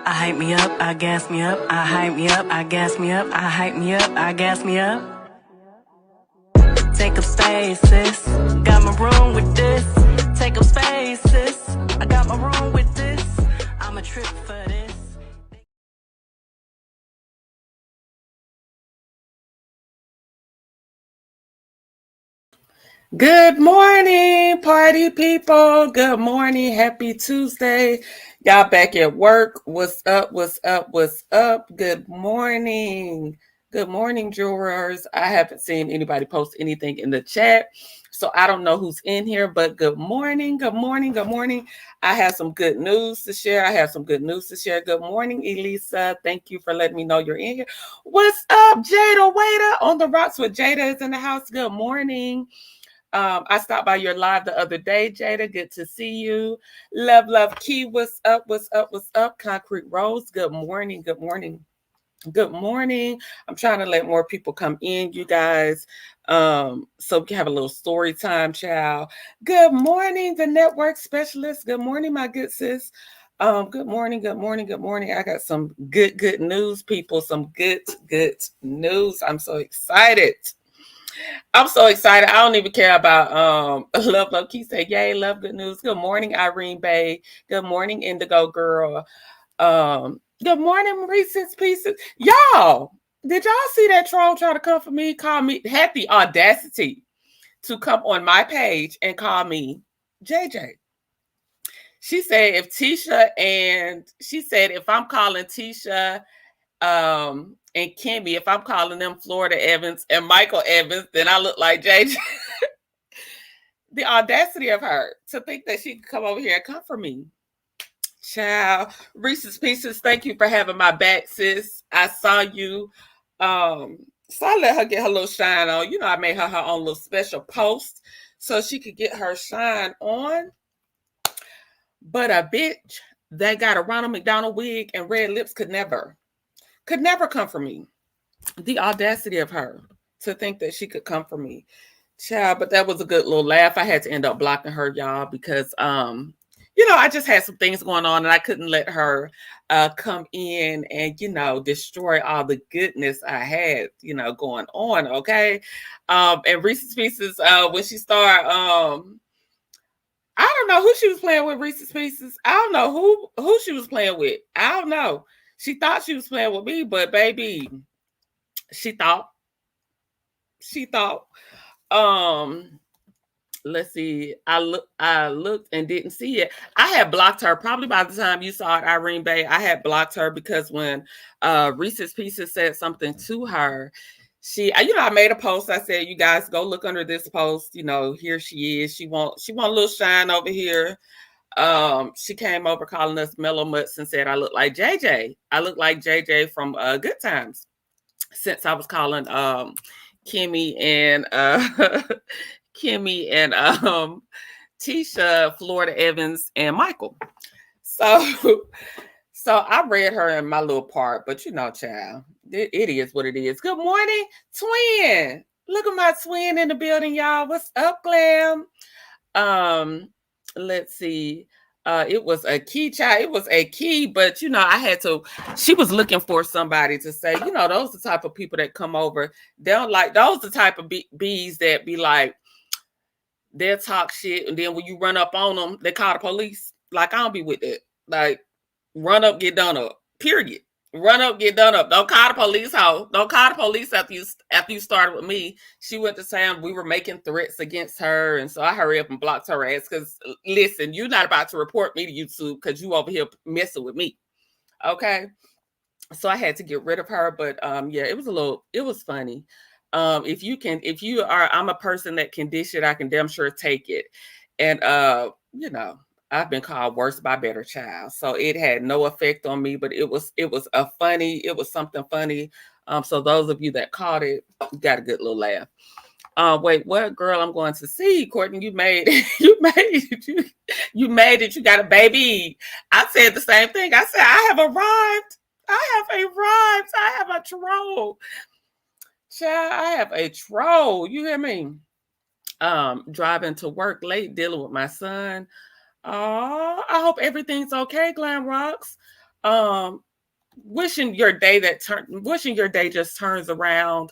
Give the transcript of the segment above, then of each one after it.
I hype me up, I gas me up, I hype me up, I gas me up, I hype me up, I gas me up. Take up space, sis. Got my room with this. Take up space, sis. I got my room with this. I'm a trip for this. Good morning, party people. Good morning. Happy Tuesday. Y'all back at work. What's up? What's up? What's up? Good morning. Good morning, jurors. I haven't seen anybody post anything in the chat, so I don't know who's in here, but good morning. Good morning. Good morning. I have some good news to share. Good morning, Elisa. Thank you for letting me know you're in here. What's up, Jada Waiter? On the Rocks with Jada is in the house. Good morning. I stopped by your live the other day, Jada. Good to see you. Love, Key. What's up? What's up? What's up? Concrete Rose. Good morning. Good morning. Good morning. I'm trying to let more people come in, you guys. So we can have a little story time, child. Good morning, the network specialist. Good morning, my good sis. Good morning. I got some good news, people. Some good news. I'm so excited. I don't even care about love. Key said, yay, love, good news. Good morning, Irene Bay. Good morning, Indigo Girl. Good morning, Reese's Pieces. Y'all, did y'all see that troll try to come for me? Call me, had the audacity to come on my page and call me JJ. She said if I'm calling Tisha and Kimmy, if I'm calling them Florida Evans and Michael Evans, then I look like JJ. The audacity of her to think that she could come over here and come for me. Child, Reese's Pieces, thank you for having my back, sis. I saw you. So I let her get her little shine on. You know, I made her own little special post so she could get her shine on. But a bitch that got a Ronald McDonald wig and red lips could never come for me. The audacity of her to think that she could come for me. Child, but that was a good little laugh. I had to end up blocking her, y'all, because I just had some things going on and I couldn't let her come in and, destroy all the goodness I had, going on. Okay. And Reese's Pieces, when she started, I don't know who she was playing with, Reese's Pieces. I don't know who she was playing with. I don't know. She thought she was playing with me, but baby, she thought. Let's see. I looked and didn't see it. I had blocked her probably by the time you saw it, Irene Bay. I had blocked her because when Reese's Pieces said something to her, I made a post. I said, you guys go look under this post. Here she is. She want a little shine over here. She came over calling us mellow mutts and said I look like JJ. I look like JJ from Good Times. Since I was calling Kimmy and Tisha, Florida Evans, and Michael. So I read her in my little part, but child, it is what it is. Good morning, twin. Look at my twin in the building, y'all. What's up, Glam? Let's see. It was a key, child. It was a key, but I had to. She was looking for somebody to say, those the type of people that come over. They don't like those the type of bees that be like, they'll talk shit, and then when you run up on them, they call the police. Like, I don't be with it. Like, run up, get done up. Period. Run up, get done up. Don't call the police, ho. Don't call the police after you started with me. She went to saying we were making threats against her, and so I hurry up and blocked her ass. Because listen, you're not about to report me to YouTube because you over here messing with me. Okay. So I had to get rid of her, but it was funny. I'm a person that can dish it, I can damn sure take it. And I've been called worse by better, child. So it had no effect on me, but it was something funny. So those of you that caught it, got a good little laugh. Wait, what girl I'm going to see? Courtney, you made it. You made it. You got a baby. I said the same thing. I said, I have arrived. I have a troll. Child, I have a troll. You hear me? Driving to work late, dealing with my son. Oh, I hope everything's okay, Glam Rocks. Wishing your day just turns around.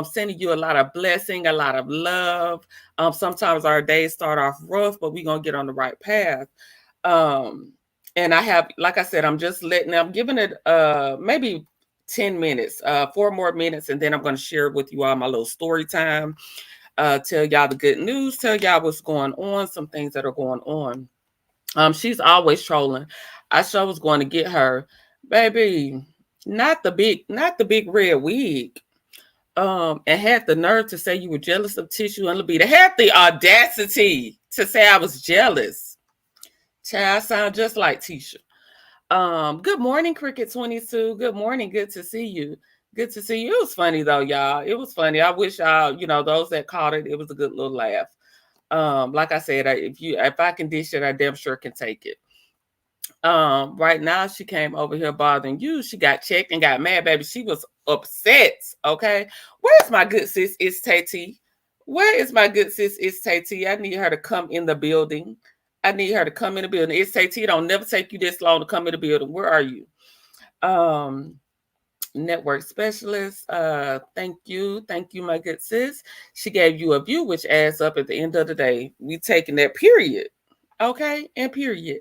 Sending you a lot of blessing, a lot of love. Sometimes our days start off rough, but we're gonna get on the right path. Um, and I have, like I said, I'm giving it maybe 10 minutes, 4 more minutes, and then I'm gonna share with you all my little story time. Tell y'all the good news, tell y'all what's going on, some things that are going on. She's always trolling. I sure was going to get her, baby. Not the big red wig. And had the nerve to say you were jealous of Tissue and Labita. Had the audacity to say I was jealous. Child, I sound just like Tisha. Good morning, Cricket 22. Good morning. Good to see you. Good to see you. It was funny though, y'all. It was funny. I wish y'all, those that caught it, it was a good little laugh. Like I said, if I can dish it, I damn sure can take it. Right now she came over here bothering you. She got checked and got mad, baby. She was upset. Okay. Where's my good sis? It's Tati. Where is my good sis? It's Tati. I need her to come in the building. It's Tati. It don't never take you this long to come in the building. Where are you? Network specialist. Thank you, my good sis. She gave you a view, which adds up at the end of the day. We taking that period. Okay, and period.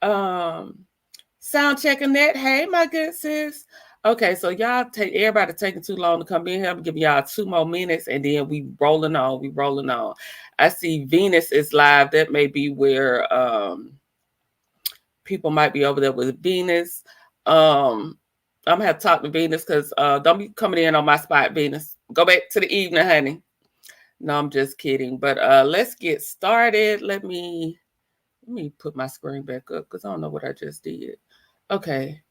Sound checking that. Hey, my good sis. Okay, so everybody taking too long to come in here. I'm giving y'all 2 more minutes and then we rolling on. I see Venus is live. That may be where people might be over there with Venus. I'm gonna have to talk to Venus because don't be coming in on my spot, Venus. Go back to the evening, honey. No, I'm just kidding. But let's get started. Let me put my screen back up because I don't know what I just did. Okay.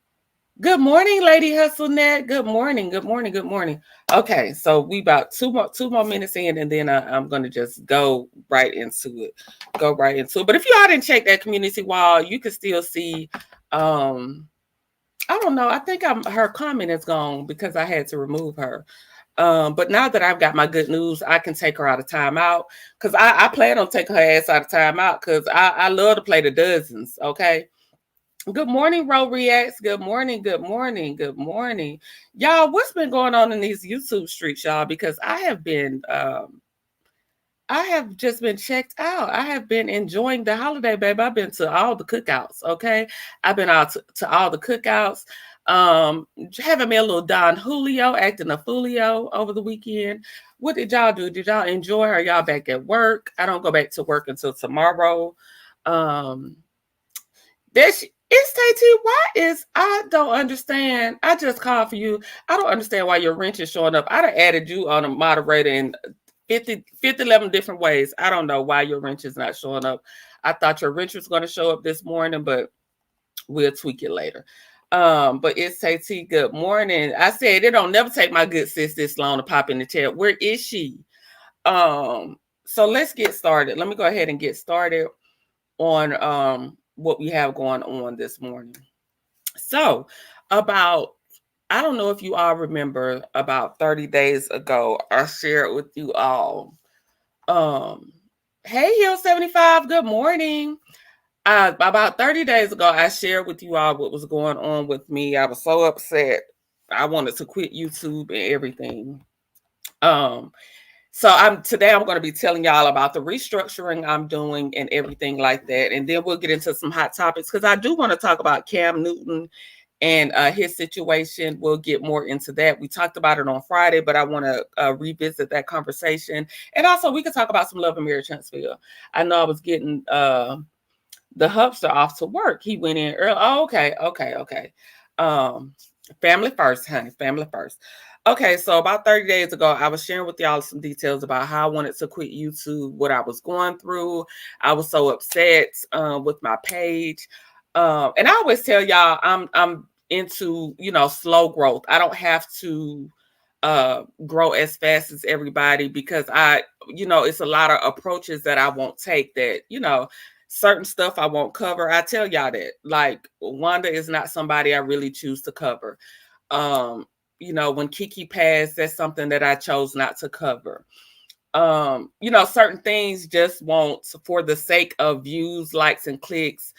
Good morning, Lady HustleNet. Good morning. Okay, so we about two more minutes in, and then I'm gonna just go right into it. But if you all didn't check that community wall, you can still see. I don't know. I think her comment is gone because I had to remove her. But now that I've got my good news, I can take her out of timeout because I plan on taking her ass out of timeout because I love to play the dozens. Okay. Good morning, Ro Reacts. Good morning. Y'all, what's been going on in these YouTube streets, y'all? Because I have just been checked out. I have been enjoying the holiday, babe. I've been to all the cookouts, okay? I've been out to all the cookouts. Having me a little Don Julio, acting a Fulio over the weekend. What did y'all do? Did y'all enjoy? Are y'all back at work? I don't go back to work until tomorrow. It's Tay. I don't understand. I just called for you. I don't understand why your wrench is showing up. I done added you on a moderator in 11 different ways. I don't know why your wrench is not showing up. I thought your wrench was going to show up this morning, but we'll tweak it later. But it's Tay. Good morning. I said it don't never take my good sis this long to pop in the chat. Where is she? So let's get started. Let me go ahead and get started on what we have going on this morning. So I don't know if you all remember, about 30 days ago, I shared with you all. Hey, Hill 75, good morning. About 30 days ago, I shared with you all what was going on with me. I was so upset. I wanted to quit YouTube and everything. So today I'm going to be telling y'all about the restructuring I'm doing and everything like that. And then we'll get into some hot topics because I do want to talk about Cam Newton and his situation. We'll get more into that. We talked about it on Friday, but I want to revisit that conversation. And also we could talk about some love in Marriage Huntsville. I know I was getting the hubster off to work. He went in early. Oh, okay. Family first, honey. Family first. Okay, so about 30 days ago, I was sharing with y'all some details about how I wanted to quit YouTube, what I was going through. I was so upset with my page. And I always tell y'all I'm into, slow growth. I don't have to grow as fast as everybody because it's a lot of approaches that I won't take that, certain stuff I won't cover. I tell y'all that. Like, Wanda is not somebody I really choose to cover. When Kiki passed, that's something that I chose not to cover. Certain things just won't, for the sake of views, likes, and clicks.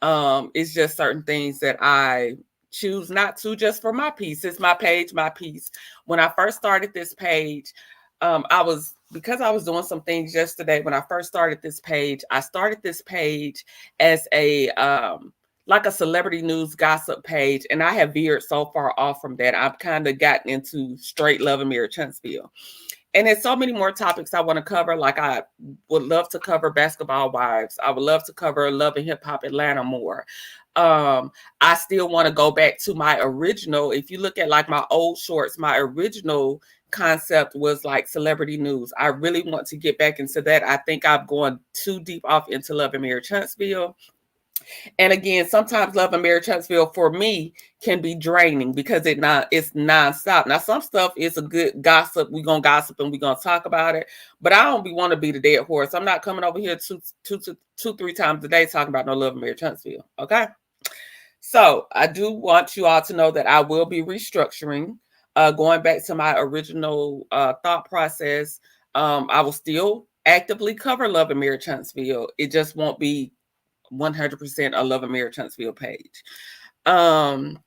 It's just certain things that I choose not to, just for my peace. It's my page, my peace. When I first started this page, because I was doing some things yesterday. When I first started this page, I started this page as a like a celebrity news gossip page, and I have veered so far off from that. I've kind of gotten into straight love and Marriage Huntsville. And there's so many more topics I want to cover. Like, I would love to cover Basketball Wives. I would love to cover Love and Hip Hop Atlanta more. I still want to go back to my original. If you look at like my old shorts, my original concept was like celebrity news. I really want to get back into that. I think I've gone too deep off into Love and Marriage Huntsville. And again, sometimes Love and Marriage Huntsville for me can be draining because it's nonstop. Now, some stuff is a good gossip. We're gonna gossip and we're gonna talk about it. But I don't want to be the dead horse. I'm not coming over here two, 3 times a day talking about no Love and Marriage Huntsville. Okay. So I do want you all to know that I will be restructuring, going back to my original thought process. I will still actively cover Love and Marriage Huntsville. It just won't be 100% a Love and Marriage Huntsville page. And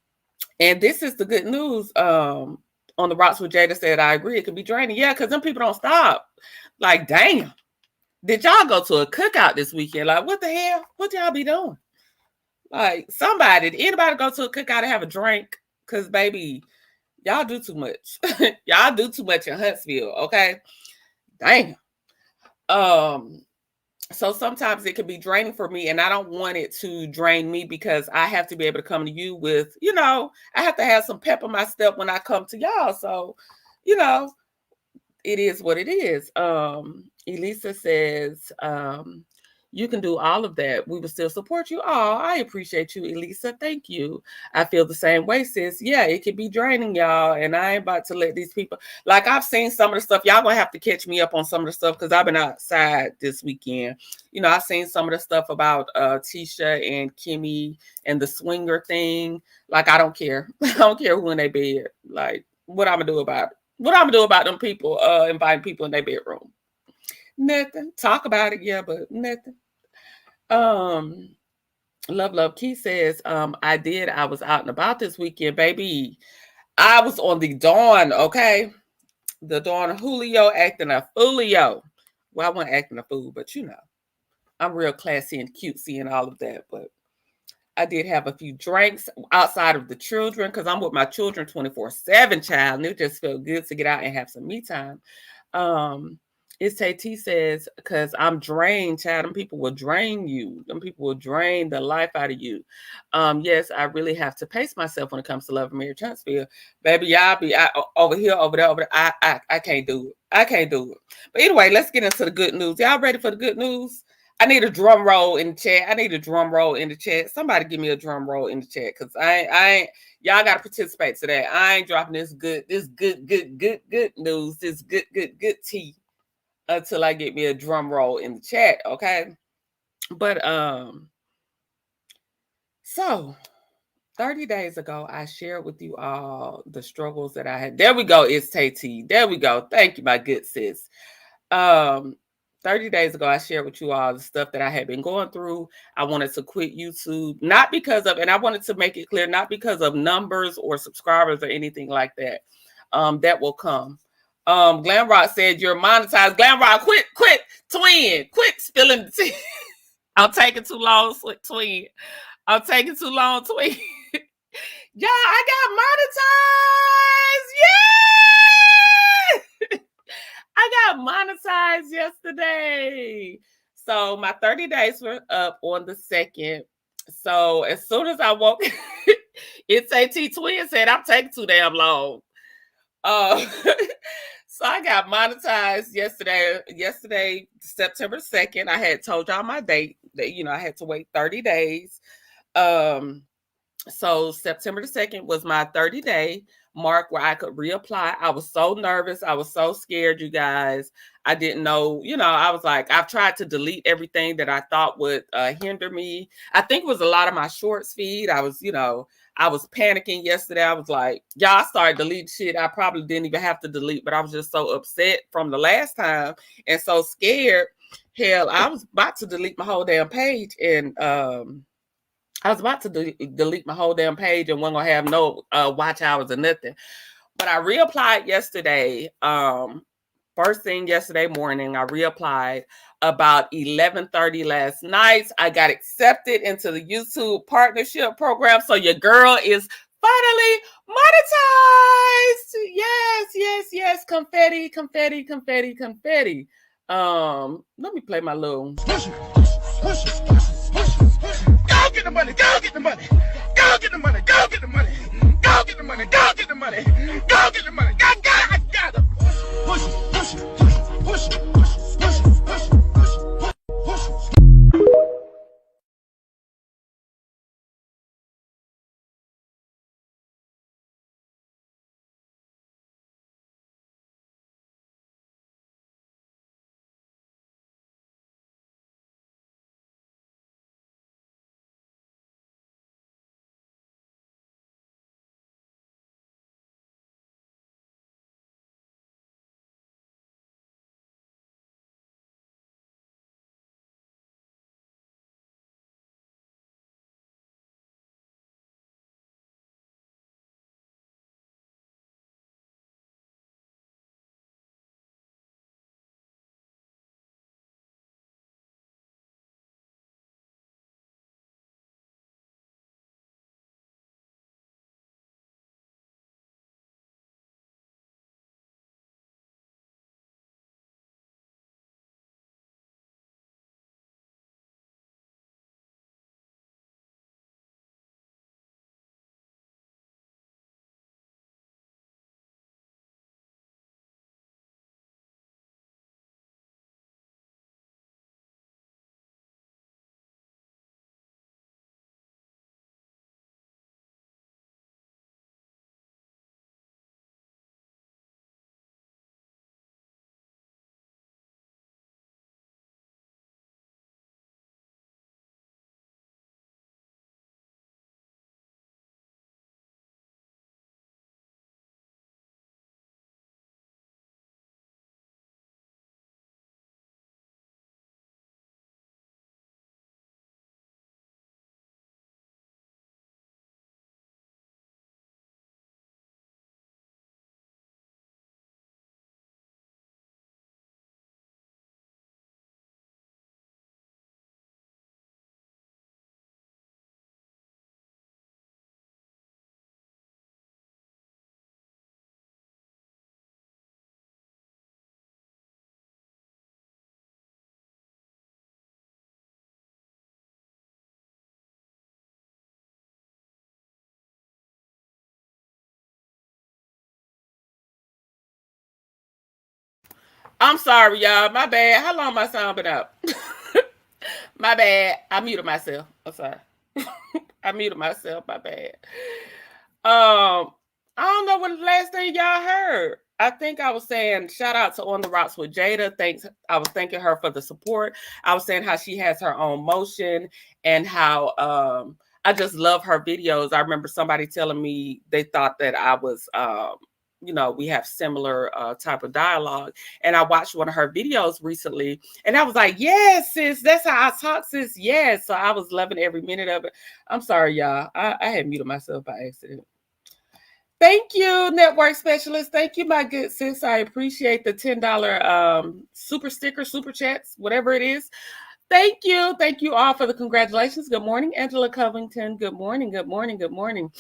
this is the good news. On the Rocks with Jada said, I agree, it can be draining. Yeah, because them people don't stop. Like, damn. Did y'all go to a cookout this weekend? Like, what the hell? What y'all be doing? Like, did anybody go to a cookout and have a drink? Because, baby, y'all do too much. Y'all do too much in Huntsville, okay? Damn. So sometimes it can be draining for me, and I don't want it to drain me because I have to be able to come to you with, I have to have some pep in my step when I come to y'all. So, it is what it is. Elisa says, you can do all of that. We will still support you. Oh, I appreciate you, Elisa. Thank you. I feel the same way, sis. Yeah, it can be draining, y'all. And I ain't about to let these people, like, I've seen some of the stuff. Y'all gonna have to catch me up on some of the stuff because I've been outside this weekend. I've seen some of the stuff about Tisha and Kimmy and the swinger thing. Like, I don't care. I don't care who in their bed. Like, what I'm gonna do about it? What I'm gonna do about them people inviting people in their bedroom? Nothing. Talk about it, yeah, but nothing. Love Key says, I was out and about this weekend, baby. I was on the Dawn, okay? The Dawn Julio acting a foolio. Well, I wasn't acting a fool, but I'm real classy and cutesy and all of that, but I did have a few drinks outside of the children because I'm with my children 24/7, child, and it just felt good to get out and have some me time. It's T says, because I'm drained, child. Them people will drain you. Them people will drain the life out of you. Yes, I really have to pace myself when it comes to Love and Marriage Huntsville. Baby, y'all be over here, over there. I can't do it. I can't do it. But anyway, let's get into the good news. Y'all ready for the good news? I need a drum roll in the chat. Somebody give me a drum roll in the chat because I ain't. Y'all got to participate today. I ain't dropping this good news. This good tea until I get me a drum roll in the chat, okay? But so 30 days ago, I shared with you all the struggles that I had. There we go, it's Tay. There we go. Thank you, my good sis. 30 days ago, I shared with you all the stuff that I had been going through. I wanted to quit YouTube, not because of, and I wanted to make it clear, not because of numbers or subscribers or anything like that. That will come. Glam Rock said you're monetized. Glam Rock, quit, twin, quit spilling the tea. I'm taking too long, twin. I'm taking too long, twin. Yeah, I got monetized. Yeah. I got monetized yesterday. So my 30 days were up on the 2nd. So as soon as I woke, it's AT Twin said I'm taking too damn long. So I got monetized yesterday, September 2nd. I had told y'all my date that, I had to wait 30 days. So September the 2nd was my 30-day mark where I could reapply. I was so nervous. I was so scared, you guys. I didn't know, I was like, I've tried to delete everything that I thought would hinder me. I think it was a lot of my shorts feed. I was panicking yesterday. I was like, y'all, I started deleting shit I probably didn't even have to delete, but I was just so upset from the last time and so scared. Hell, I was about to delete my whole damn page. And I was about to delete my whole damn page and wasn't gonna have no watch hours or nothing. But I reapplied yesterday. First thing yesterday morning, I reapplied about 11:30 last night. I got accepted into the YouTube partnership program. So your girl is finally monetized. Yes, yes, yes. Confetti, confetti, confetti, confetti. Let me play my little. Go get the money, go get the money, go get the money, go get the money, go get the money, go get the money, go get the money, I got it. Push it, push it, push it, push it, push it, push it, push it, push it, push it. I'm sorry, y'all. My bad. How long my sound been out? My bad. I muted myself. I'm sorry. I muted myself. My bad. I don't know what the last thing y'all heard. I think I was saying shout out to On the Rocks with Jada. Thanks. I was thanking her for the support. I was saying how she has her own motion and how I just love her videos. I remember somebody telling me they thought that I was we have similar type of dialogue. And I watched one of her videos recently and I was like, yes, sis, that's how I talk, sis. Yes. So I was loving every minute of it. I'm sorry, y'all. I had muted myself by accident. Thank you, network specialist. Thank you, my good sis. I appreciate the $10 super sticker, super chats, whatever it is. Thank you. Thank you all for the congratulations. Good morning, Angela Covington. Good morning. Good morning. Good morning.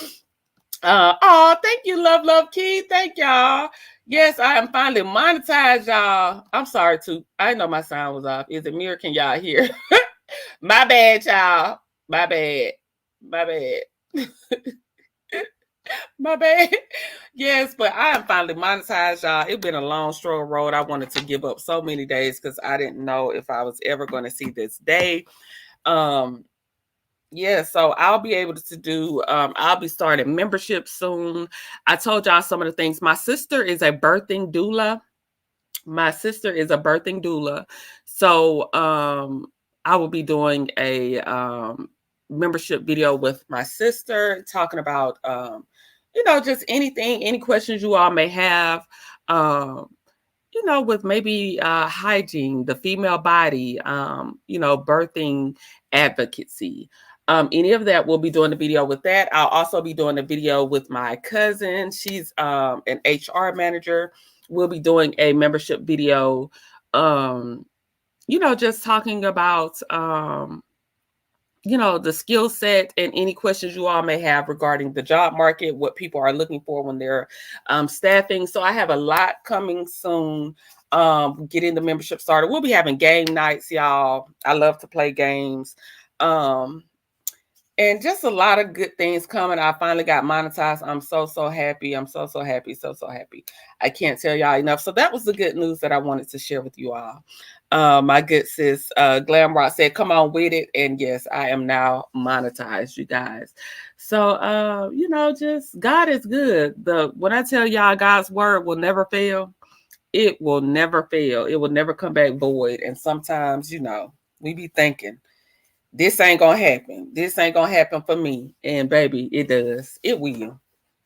Thank you, love key. Thank y'all. Yes, I am finally monetized, y'all. I'm sorry too. I know my sound was off. Is it me or can y'all hear? My bad, y'all. My bad. My bad. My bad. Yes, but I am finally monetized, y'all. It's been a long struggle road. I wanted to give up so many days because I didn't know if I was ever going to see this day. Yeah, so I'll be able to do, I'll be starting membership soon. I told y'all some of the things. My sister is a birthing doula. So I will be doing a membership video with my sister talking about, just anything, any questions you all may have. With maybe hygiene, the female body, birthing advocacy, Any of that, we'll be doing the video with that. I'll also be doing a video with my cousin. She's an HR manager. We'll be doing a membership video, just talking about, the skill set and any questions you all may have regarding the job market, what people are looking for when they're staffing. So I have a lot coming soon. Getting the membership started. We'll be having game nights, y'all. I love to play games. And just a lot of good things coming. I finally got monetized. I'm so happy. I'm so happy. So happy. I can't tell y'all enough. So that was the good news that I wanted to share with you all. My good sis, Glam Rock said, come on with it. And yes, I am now monetized, you guys. So, just God is good. When I tell y'all God's word will never fail, it will never fail. It will never come back void. And sometimes, we be thinking, this ain't gonna happen. This ain't gonna happen for me. And baby, it does. It will.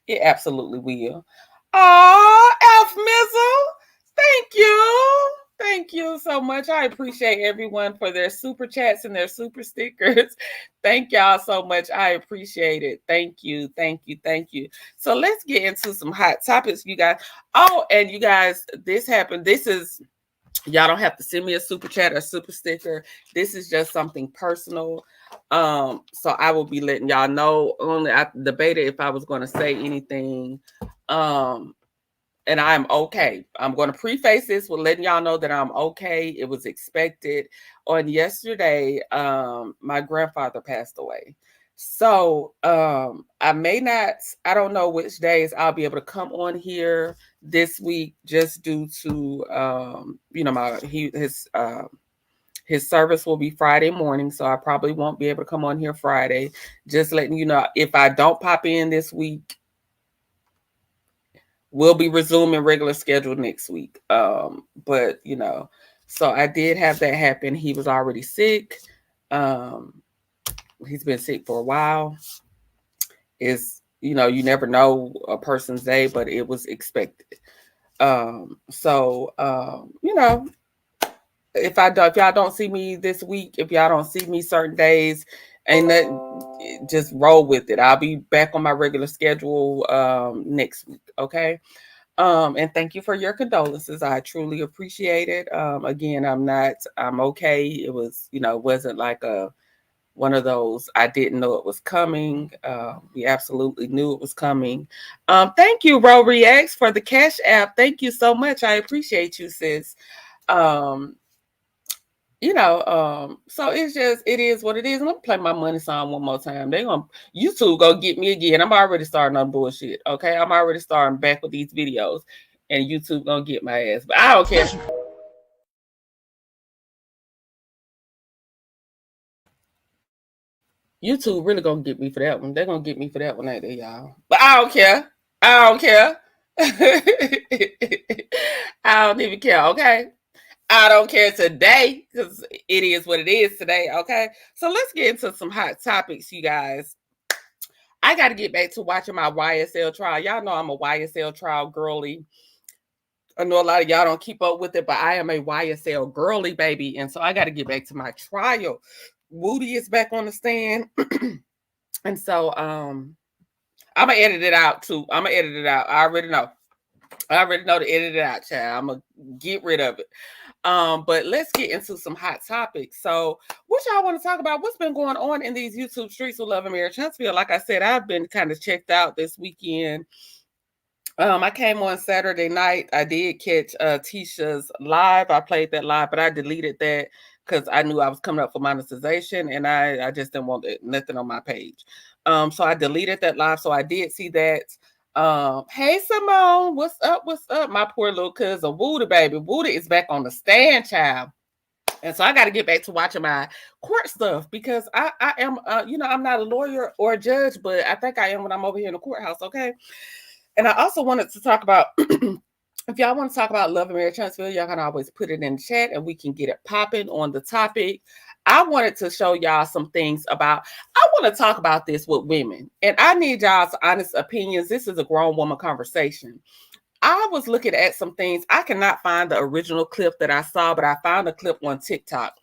It absolutely will. Oh, Elf Mizzle. Thank you. Thank you so much. I appreciate everyone for their super chats and their super stickers. Thank y'all so much. I appreciate it. Thank you. Thank you. Thank you. So let's get into some hot topics, you guys. Oh, and you guys, this happened. Y'all don't have to send me a super chat or super sticker. This is just something personal. So I will be letting y'all know. Only I debated if I was going to say anything. And I'm okay. I'm going to preface this with letting y'all know that I'm okay. It was expected. On yesterday, my grandfather passed away. So I don't know which days I'll be able to come on here this week, just due to his service will be Friday morning, so I probably won't be able to come on here Friday. Just letting you know, if I don't pop in this week, we'll be resuming regular schedule next week. But so I did have that happen. He was already sick. He's been sick for a while. You never know a person's day, but it was expected. If y'all don't see me this week, if y'all don't see me certain days, just roll with it. I'll be back on my regular schedule next week. Okay. And thank you for your condolences. I truly appreciate it. Again, I'm okay. It was, wasn't like one of those, I didn't know it was coming. We absolutely knew it was coming. Thank you, Ro Reacts, for the Cash App. Thank you so much. I appreciate you, sis. So it is what it is. Let me play my money song one more time. YouTube gonna get me again. I'm already starting on bullshit. Okay, I'm already starting back with these videos, and YouTube gonna get my ass. But I don't care. YouTube really gonna get me for that one. They're gonna get me for that one, ain't they, y'all? But I don't care. I don't care. I don't even care. Okay. I don't care today, because it is what it is today. Okay. So let's get into some hot topics, you guys. I got to get back to watching my YSL trial. Y'all know I'm a YSL trial girly. I know a lot of y'all don't keep up with it, but I am a YSL girly, baby. And so I got to get back to my trial. Woody is back on the stand. And so I'm going to edit it out too. I'm going to edit it out. I already know to edit it out, child. I'm going to get rid of it. But let's get into some hot topics. So what y'all want to talk about? What's been going on in these YouTube streets with Love and Marriage Huntsville? Like I said, I've been kind of checked out this weekend. I came on Saturday night. I did catch Tisha's live. I played that live, but I deleted that because I knew I was coming up for monetization, and I just didn't want nothing on my page. So I deleted that live. So I did see that. Hey Simone, what's up? What's up? My poor little cousin Wooda, baby. Wooda is back on the stand, child. And so I got to get back to watching my court stuff, because I am, I'm not a lawyer or a judge, but I think I am when I'm over here in the courthouse. Okay. And I also wanted to talk about, if y'all want to talk about Love and Marriage Huntsville, y'all can always put it in the chat and we can get it popping on the topic. I wanted to show y'all some things I want to talk about this with women, and I need y'all's honest opinions. This is a grown woman conversation. I was looking at some things. I cannot find the original clip that I saw, but I found a clip on TikTok.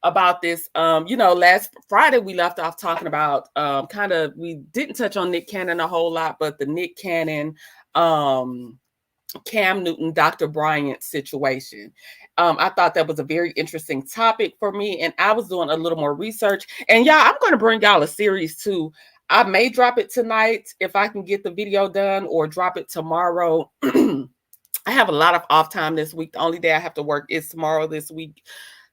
about this. Last Friday we left off talking about we didn't touch on Nick Cannon a whole lot, but the Nick Cannon, Cam Newton, Dr. Bryant situation. I thought that was a very interesting topic for me, and I was doing a little more research. And y'all, I'm going to bring y'all a series too. I may drop it tonight if I can get the video done, or drop it tomorrow. I have a lot of off time this week. The only day I have to work is tomorrow this week.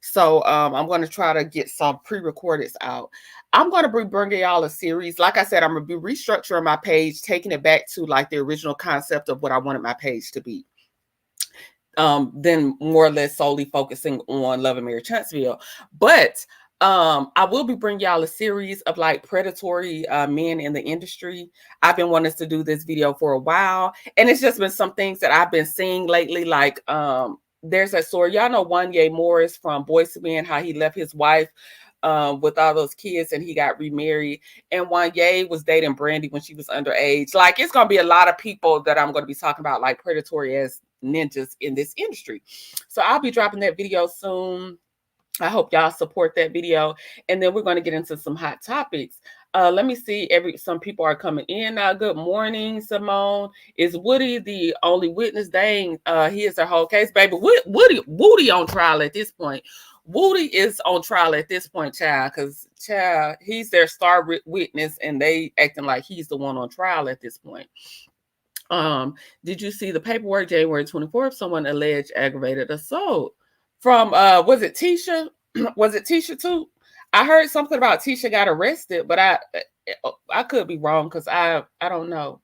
So I'm going to try to get some pre-recordeds out. I'm going to be bringing y'all a series. Like I said, I'm going to be restructuring my page, taking it back to like the original concept of what I wanted my page to be. Then more or less solely focusing on Love and Marriage Huntsville. But I will be bringing y'all a series of like predatory men in the industry. I've been wanting to do this video for a while, and it's just been some things that I've been seeing lately. Like there's that story, y'all know Wanye Morris from Boyz II Men, how he left his wife with all those kids and he got remarried. And Wanye was dating Brandy when she was underage. Like, it's gonna be a lot of people that I'm going to be talking about, like predatory as ninjas in this industry. So I'll be dropping that video soon. I hope y'all support that video. And then we're going to get into some hot topics. Let me see. Some people are coming in now. Good morning, Simone. Is Woody the only witness? Dang, he is their whole case, baby. Woody on trial at this point. Woody is on trial at this point, child, because child, he's their star witness, and they acting like he's the one on trial at this point. Did you see the paperwork January 24th? Someone alleged aggravated assault from was it Tisha? Was it Tisha too? I heard something about Tisha got arrested, but I could be wrong because I don't know.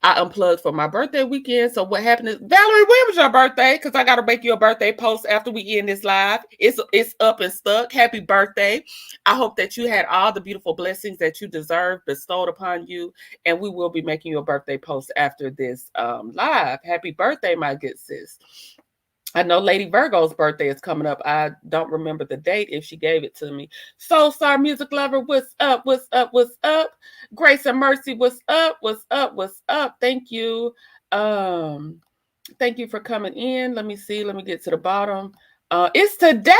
I unplugged for my birthday weekend. So what happened is, Valerie, when was your birthday? Because I got to make you a birthday post after we end this live. It's up and stuck. Happy birthday. I hope that you had all the beautiful blessings that you deserve bestowed upon you. And we will be making you a birthday post after this live. Happy birthday, my good sis. I know Lady Virgo's birthday is coming up. I don't remember the date if she gave it to me. Soul Star Music Lover, what's up? What's up? What's up? Grace and Mercy, what's up? What's up? What's up? Thank you. Thank you for coming in. Let me see. Let me get to the bottom. It's today.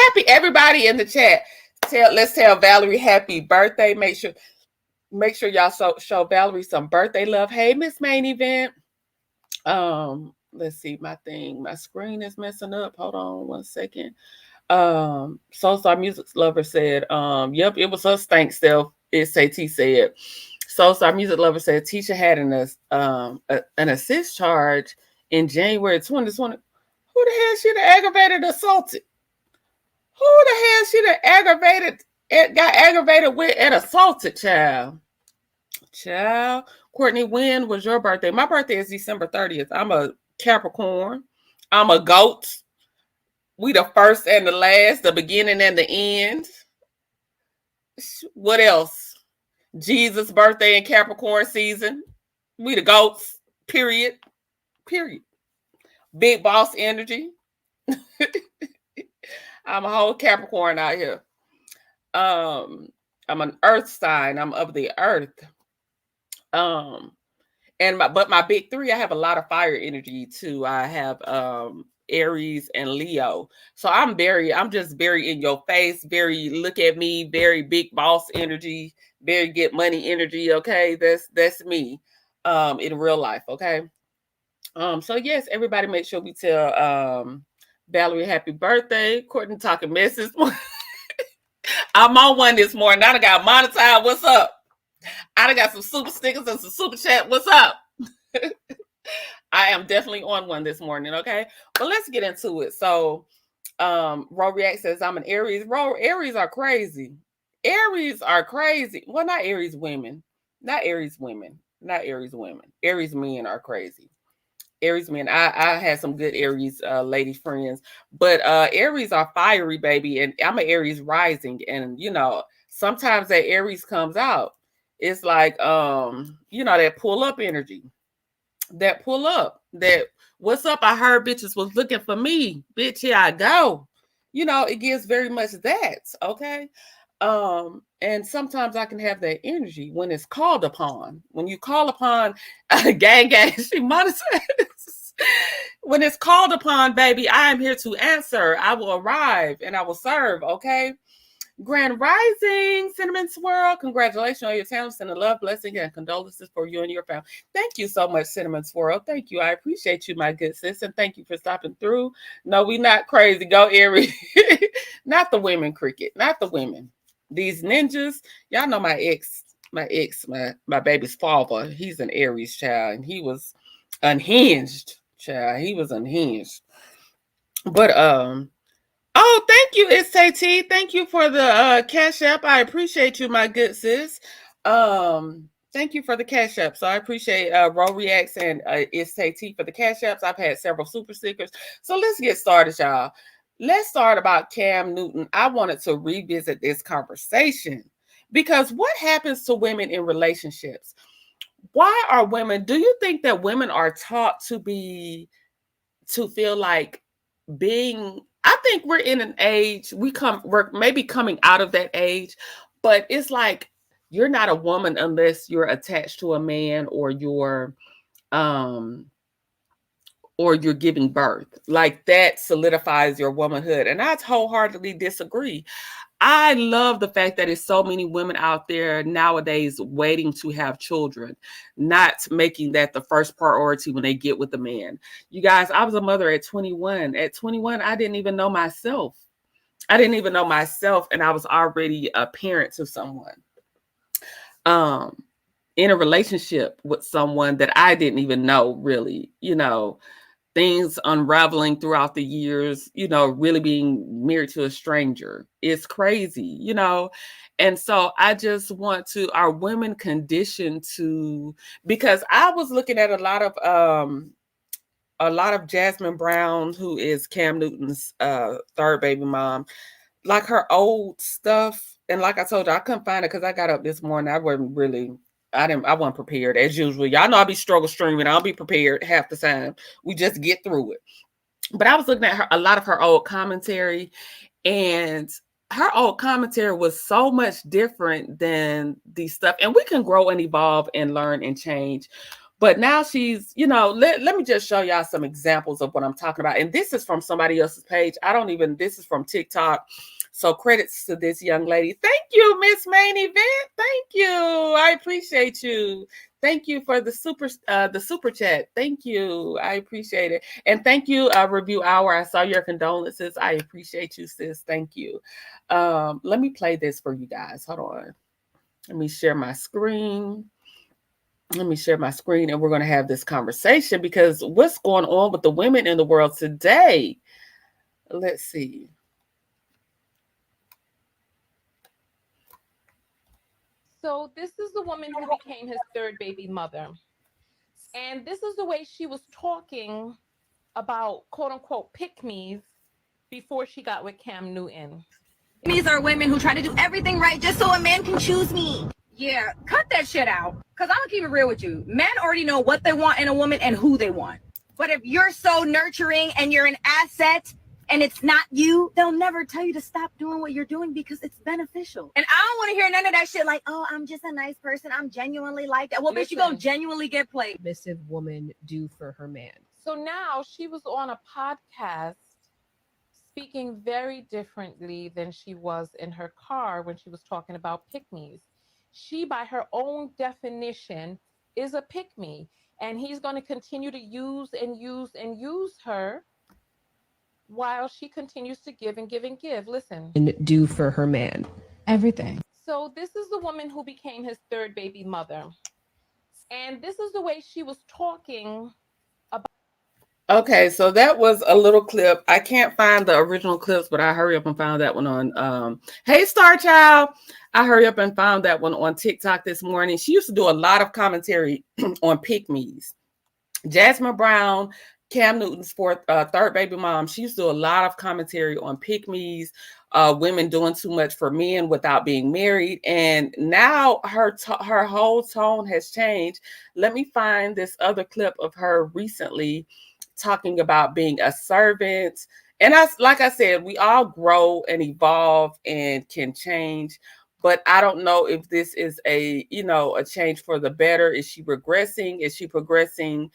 Happy everybody in the chat. Let's tell Valerie happy birthday. Make sure y'all show Valerie some birthday love. Hey, Miss Main Event. Let's see, my screen is messing up. Hold on 1 second. Soul Star Music Lover said, yep, it was her stank self. It's T said. Soul Star Music Lover said Tisha had an assist charge in January 2020. Who the hell should have aggravated assaulted? Who the hell should have got aggravated with and assaulted, child? Courtney, when was your birthday? My birthday is December 30th. I'm a Capricorn. I'm a goat. We the first and the last, the beginning and the end. What else? Jesus' birthday in Capricorn season. We the goats. Period. Big boss energy. I'm a whole Capricorn out here. I'm an earth sign. I'm of the earth. But my big three, I have a lot of fire energy too. I have Aries and Leo. So I'm just very in your face, very look at me, very big boss energy, very get money energy. Okay. That's me in real life. Okay. So yes, everybody make sure we tell Valerie happy birthday. Courtney talking messes. I'm on one this morning. I done got monetized. What's up? I done got some super stickers and some super chat. What's up? I am definitely on one this morning, okay? But let's get into it. So, Ro React says, I'm an Aries. Aries are crazy. Aries are crazy. Well, not Aries women. Aries men are crazy. Aries men. I had some good Aries lady friends. But Aries are fiery, baby. And I'm an Aries rising. And, sometimes that Aries comes out. It's like, that pull up energy. That pull up. That, what's up? I heard bitches was looking for me. Bitch, here I go. It gives very much that. Okay. And sometimes I can have that energy when it's called upon. When you call upon gang, she monetizes. When it's called upon, baby, I am here to answer. I will arrive and I will serve, okay? Grand Rising, Cinnamon Swirl. Congratulations on your talents and the love, blessing, and condolences for you and your family. Thank you so much, Cinnamon Swirl. Thank you. I appreciate you, my good sis, and thank you for stopping through. No, we not crazy. Go Aries. Not the women, Cricket. Not the women. These ninjas. Y'all know my baby's father. He's an Aries child, and he was unhinged, child. He was unhinged. But oh, thank you, SAT. Thank you for the Cash App. I appreciate you, my good sis. Thank you for the Cash App. So I appreciate Ro Reacts and SAT for the Cash Apps. I've had several super stickers. So let's get started, y'all. Let's start about Cam Newton. I wanted to revisit this conversation because what happens to women in relationships? Why are women, do you think that women are taught to feel like I think we're in an age, we're maybe coming out of that age, but it's like you're not a woman unless you're attached to a man um or you're giving birth. Like that solidifies your womanhood. And I wholeheartedly disagree. I love the fact that there's so many women out there nowadays waiting to have children, not making that the first priority when they get with a man. You guys, I was a mother at 21. At 21, I didn't even know myself. And I was already a parent to someone. In a relationship with someone that I didn't even know, really, things unraveling throughout the years, really being married to a stranger. It's crazy, And so I just want to, are women conditioned to, because I was looking at a lot of Jasmine Brown, who is Cam Newton's third baby mom, like her old stuff. And like I told you, I couldn't find it because I got up this morning. I wasn't prepared as usual. Y'all know I be struggle streaming. I'll be prepared half the time. We just get through it. But I was looking at a lot of her old commentary, and her old commentary was so much different than the stuff. And we can grow and evolve and learn and change. But now she's, let me just show y'all some examples of what I'm talking about. And this is from somebody else's page. This is from TikTok. So credits to this young lady. Thank you, Miss Main Event. Thank you. I appreciate you. Thank you for the super chat. Thank you. I appreciate it. And thank you, Review Hour. I saw your condolences. I appreciate you, sis. Thank you. Let me play this for you guys. Hold on. Let me share my screen. And we're going to have this conversation because what's going on with the women in the world today? Let's see. So this is the woman who became his third baby mother. And this is the way she was talking about quote unquote pick-me's before she got with Cam Newton. These are women who try to do everything right just so a man can choose me. Yeah, cut that shit out. Because I'm going to keep it real with you. Men already know what they want in a woman and who they want. But if you're so nurturing and you're an asset and it's not you, they'll never tell you to stop doing what you're doing because it's beneficial. And I don't want to hear none of that shit like, oh, I'm just a nice person. I'm genuinely like that. Well, bitch, you gonna genuinely get played. Submissive woman do for her man. So now she was on a podcast speaking very differently than she was in her car when she was talking about pick-me's. She, by her own definition, is a pick-me. And he's going to continue to use and use and use her while she continues to give and give and give. Listen. And do for her man. Everything. So this is the woman who became his third baby mother. And this is the way she was talking about. Okay, so that was a little clip. I can't find the original clips, but I hurry up and found that one on Hey Star Child. I hurry up and found that one on TikTok this morning. She used to do a lot of commentary on pick-me's. Jasmine Brown, Cam Newton's third baby mom, she used to do a lot of commentary on pick-me's, women doing too much for men without being married. And now her whole tone has changed. Let me find this other clip of her recently talking about being a servant. And like I said, we all grow and evolve and can change. But I don't know if this is a change for the better. Is she regressing? Is she progressing?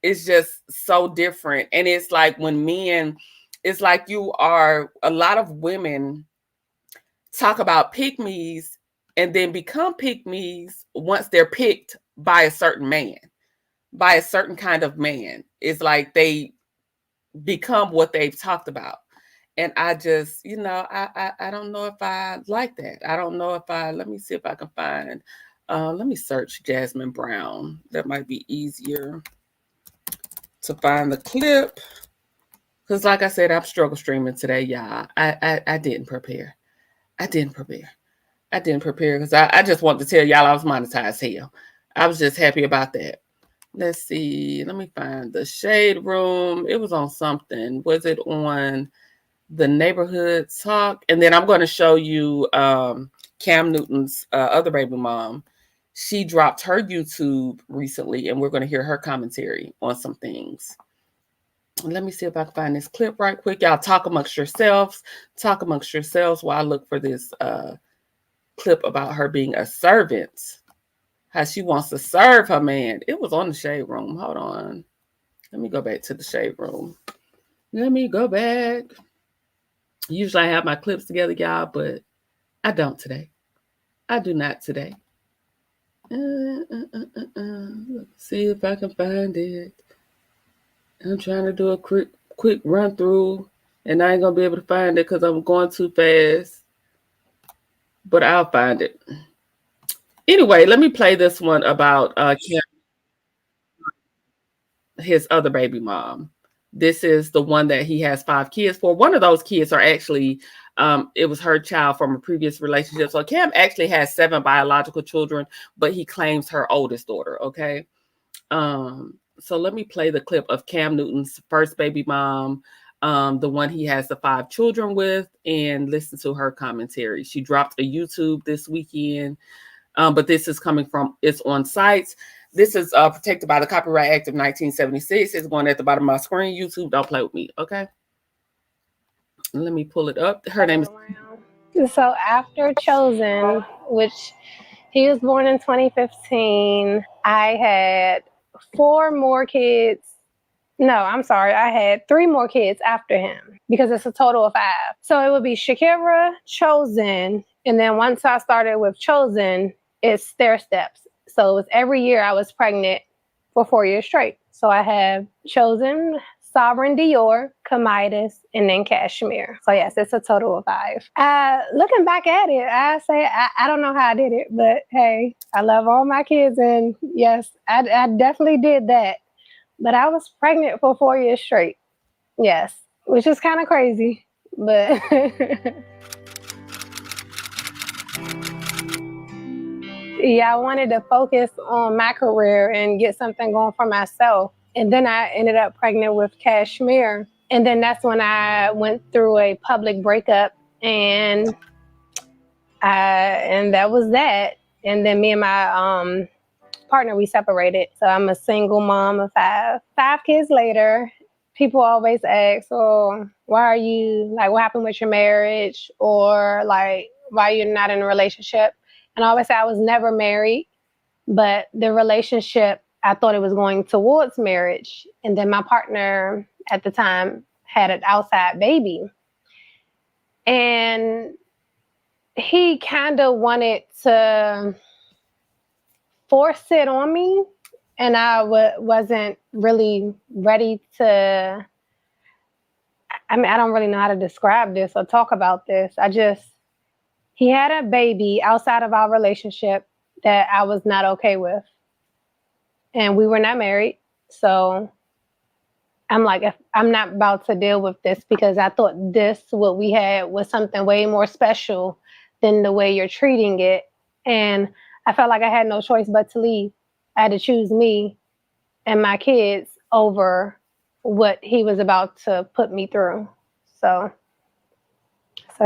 It's just so different. And it's like when men, it's like a lot of women talk about pick-me's and then become pick-me's once they're picked by a certain man, by a certain kind of man. It's like they become what they've talked about. And I just, I don't know if I like that. I don't know if let me see if I can find, let me search Jasmine Brown. That might be easier to find the clip. Because like I said, I'm struggle streaming today, y'all. I didn't prepare. I didn't prepare because I just wanted to tell y'all I was monetized hell. I was just happy about that. Let's see. Let me find the Shade Room. It was on something. Was it on the Neighborhood Talk? And then I'm going to show you Cam Newton's other baby mom. She dropped her YouTube recently, and we're going to hear her commentary on some things. Let me see if I can find this clip right quick. Y'all talk amongst yourselves. Talk amongst yourselves while I look for this clip about her being a servant. How she wants to serve her man. It was on the Shade Room. Hold on. Let me go back to the Shade Room. Let me go back. Usually I have my clips together, y'all, but I don't today. I do not today. Let's see if I can find it. I'm trying to do a quick run through, and I ain't going to be able to find it because I'm going too fast. But I'll find it. Anyway, let me play this one about his other baby mom. This is the one that he has 5 kids for. One of those kids are actually, it was her child from a previous relationship. So Cam actually has 7 biological children, but he claims her oldest daughter. Okay. So let me play the clip of Cam Newton's first baby mom, the one he has the 5 children with, and listen to her commentary. She dropped a YouTube this weekend. But this is coming from, it's on sites. This is protected by the Copyright Act of 1976. It's going at the bottom of my screen. YouTube, don't play with me, okay? Let me pull it up. Her name is... So after Chosen, which he was born in 2015, I had 4 more kids. No, I'm sorry. I had 3 more kids after him because it's a total of 5. So it would be Shakira, Chosen, and then once I started with Chosen, it's stair steps. So it was every year I was pregnant for 4 years straight. So I have Chosen, Sovereign Dior, Comidas, and then Cashmere. So yes, it's a total of 5. Looking back at it, I say I don't know how I did it, but hey, I love all my kids, and yes, I definitely did that. But I was pregnant for 4 years straight. Yes, which is kind of crazy, but yeah, I wanted to focus on my career and get something going for myself. And then I ended up pregnant with Cashmere. And then that's when I went through a public breakup, and that was that. And then me and my partner, we separated. So I'm a single mom of 5 kids later. People always ask, "Oh, why are you, like, what happened with your marriage?" Or like, "Why you're not in a relationship?" And I always say I was never married, but the relationship, I thought it was going towards marriage. And then my partner at the time had an outside baby. And he kind of wanted to force it on me. And I wasn't really ready to, I mean, I don't really know how to describe this or talk about this. He had a baby outside of our relationship that I was not okay with. And we were not married. So I'm like, I'm not about to deal with this, because I thought what we had was something way more special than the way you're treating it. And I felt like I had no choice but to leave. I had to choose me and my kids over what he was about to put me through. So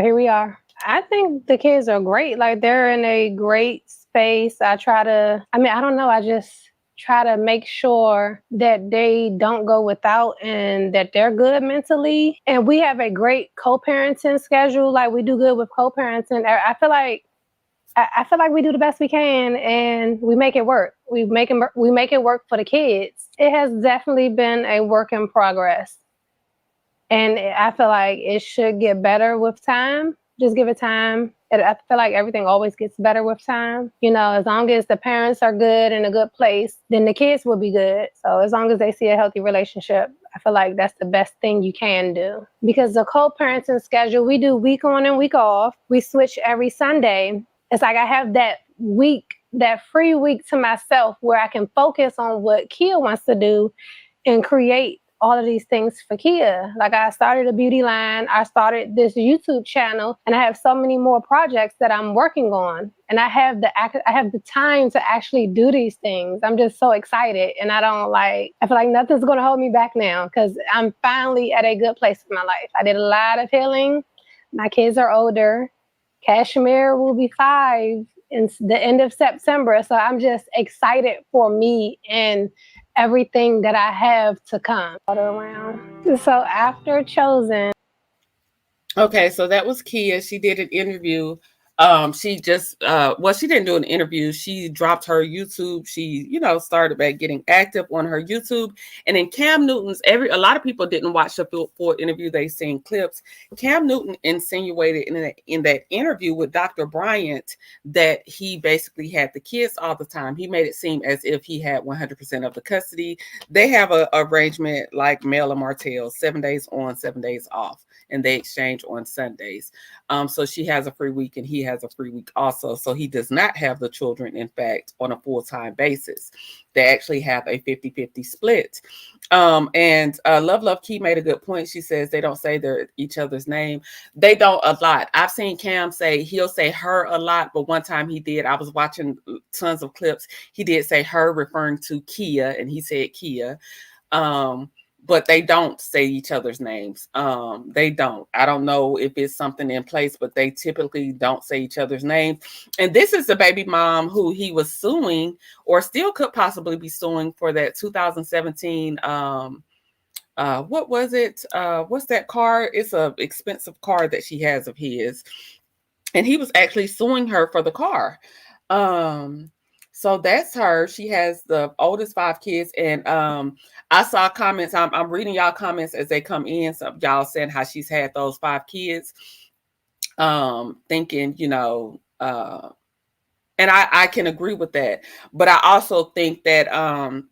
here we are. I think the kids are great. Like, they're in a great space. I don't know. I just try to make sure that they don't go without and that they're good mentally. And we have a great co-parenting schedule. Like, we do good with co-parenting. I feel like I feel like we do the best we can and we make it work. We make it work for the kids. It has definitely been a work in progress. And I feel like it should get better with time. Just give it time. I feel like everything always gets better with time. You know, as long as the parents are good in a good place, then the kids will be good. So as long as they see a healthy relationship, I feel like that's the best thing you can do. Because the co-parenting schedule, we do week on and week off. We switch every Sunday. It's like I have that week, that free week to myself where I can focus on what Kia wants to do and create all of these things for Kia. Like I started a beauty line, I started this YouTube channel, and I have so many more projects that I'm working on. And I have the time to actually do these things. I'm just so excited, and I feel like nothing's gonna hold me back now because I'm finally at a good place in my life. I did a lot of healing. My kids are older. Kashmir will be 5 in the end of September. So I'm just excited for me and everything that I have to come around. So after Chosen. Okay, so that was Kia. She did an interview. She just she didn't do an interview. She dropped her YouTube. She, started back getting active on her YouTube. And in Cam Newton's a lot of people didn't watch the full interview. They seen clips. Cam Newton insinuated in that interview with Dr. Bryant that he basically had the kids all the time. He made it seem as if he had 100% of the custody. They have a arrangement like Mel and Martell, 7 days on, 7 days off, and they exchange on Sundays. So she has a free week and he has a free week also. So he does not have the children, in fact, on a full-time basis. They actually have a 50-50 split. And Love Key made a good point. She says they don't say each other's name. They don't a lot. I've seen Cam he'll say her a lot, but one time he did. I was watching tons of clips. He did say her, referring to Kia, and he said Kia. But they don't say each other's names. They don't. I don't know if it's something in place, but they typically don't say each other's names. And this is the baby mom who he was suing, or still could possibly be suing, for that 2017. What was it? What's that car? It's an expensive car that she has of his. And he was actually suing her for the car. So that's her. She has the oldest 5 kids. And I saw comments. I'm reading y'all comments as they come in. So y'all saying how she's had those 5 kids. Thinking, and I can agree with that. But I also think that,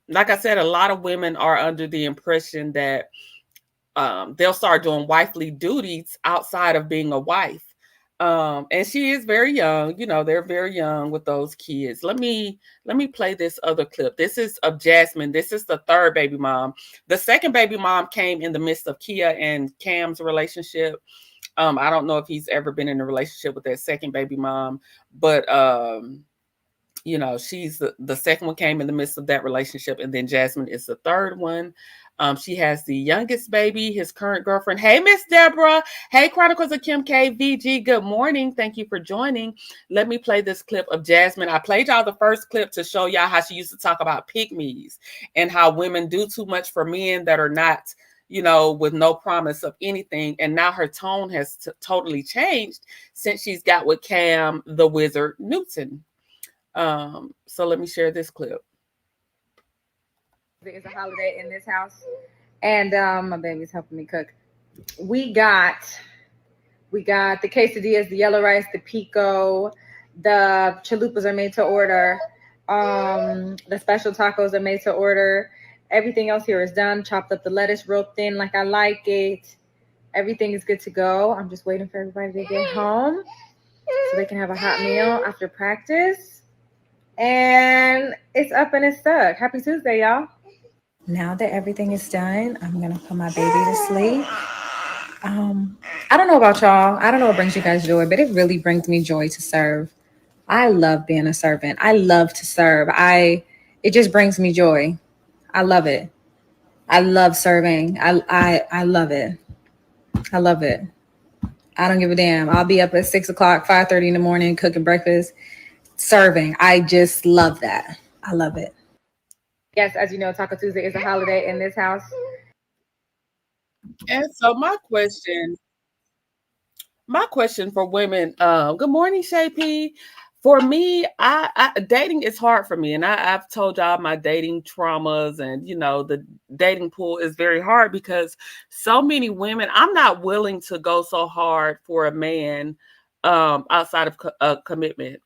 like I said, a lot of women are under the impression that they'll start doing wifely duties outside of being a wife. And she is very young. They're very young with those kids. Let me play this other clip. This is of Jasmine. This is the 3rd baby mom. The 2nd baby mom came in the midst of Kia and Cam's relationship. I don't know if he's ever been in a relationship with that 2nd baby mom, but she's the 2nd one came in the midst of that relationship, and then Jasmine is the 3rd one. She has the youngest baby, his current girlfriend. Hey, Miss Deborah. Hey, Chronicles of Kim K. VG. Good morning. Thank you for joining. Let me play this clip of Jasmine. I played y'all the first clip to show y'all how she used to talk about pygmies and how women do too much for men that are not, with no promise of anything. And now her tone has totally changed since she's got with Cam, the Wizard Newton. So let me share this clip. It's a holiday in this house, and my baby's helping me cook. We got the quesadillas, the yellow rice, the pico, the chalupas are made to order, the special tacos are made to order. Everything else here is done. Chopped up the lettuce real thin like I like it. Everything is good to go. I'm just waiting for everybody to get home so they can have a hot meal after practice. And it's up and it's stuck. Happy Tuesday, y'all. Now that everything is done, I'm going to put my baby to sleep. I don't know about y'all. I don't know what brings you guys joy, but it really brings me joy to serve. I love being a servant. I love to serve. It just brings me joy. I love it. I love serving. I love it. I love it. I don't give a damn. I'll be up at 6 o'clock, 5:30 in the morning, cooking breakfast, serving. I just love that. I love it. Yes, as you know, Taco Tuesday is a holiday in this house. And so my question for women, good morning, Shay P. For me, dating is hard for me, and I've told y'all my dating traumas, and the dating pool is very hard because so many women. I'm not willing to go so hard for a man outside of commitment.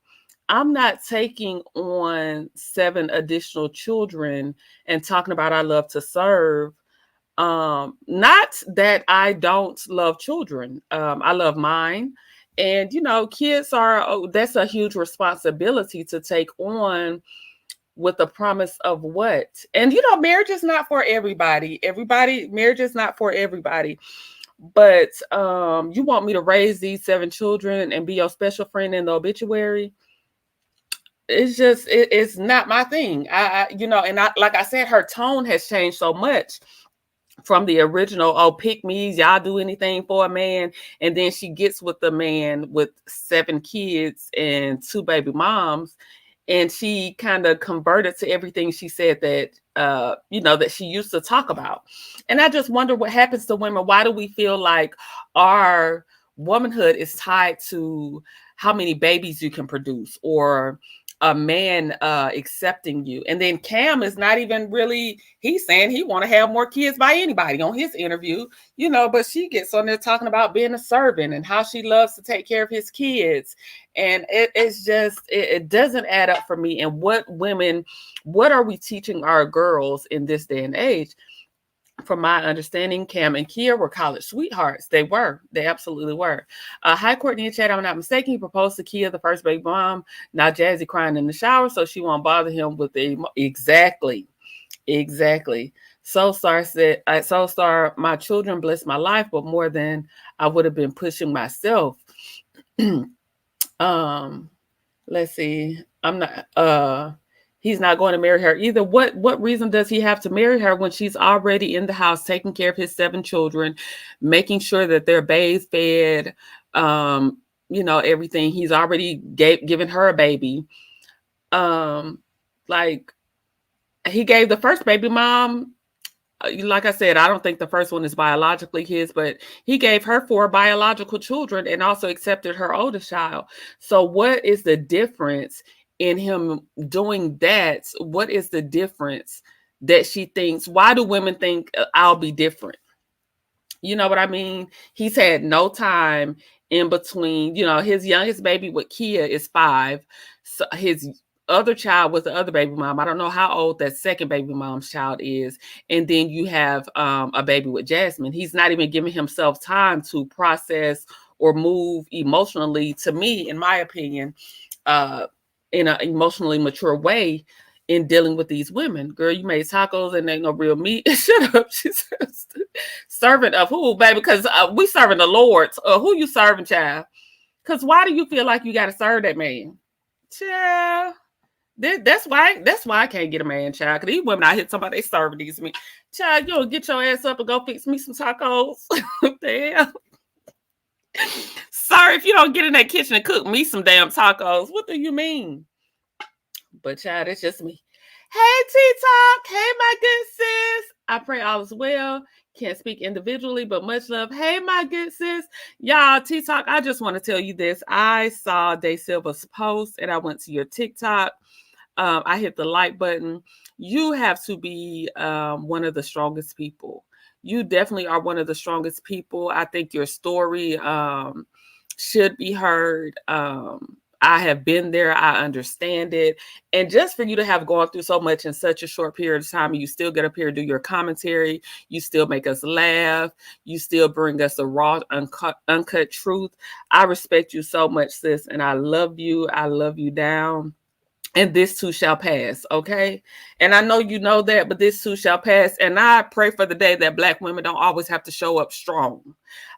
I'm not taking on 7 additional children and talking about I love to serve. Not that I don't love children. I love mine. And, kids that's a huge responsibility to take on with the promise of what? And, marriage is not for everybody. Marriage is not for everybody. But you want me to raise these 7 children and be your special friend in the obituary? It's just, it's not my thing. Like I said, her tone has changed so much from the original, pick me's, y'all do anything for a man. And then she gets with the man with 7 kids and 2 baby moms. And she kind of converted to everything she said that, that she used to talk about. And I just wonder what happens to women. Why do we feel like our womanhood is tied to how many babies you can produce, or a man accepting you? And then Cam is not even really, he's saying he want to have more kids by anybody on his interview, but she gets on there talking about being a servant and how she loves to take care of his kids. And it's just, it doesn't add up for me. And what are we teaching our girls in this day and age? From my understanding, Cam and Kia were college sweethearts. They absolutely were. Hi, Courtney and Chad. I'm not mistaken. He proposed to Kia, the first baby mom. Now Jazzy crying in the shower, so she won't bother him with exactly. So said, my children blessed my life, but more than I would have been pushing myself. Let's see. I'm not. He's not going to marry her either. What reason does he have to marry her when she's already in the house taking care of his 7 children, making sure that they're bathed, fed, everything? He's already given her a baby. Like, he gave the first baby mom, like I said, I don't think the first one is biologically his, but he gave her 4 biological children and also accepted her oldest child. So what is the difference in him doing that? What is the difference that she thinks? Why do women think I'll be different? You know what I mean? He's had no time in between. His youngest baby with Kia is 5. So his other child was the other baby mom. I don't know how old that second baby mom's child is. And then you have a baby with Jasmine. He's not even giving himself time to process or move emotionally, to me, in my opinion, in an emotionally mature way in dealing with these women. Girl, you made tacos and ain't no real meat. Shut up. She says, servant of who, baby? Because we serving the Lord. Who you serving, child? Because why do you feel like you got to serve that man? Child. That's why I can't get a man, child. Because these women out here talking about they serving these men. Child, you'll get your ass up and go fix me some tacos. Damn. Sorry if you don't get in that kitchen and cook me some damn tacos. What do you mean? But child, it's just me. Hey, T-Talk. Hey, my good sis. I pray all is well. Can't speak individually, but much love. Hey, my good sis. Y'all, T-Talk, I just want to tell you this. I saw Day Silva's post and I went to your TikTok. I hit the like button. You have to be one of the strongest people. You definitely are one of the strongest people. I think your story should be heard. I have been there. I understand it. And just for you to have gone through so much in such a short period of time, you still get up here and do your commentary. You still make us laugh. You still bring us the raw, uncut truth. I respect you so much, sis. And I love you. I love you down. And this too shall pass, okay? And I know you know that, but this too shall pass. And I pray for the day that Black women don't always have to show up strong.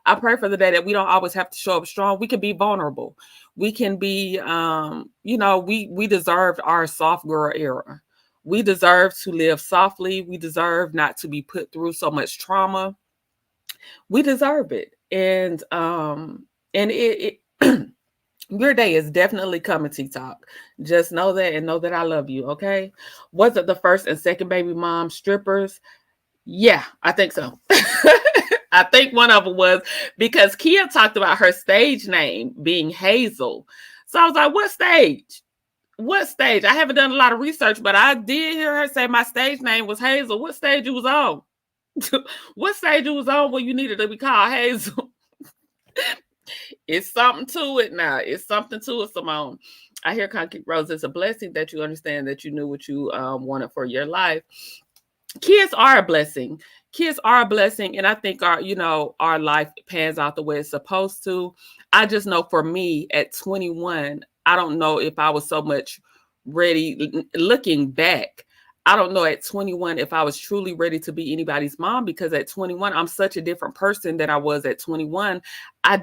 I pray for the day that we don't always have to show up strong. We can be vulnerable. We can be, we deserved our soft girl era. We deserve to live softly. We deserve not to be put through so much trauma. We deserve it. And it your day is definitely coming, TikTok. Just know that, and know that I love you, okay? Was it the first and second baby mom strippers? Yeah, I think so. I think one of them was, because Kia talked about her stage name being Hazel. So I was like, what stage? What stage? I haven't done a lot of research, but I did hear her say my stage name was Hazel. What stage you was on? What stage you was on when you needed to be called Hazel? It's something to it now. It's something to it, Simone. I hear Concrete Rose. It's a blessing that you understand that you knew what you wanted for your life. Kids are a blessing. Kids are a blessing, and I think our life pans out the way it's supposed to. I just know for me at 21, I don't know if I was so much ready. Looking back, I don't know at 21 if I was truly ready to be anybody's mom, because at 21, I'm such a different person than I was at 21. At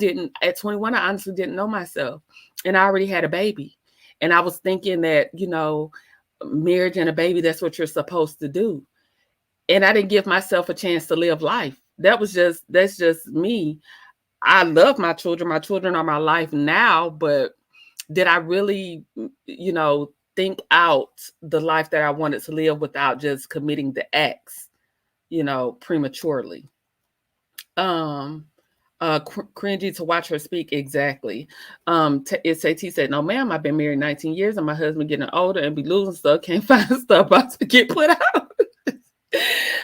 21, I honestly didn't know myself, and I already had a baby, and I was thinking that, marriage and a baby, that's what you're supposed to do. And I didn't give myself a chance to live life. That's just me. I love my children. My children are my life now, but did I really, think out the life that I wanted to live without just committing the acts, prematurely? Cringy to watch her speak. Exactly. SAT said, no, ma'am, I've been married 19 years and my husband getting older and be losing stuff. Can't find stuff about to get put out.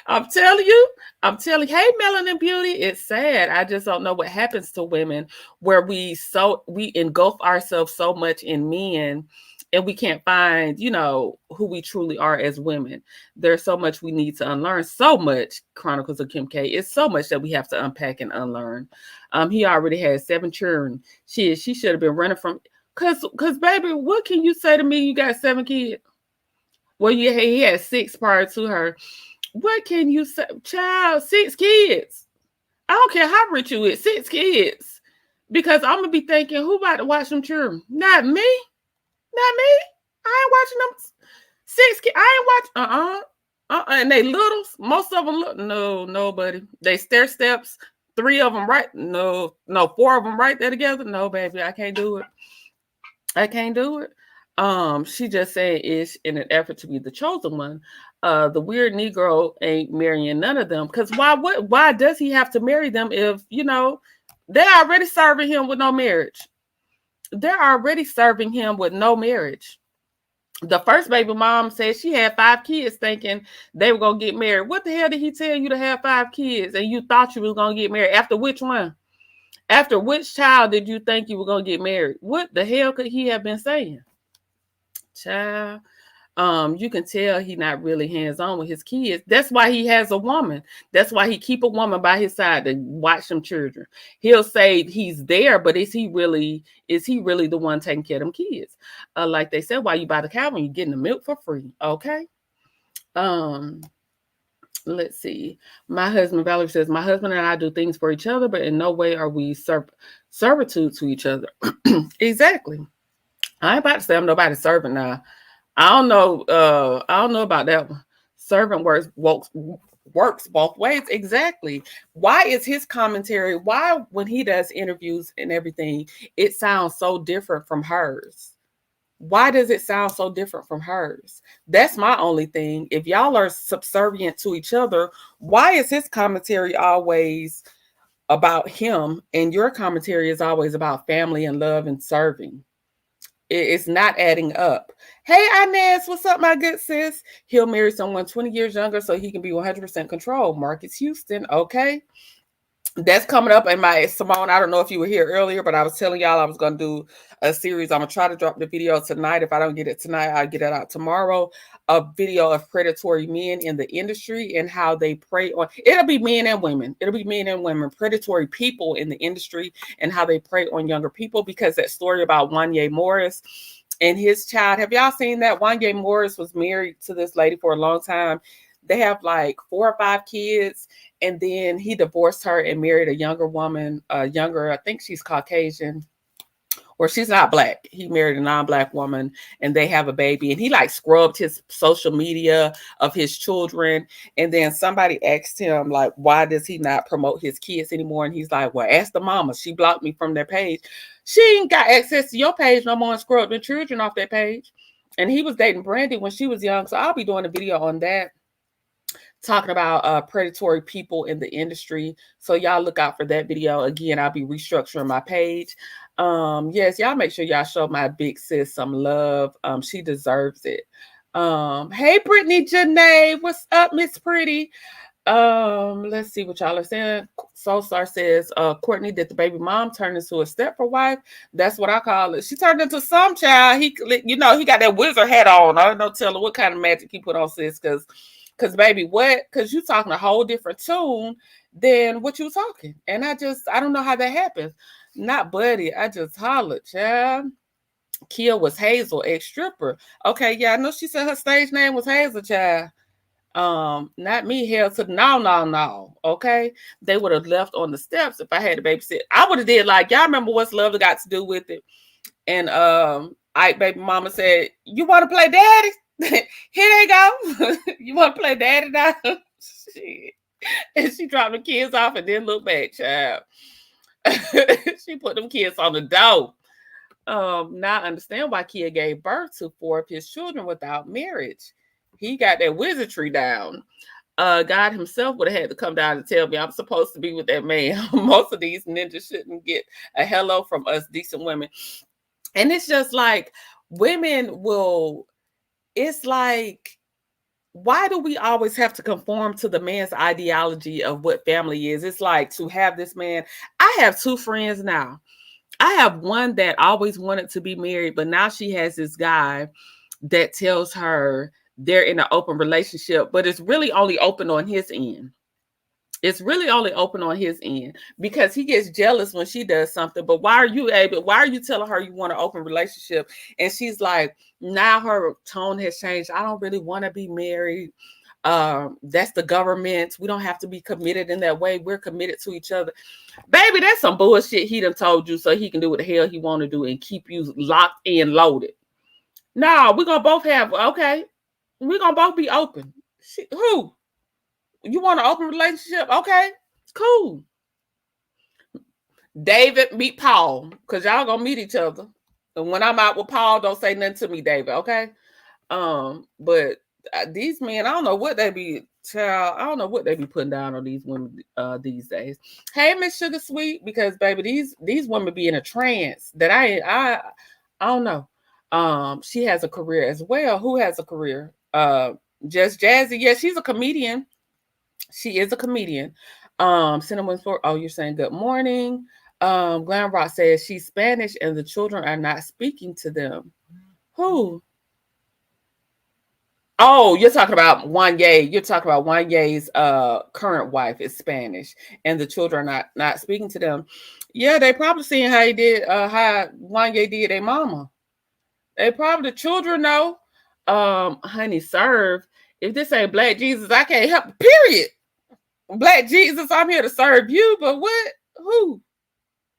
I'm telling you, hey, Melanin Beauty, it's sad. I just don't know what happens to women where we engulf ourselves so much in men and we can't find, who we truly are as women. There's so much we need to unlearn, so much, Chronicles of Kim K. It's so much that we have to unpack and unlearn. He already has 7 children. She should have been running from, cause baby, what can you say to me? You got 7 kids. Well, yeah, he had 6 prior to her. What can you say? Child, 6 kids. I don't care how rich you is, 6 kids. Because I'm going to be thinking, who about to watch them children? Not me. Not me. I ain't watching them 6 kids. I ain't watching. And they littles. Most of them look. No, nobody. They stair steps. 3 of them right. No, 4 of them right there together. No, baby, I can't do it. I can't do it. She just said it's in an effort to be the chosen one. The weird Negro ain't marrying none of them. Because why does he have to marry them if, they're already serving him with no marriage? They're already serving him with no marriage. The first baby mom said she had 5 kids thinking they were going to get married. What the hell did he tell you to have 5 kids and you thought you was going to get married? After which one? After which child did you think you were going to get married? What the hell could he have been saying? Child, you can tell he's not really hands-on with his kids. That's why he has a woman. That's why he keep a woman by his side to watch them children. He'll say he's there, but is he really the one taking care of them kids? Like they said, while you buy the cow, when you're getting the milk for free. Okay. Let's see. My husband, Valerie says, my husband and I do things for each other, but in no way are we servitude to each other. Exactly. I ain't about to say I'm nobody's servant now. I don't know about that one. Servant works both ways. Exactly. Why is his commentary, why when he does interviews and everything, it sounds so different from hers? Why does it sound so different from hers? That's my only thing. If y'all are subservient to each other, why is his commentary always about him and your commentary is always about family and love and serving? It's not adding up. Hey, Inez, what's up, my good sis? He'll marry someone 20 years younger so he can be 100% control. Marcus Houston, okay. That's coming up in my Simone. I don't know if you were here earlier, but I was telling y'all I was going to do a series. I'm going to try to drop the video tonight. If I don't get it tonight, I'll get it out tomorrow. A video of predatory men in the industry and how they prey on. It'll be men and women. Predatory people in the industry and how they prey on younger people. Because that story about Wanye Morris and his child. Have y'all seen that? Wanye Morris was married to this lady for a long time. They have like 4 or 5 kids. And then he divorced her and married a younger woman, I think she's Caucasian, or she's not black. He married a non-black woman and they have a baby. And he like scrubbed his social media of his children. And then somebody asked him like, why does he not promote his kids anymore? And he's like, well, ask the mama. She blocked me from their page. She ain't got access to your page no more and scrubbed the children off their page. And he was dating Brandy when she was young. So I'll be doing a video on that. talking about predatory people in the industry. So y'all look out for that video. Again, I'll be restructuring my page. Yes, y'all make sure y'all show my big sis some love. She deserves it. Hey Brittany Janae, what's up, Miss Pretty? Let's see what y'all are saying. Soulstar says, Courtney, did the baby mom turn into a stepper wife? That's what I call it. She turned into some child. He, you know, he got that wizard hat on. I don't know, tell her what kind of magic he put on, sis, because baby, what? Because you talking a whole different tune than what you talking. And I don't know how that happens. Not Buddy. I just hollered, child. Kia was Hazel, ex-stripper. Okay, yeah, I know she said her stage name was Hazel, child. Not me, hell to no. Okay, they would have left on the steps if I had to babysit. I would have did like, y'all remember What's Love got to do with it? And Ike baby mama said, you want to play daddy? Here they go. You want to play daddy now? Shit. And she dropped the kids off and then look back, child. She put them kids on the door. Now I understand why Kia gave birth to 4 of his children without marriage. He got that wizardry down. God himself would have had to come down and tell me I'm supposed to be with that man. Most of these ninjas shouldn't get a hello from us decent women. And it's just like women will, it's like, why do we always have to conform to the man's ideology of what family is? It's like to have this man. I have 2 friends now. I have one that always wanted to be married, but now she has this guy that tells her they're in an open relationship, but it's really only open on his end. It's really only open on his end because he gets jealous when she does something. But why are you telling her you want an open relationship? And she's like, now her tone has changed. I don't really want to be married. That's the government. We don't have to be committed in that way. We're committed to each other. Baby, that's some bullshit he done told you so he can do what the hell he want to do and keep you locked and loaded. No, we're going to both have, okay. We're going to both be open. Who? You want an open relationship? Okay, cool. David, meet Paul, because y'all going to meet each other. And when I'm out with Paul, don't say nothing to me, David, okay? But these men, I don't know what they be, child, I don't know what they be putting down on these women these days. Hey, Miss Sugar Sweet, because, baby, these women be in a trance that I don't know. She has a career as well. Who has a career? Just Jazzy. Yeah, she's a comedian. She is a comedian. Cinnamon for, oh, you're saying good morning. Glam Rock says she's Spanish and the children are not speaking to them. Who? Oh, you're talking about Wanye. You're talking about Wanye's current wife is Spanish and the children are not speaking to them. Yeah, they probably seeing how he did, how Wanye did their mama. They probably, the children know. Honey, serve. If this ain't Black Jesus, I can't help. Period. Black Jesus, I'm here to serve you. But what? Who?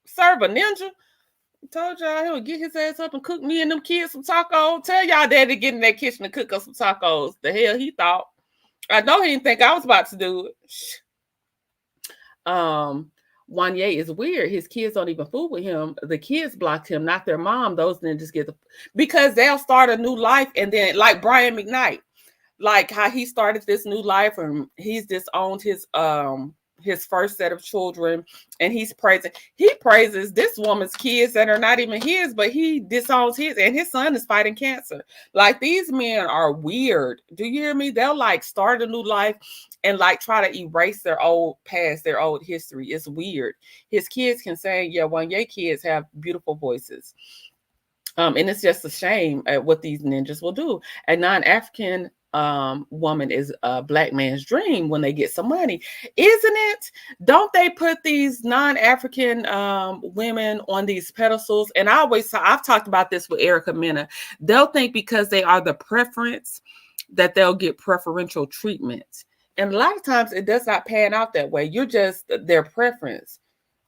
Serve a ninja? I told y'all he'll get his ass up and cook me and them kids some tacos. Tell y'all daddy get in that kitchen and cook us some tacos. The hell he thought. I know he didn't think I was about to do it. Wanye is weird. His kids don't even fool with him. The kids blocked him, not their mom. Those ninjas get because they'll start a new life and then like Brian McKnight, like how he started this new life and he's disowned his first set of children and he praises this woman's kids that are not even his, but he disowns his, and his son is fighting cancer. Like these men are weird. Do you hear me? They'll like start a new life and like try to erase their old past, their old history. It's weird. His kids can sing. Yeah, Wanye kids have beautiful voices. And it's just a shame at what these ninjas will do. A non-African woman is a Black man's dream when they get some money, isn't it? Don't they put these non-African women on these pedestals? And I've talked about this with Erica Mena. They'll think because they are the preference that they'll get preferential treatment. And a lot of times it does not pan out that way. You're just their preference.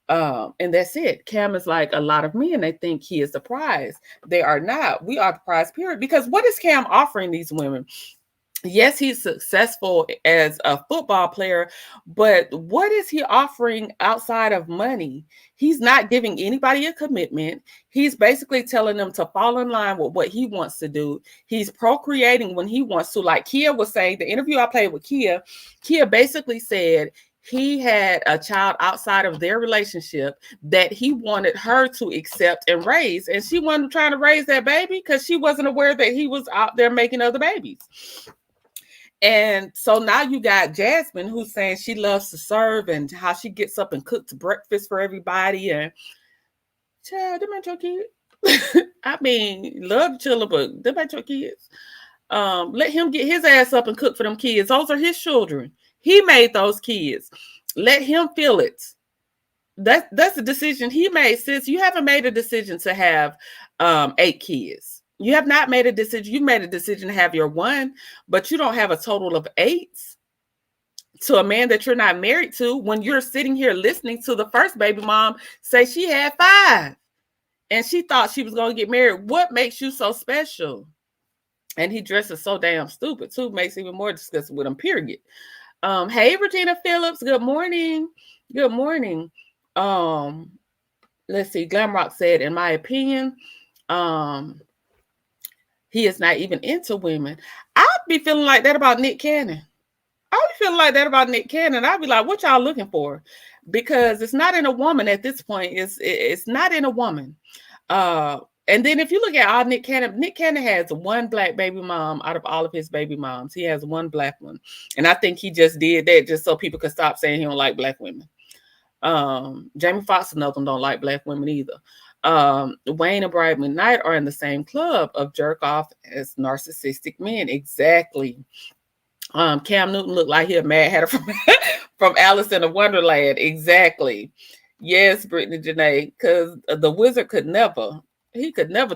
And that's it. Cam is like a lot of men, they think he is the prize. They are not. We are the prize, period. Because what is Cam offering these women? Yes, he's successful as a football player, but what is he offering outside of money? He's not giving anybody a commitment. He's basically telling them to fall in line with what he wants to do. He's procreating when he wants to. Like Kia was saying, the interview I played with Kia basically said he had a child outside of their relationship that he wanted her to accept and raise. And she wasn't trying to raise that baby because she wasn't aware that he was out there making other babies. And so now you got Jasmine who's saying she loves to serve and how she gets up and cooks breakfast for everybody. And child, them ain't your kids. I mean, love children, but them ain't your kids. Let him get his ass up and cook for them kids. Those are his children. He made those kids. Let him feel it. That's a decision he made. Sis, you haven't made a decision to have 8 kids. You have not made a decision. You made a decision to have your 1, but you don't have a total of 8 to a man that you're not married to when you're sitting here listening to the first baby mom say she had 5 and she thought she was going to get married. What makes you so special? And he dresses so damn stupid too. Makes it even more disgusting with him, period. Hey, Regina Phillips. Good morning. Good morning. Let's see. Glamrock said, in my opinion, he is not even into women. I'd be feeling like that about Nick Cannon. I'd be feeling like that about Nick Cannon. I'd be like, what y'all looking for? Because it's not in a woman at this point. It's not in a woman. And then if you look at all Nick Cannon has 1 black baby mom out of all of his baby moms. He has 1 black one. And I think he just did that just so people could stop saying he don't like black women. Jamie Foxx and them don't like black women either. Wayne and Brian McKnight are in the same club of jerk off as narcissistic men. Exactly. Cam Newton looked like he a Mad Hatter from Alice in Wonderland. Exactly. Yes, Brittany Janae, because the wizard could never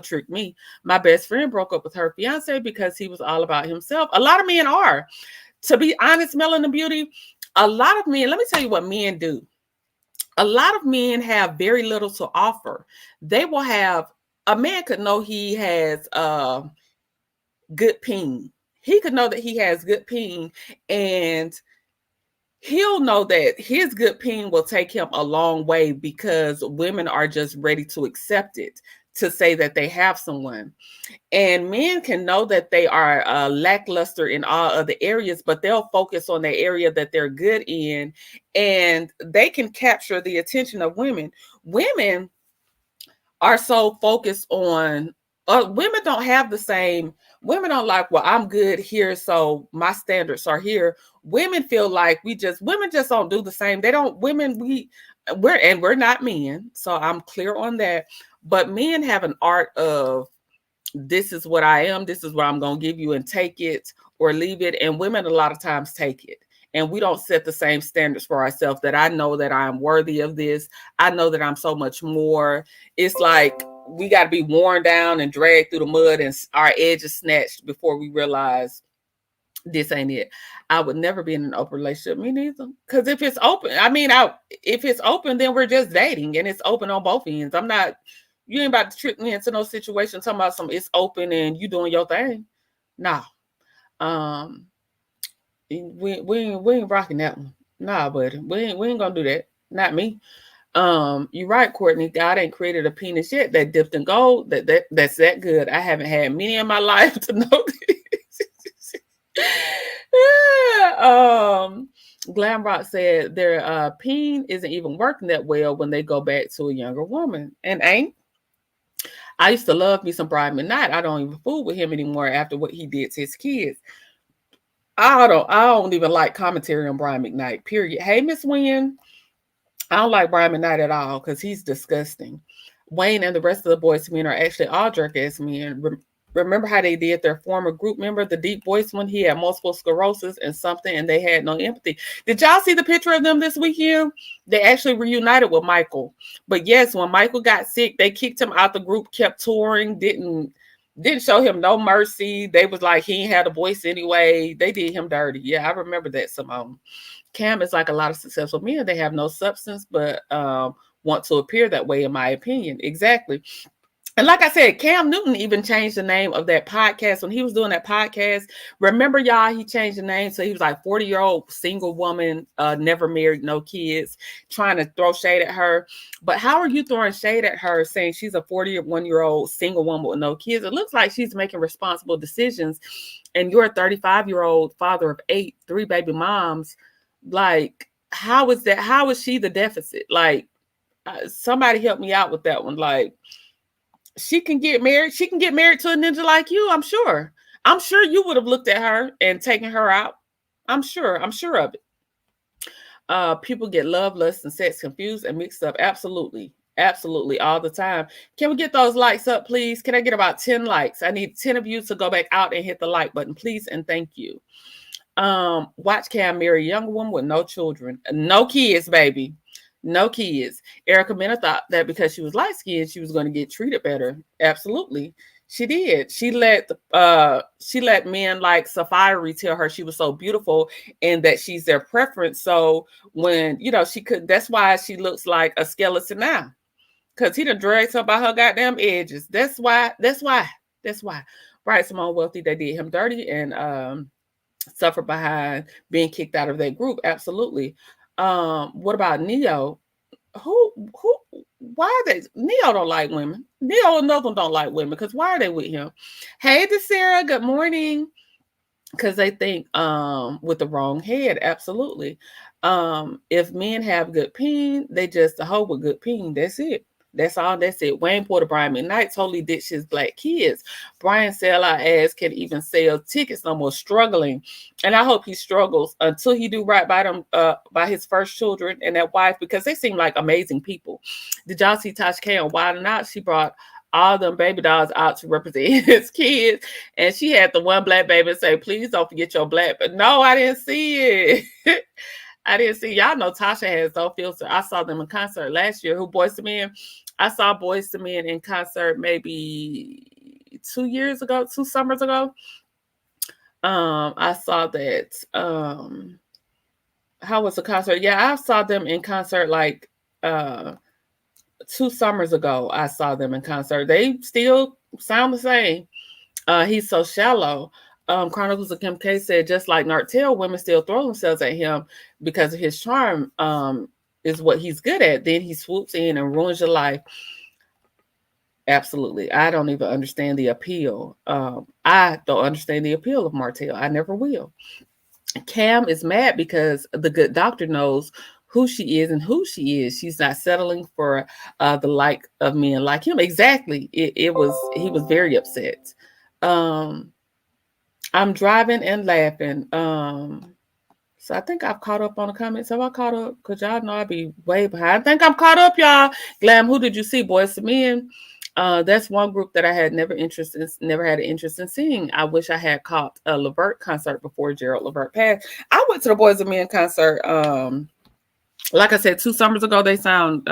trick me. My best friend broke up with her fiance because he was all about himself. A lot of men are. To be honest, Melanin Beauty, a lot of men, let me tell you what men do. A lot of men have very little to offer. They will have, a man could know he has good peen. He could know that he has good peen, and he'll know that his good peen will take him a long way because women are just ready to accept it, to say that they have someone. And men can know that they are lackluster in all other areas, but they'll focus on the area that they're good in, and they can capture the attention of women. Women are so focused on, women don't have the same, women don't like, well, I'm good here, so my standards are here. Women feel like women just don't do the same. They don't, we're not men, so I'm clear on that. But men have an art of, this is what I am, this is what I'm going to give you, and take it or leave it. And women a lot of times take it. And we don't set the same standards for ourselves, that I know that I'm worthy of this. I know that I'm so much more. It's like we got to be worn down and dragged through the mud and our edges snatched before we realize this ain't it. I would never be in an open relationship. Me neither. Because if it's open, if it's open, then we're just dating and it's open on both ends. You ain't about to trick me into no situation talking about it's open and you doing your thing. No. We ain't rocking that one. Nah, buddy. We ain't gonna do that. Not me. You're right, Courtney. God ain't created a penis yet that dipped in gold. That's that good. I haven't had many in my life to know this. Glamrock said their peen isn't even working that well when they go back to a younger woman. And ain't. I used to love me some Brian McKnight. I don't even fool with him anymore after what he did to his kids. I don't even like commentary on Brian McKnight, period. Hey, Miss Wynn. I don't like Brian McKnight at all because he's disgusting. Wayne and the rest of the boys men are actually all jerk-ass men. Remember how they did their former group member, the deep voice one? He had multiple sclerosis and something, and they had no empathy. Did y'all see the picture of them this weekend? They actually reunited with Michael. But yes, when Michael got sick, they kicked him out the group, kept touring, didn't show him no mercy. They was like, he ain't had a voice anyway. They did him dirty. Yeah, I remember that, Simone. Cam is like a lot of successful men. They have no substance, but want to appear that way, in my opinion. Exactly. And like I said, Cam Newton even changed the name of that podcast when he was doing that podcast. Remember, y'all, he changed the name. So he was like 40-year-old single woman, never married, no kids, trying to throw shade at her. But how are you throwing shade at her saying she's a 41-year-old single woman with no kids? It looks like she's making responsible decisions. And you're a 35-year-old father of 8, 3 baby moms. Like, how is that? How is she the deficit? Like, somebody help me out with that one. Like, she can get married. She can get married to a ninja like you. I'm sure. I'm sure you would have looked at her and taken her out. I'm sure of it. People get love, lust, and sex confused and mixed up. Absolutely. Absolutely. All the time. Can we get those likes up, please? Can I get about 10 likes? I need 10 of you to go back out and hit the like button, please. And thank you. Watch Cam marry a young woman with no children. No kids, baby. No kids. Erica Mena thought that because she was light-skinned, she was going to get treated better. Absolutely. She did. She let men like Safari tell her she was so beautiful and that she's their preference. So when, she could, that's why she looks like a skeleton now. Because he done dragged her by her goddamn edges. That's why. Right, Simone Wealthy, they did him dirty and suffered behind being kicked out of that group. Absolutely. What about Neo? Why are they? Neo don't like women. Neo and Northern don't like women because why are they with him? Hey, Sarah, good morning. Because they think with the wrong head. Absolutely. If men have good peen, they just a hoe with good peen. That's it. That's all. That's it. Wayne Porter, Brian McKnight totally ditched his black kids. Brian sell our ass can even sell tickets no more, struggling. And I hope he struggles until he do right by them, by his first children and that wife, because they seem like amazing people. Did y'all see Tasha K on Wild and Out? She brought all them baby dolls out to represent his kids. And she had the one black baby say, please don't forget your black. But no, I didn't see it. I didn't see. Y'all know Tasha has no filter. I saw them in concert last year. Who Boyz II Men? I saw Boyz II Men in concert maybe 2 summers ago. I saw that. How was the concert? Yeah, I saw them in concert like 2 summers ago. I saw them in concert. They still sound the same. He's so shallow. Chronicles of Kim K said, just like Nartell, women still throw themselves at him because of his charm is what he's good at. Then he swoops in and ruins your life. Absolutely. I don't even understand the appeal. I don't understand the appeal of Martell. I never will. Cam is mad because the good doctor knows who she is and who she is. She's not settling for the like of men like him. Exactly. He was very upset. I'm driving and laughing. So I think I've caught up on the comments. Have I caught up? Because y'all know I be way behind. I think I'm caught up, y'all. Glam, who did you see? Boyz II Men. That's one group that I had never had an interest in seeing. I wish I had caught a Levert concert before Gerald Levert passed. I went to the Boyz II Men concert. Like I said, 2 summers ago. They sound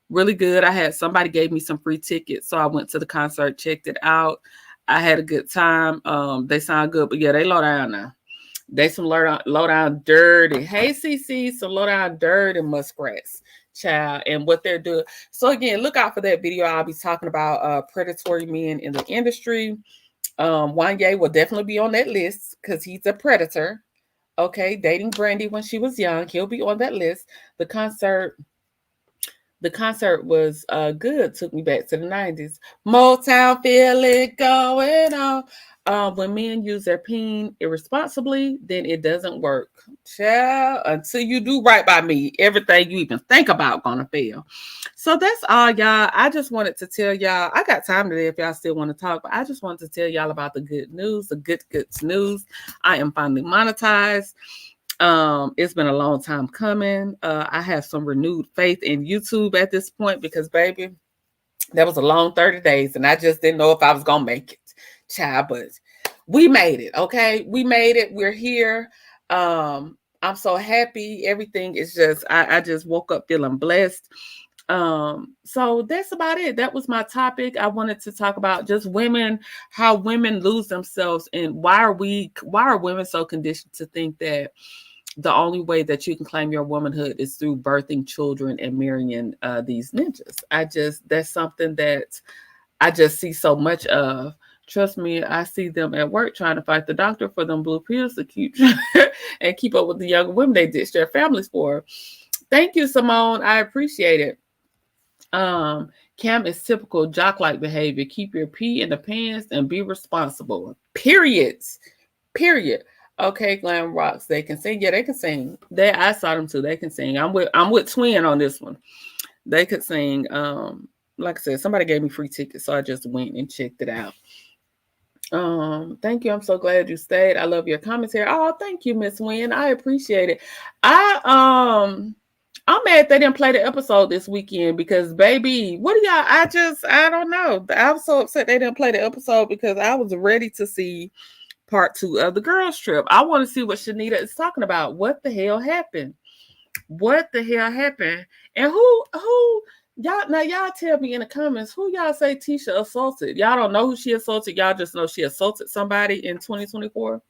really good. I had somebody gave me some free tickets, so I went to the concert, checked it out. I had a good time. They sound good, but yeah, they low down now. They some low down dirty. Hey, CC, some low down dirty muskrats, child, and what they're doing. So again, look out for that video. I'll be talking about predatory men in the industry. Wanye will definitely be on that list because he's a predator. Okay, dating Brandy when she was young. He'll be on that list. The concert was good. Took me back to the 90s. Motown, feel it going on. When men use their peen irresponsibly, then it doesn't work. Child, until you do right by me, everything you even think about gonna fail. So that's all, y'all. I just wanted to tell y'all, I got time today if y'all still want to talk, but I just wanted to tell y'all about the good news, the good news. I am finally monetized. It's been a long time coming. I have some renewed faith in YouTube at this point because, baby, that was a long 30 days and I just didn't know if I was gonna make it, child, but we made it. Okay, we made it. We're here. I'm so happy. Everything is just, I just woke up feeling blessed. So that's about it. That was my topic. I wanted to talk about just women, how women lose themselves, and why are women so conditioned to think that the only way that you can claim your womanhood is through birthing children and marrying these ninjas. That's something that I just see so much of. Trust me, I see them at work trying to fight the doctor for them blue pills to keep and keep up with the younger women they ditch their families for. Thank you, Simone. I appreciate it. Cam is typical jock-like behavior. Keep your pee in the pants and be responsible. Periods. Period. Okay, Glam Rocks. They can sing. Yeah, they can sing. I saw them too. They can sing. I'm with Twin on this one. They could sing. Like I said, somebody gave me free tickets, so I just went and checked it out. Thank you. I'm so glad you stayed. I love your commentary. Oh, thank you, Miss Wynn. I appreciate it. I'm mad they didn't play the episode this weekend because, baby, what do y'all? I don't know. I was so upset they didn't play the episode because I was ready to see part 2 of the girls trip. I want to see what Shanita is talking about. What the hell happened? What the hell happened? And who y'all tell me in the comments who y'all say Tisha assaulted. Y'all don't know who she assaulted. Y'all just know she assaulted somebody in 2024.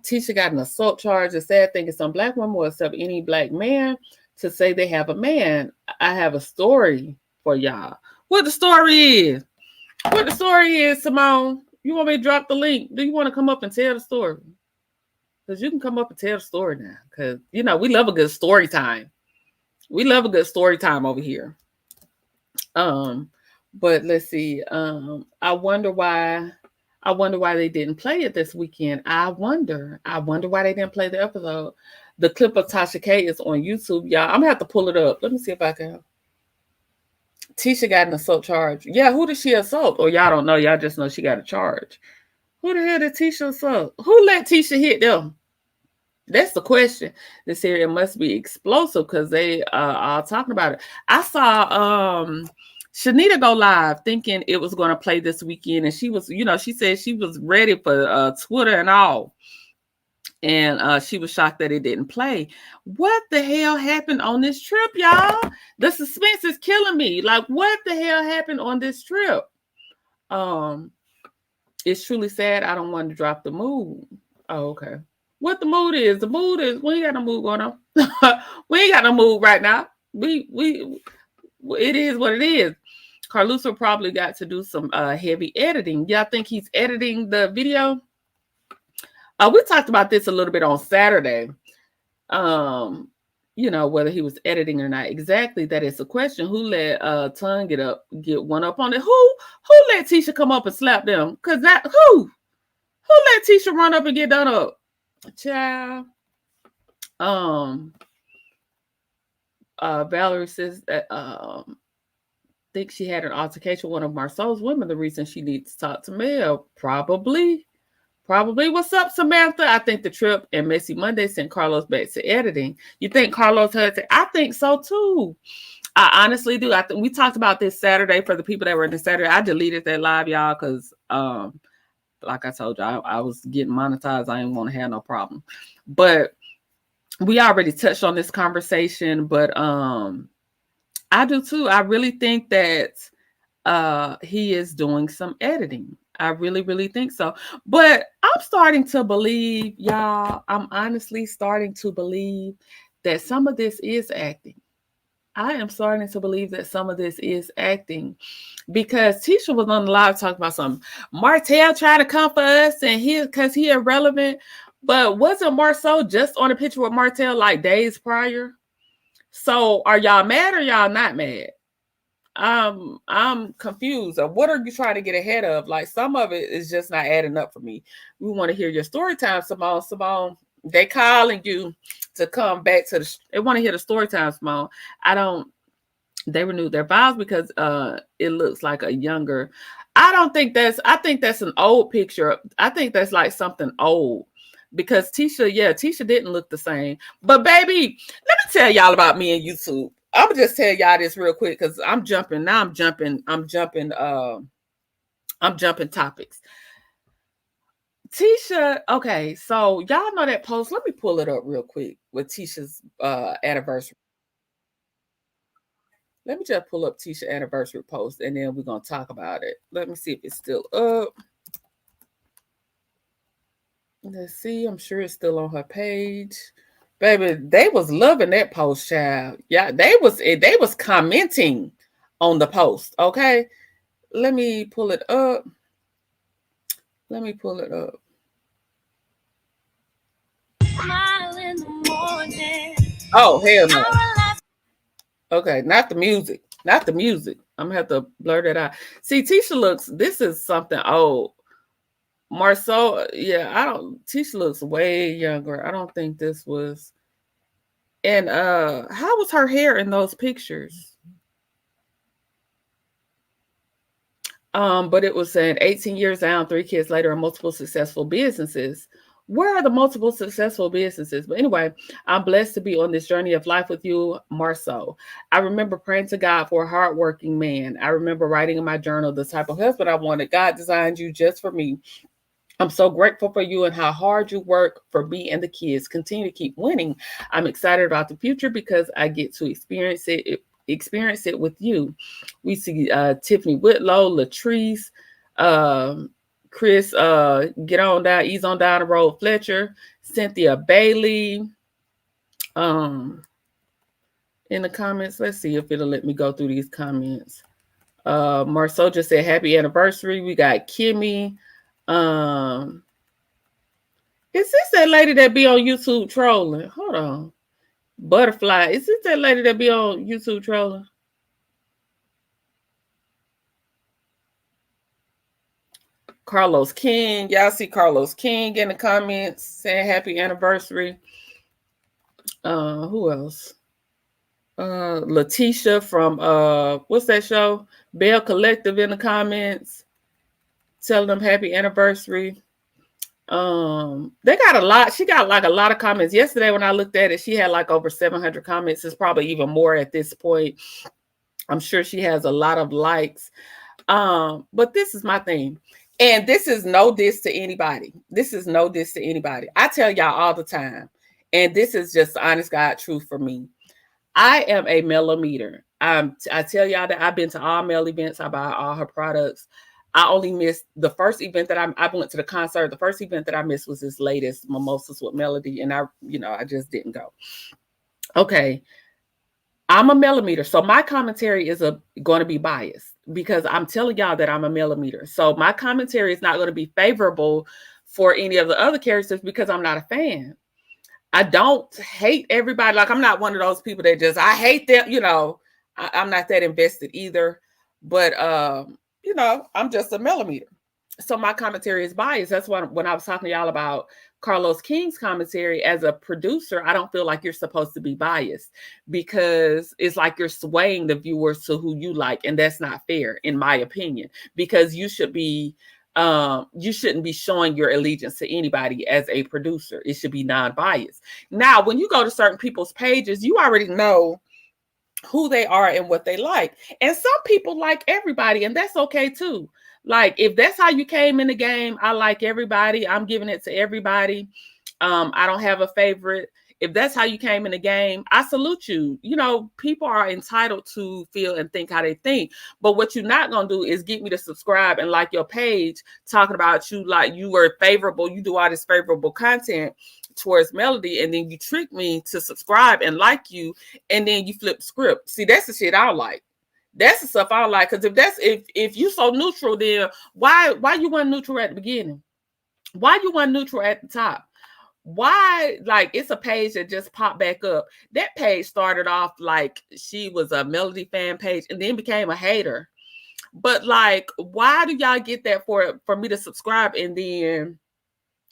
Tisha got an assault charge. The sad thing is some black women will accept any black man to say they have a man. I have a story for y'all. What the story is? What the story is, Simone? You want me to drop the link? Do you want to come up and tell the story? Because you can come up and tell the story now. Because, we love a good story time. We love a good story time over here. But let's see. I wonder why they didn't play it this weekend. I wonder why they didn't play the episode. The clip of Tasha K is on YouTube, y'all. I'm gonna have to pull it up. Let me see if I can. Tisha got an assault charge. Yeah, who did she assault? Or y'all don't know. Y'all just know she got a charge. Who the hell did Tisha assault? Who let Tisha hit them? That's the question. This area must be explosive because they are talking about it. I saw Shanita go live thinking it was going to play this weekend. And she was, she said she was ready for Twitter and all. And she was shocked that it didn't play. What the hell happened on this trip, y'all? The suspense is killing me. Like, what the hell happened on this trip? It's truly sad. I don't want to drop the mood. Oh, okay. What the mood is? The mood is we ain't got no mood going on. We ain't got no mood right now. It is what it is. Carluso probably got to do some heavy editing. Y'all think he's editing the video? We talked about this a little bit on Saturday. Whether he was editing or not. Exactly, that is a question. Who let Ton get one up on it? Who let Tisha come up and slap them? Cause who let Tisha run up and get done up? Child. Valerie says that think she had an altercation with one of Marceau's women. The reason she needs to talk to Mel, probably. What's up, Samantha? I think the trip and Messy Monday sent Carlos back to editing. You think Carlos had to? I think so too. I honestly do. I think we talked about this Saturday for the people that were in the Saturday. I deleted that live, y'all, because like I told you, I was getting monetized. I didn't want to have no problem. But we already touched on this conversation, but I do too. I really think that he is doing some editing. I really, really think so. But I'm starting to believe, y'all, I'm honestly starting to believe that some of this is acting. I am starting to believe that some of this is acting because Tisha was on the live talking about something. Martell trying to come for us and because he irrelevant. But wasn't Marceau just on a picture with Martell like days prior? So are y'all mad or y'all not mad? I'm confused. What are you trying to get ahead of? Like some of it is just not adding up for me. We want to hear your story time, Simone. Simone, they calling you to come back to they want to hear the story time, Simone. They renewed their vows because it looks like a younger. I think that's an old picture. I think that's like something old. Because Tisha didn't look the same. But baby, let me tell y'all about me and YouTube. I'm gonna just tell y'all this real quick because I'm jumping topics. Tisha, okay, so y'all know that post. Let me pull it up real quick with Tisha's anniversary. Let me just pull up Tisha's anniversary post and then we're gonna talk about it. Let me see if it's still up. Let's see, I'm sure it's still on her page. Baby, they was loving that post, child. Yeah, they was commenting on the post, okay? Let me pull it up. Let me pull it up. Smile in the morning. Oh, hell no. Okay, not the music. Not the music. I'm gonna have to blur that out. See, Tisha looks, this is something old. Marceau, yeah, Tisha looks way younger. I don't think this was. And how was her hair in those pictures? But it was saying 18 years down, 3 kids later, and multiple successful businesses. Where are the multiple successful businesses? But anyway, I'm blessed to be on this journey of life with you, Marceau. I remember praying to God for a hardworking man. I remember writing in my journal the type of husband I wanted. God designed you just for me. I'm so grateful for you and how hard you work for me and the kids. Continue to keep winning. I'm excited about the future because I get to experience it with you. We see Tiffany Whitlow, Latrice, Chris, get on down, ease on down the road, Fletcher, Cynthia Bailey. In the comments, let's see if it'll let me go through these comments. Marceau just said happy anniversary. We got Kimmy. Is this that lady that be on YouTube trolling? Hold on. Butterfly. Is this that lady that be on YouTube trolling? Carlos King. Y'all see Carlos King in the comments saying happy anniversary. Who else? Letitia from what's that show? Bell Collective in the comments. Telling them happy anniversary. They got a lot. She got like a lot of comments. Yesterday when I looked at it, she had like over 700 comments. It's probably even more at this point. I'm sure she has a lot of likes. But this is my thing. And this is no diss to anybody. This is no diss to anybody. I tell y'all all the time, and this is just honest God truth for me. I am a millimeter. I tell y'all that I've been to all Mel events. I buy all her products. I only missed the first event that I went to the concert. The first event that I missed was this latest Mimosas with Melody. And I just didn't go. Okay. I'm a millimeter. So my commentary is going to be biased because I'm telling y'all that I'm a millimeter. So my commentary is not going to be favorable for any of the other characters because I'm not a fan. I don't hate everybody. Like, I'm not one of those people that just, I hate them. I'm not that invested either. But, I'm just a millimeter. So my commentary is biased. That's why when I was talking to y'all about Carlos King's commentary, as a producer, I don't feel like you're supposed to be biased because it's like you're swaying the viewers to who you like. And that's not fair, in my opinion, because you shouldn't be showing your allegiance to anybody as a producer. It should be non-biased. Now, when you go to certain people's pages, you already know who they are and what they like. And some people like everybody, and that's okay too. Like, if that's how you came in the game, I like everybody. I'm giving it to everybody. I don't have a favorite. If that's how you came in the game, I salute you. People are entitled to feel and think how they think. But what you're not going to do is get me to subscribe and like your page talking about you like you were favorable. You do all this favorable content towards Melody, and then you trick me to subscribe and like you, and then you flip the script. See, that's the shit I don't like. That's the stuff I don't like. Because if you so neutral, then why you weren't neutral at the beginning? Why you weren't neutral at the top? Why, like, it's a page that just popped back up. That page started off like she was a Melody fan page and then became a hater. But like, why do y'all get that for me to subscribe and then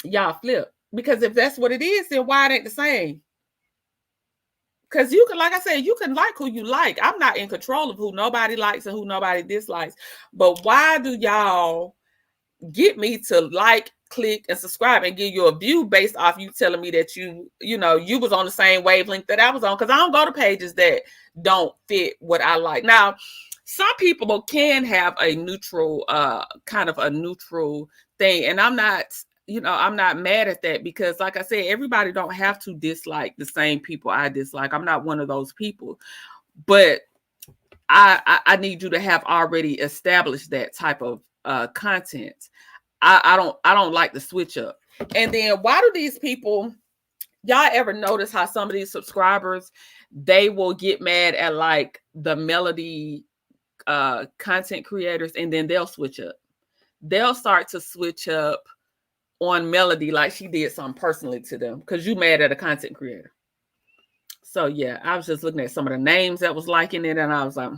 y'all flip? Because if that's what it is, then why it ain't the same? Because you can, like I said, you can like who you like. I'm not in control of who nobody likes and who nobody dislikes. But why do y'all get me to like, click, and subscribe and give you a view based off you telling me that you was on the same wavelength that I was on? Because I don't go to pages that don't fit what I like. Now, some people can have a neutral, kind of a neutral thing. And I'm not mad at that because, like I said, everybody don't have to dislike the same people I dislike. I'm not one of those people. But I need you to have already established that type of content. I don't like the switch up. And then why do these people, y'all ever notice how some of these subscribers, they will get mad at like the Melody content creators, and then they'll switch up. They'll start to switch up on Melody like she did something personally to them because you mad at a content creator. So yeah, I was just looking at some of the names that was liking it, and I was like,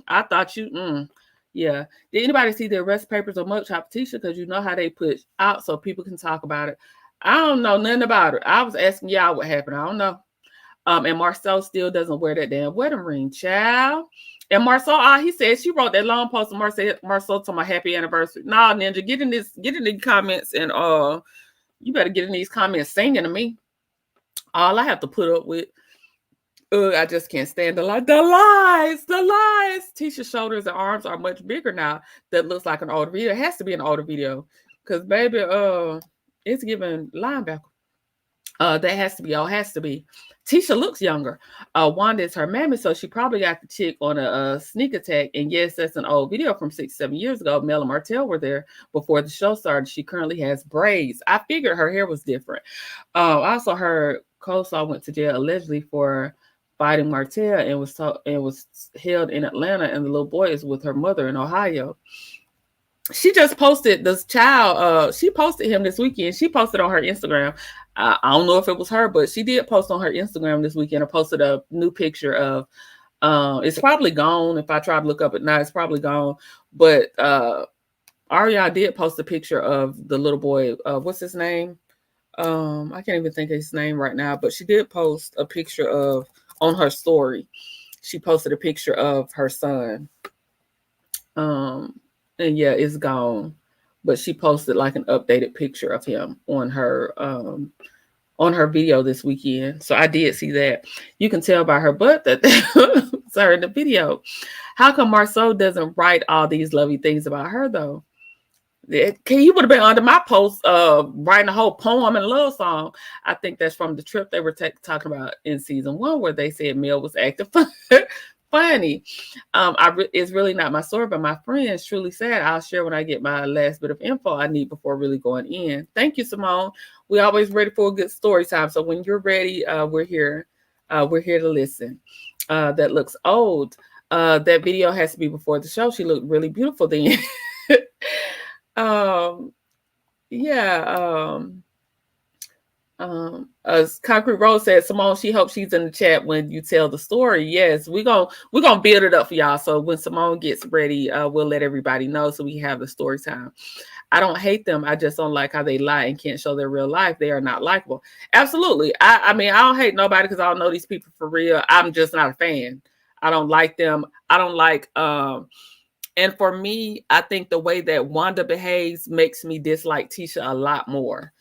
I thought you, yeah. Did anybody see the arrest papers of Mug Chop Tisha? Because you know how they put out so people can talk about it. I don't know nothing about it. I was asking y'all what happened. I don't know. And Marcel still doesn't wear that damn wedding ring, child. And Marcel, he said she wrote that long post. And Marcel told my happy anniversary. Nah, Ninja, get in these comments, and you better get in these comments singing to me. All I have to put up with. I just can't stand the lies. Tisha's shoulders and arms are much bigger now. That looks like an older video. It has to be an older video, because baby, it's giving linebacker. That has to be. All has to be. Tisha looks younger. Wanda is her mammy, so she probably got the chick on a sneak attack. And yes, that's an old video from 6-7 years ago. Mel and Martell were there before the show started. She currently has braids. I figured her hair was different. I also heard Coleslaw went to jail allegedly for fighting Martell and was held in Atlanta, and the little boy is with her mother in Ohio. She just posted this child. She posted him this weekend. She posted on her Instagram. I don't know if it was her, but she did post on her Instagram this weekend. I posted a new picture of. It's probably gone. If I try to look up it now, it's probably gone. But Aria did post a picture of the little boy. What's his name? I can't even think of his name right now. But she did post a picture of on her story. She posted a picture of her son. And yeah, it's gone. But she posted like an updated picture of him on her video this weekend. So I did see that. You can tell by her butt that it's her in the video. How come Marceau doesn't write all these lovely things about her though? He would have been under my post writing a whole poem and a love song. I think that's from the trip they were talking about in season 1, where they said Mel was acting funny. It's really not my story, but my friends truly said I'll share when I get my last bit of info I need before really going in. Thank you, Simone. We always ready for a good story time. So when you're ready, we're here. We're here to listen. That looks old. That video has to be before the show. She looked really beautiful then. As Concrete Rose said, Simone, she hopes she's in the chat when you tell the story. Yes, we're gonna build it up for y'all. So when Simone gets ready, we'll let everybody know so we have the story time. I don't hate them. I just don't like how they lie and can't show their real life. They are not likable. Absolutely. I mean, I don't hate nobody because I don't know these people for real. I'm just not a fan. I don't like them. I don't like and for me, I think the way that Wanda behaves makes me dislike Tisha a lot more.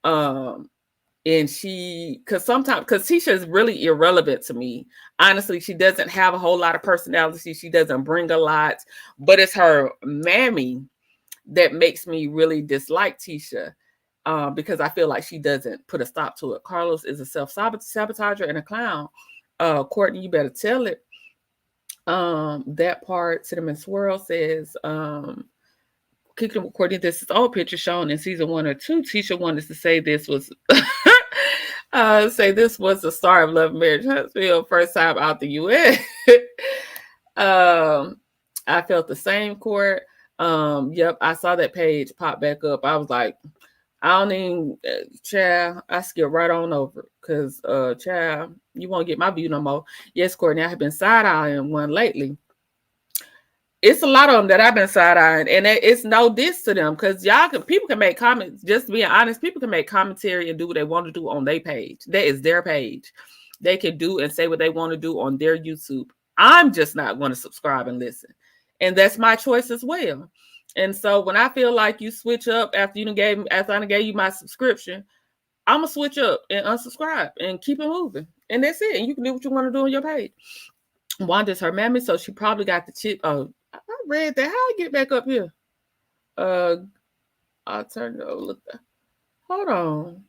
And because Tisha is really irrelevant to me. Honestly, she doesn't have a whole lot of personality. She doesn't bring a lot, but it's her mammy that makes me really dislike Tisha. Because I feel like she doesn't put a stop to it. Carlos is a self-sabotager and a clown. Courtney, you better tell it. That part, Cinnamon Swirl says, Courtney, this is all picture shown in season 1 or 2. Tisha wanted to say this was the star of Love, Marriage Huntsville, first time out the US. I felt the same, Court. Yep, I saw that page pop back up. I was like, I don't even, child, I skip right on over because, child, you won't get my view no more. Yes, Courtney, I have been side-eyeing one lately. It's a lot of them that I've been side-eyeing, and it's no diss to them because people can make comments. Just being honest, people can make commentary and do what they want to do on their page. That is their page. They can do and say what they want to do on their YouTube. I'm just not going to subscribe and listen. And that's my choice as well. And so when I feel like you switch up after I gave you my subscription, I'm going to switch up and unsubscribe and keep it moving. And that's it. And you can do what you want to do on your page. Wanda's her mammy, so she probably got the chip. I read that. How I get back up here? I'll turn it over. Hold on.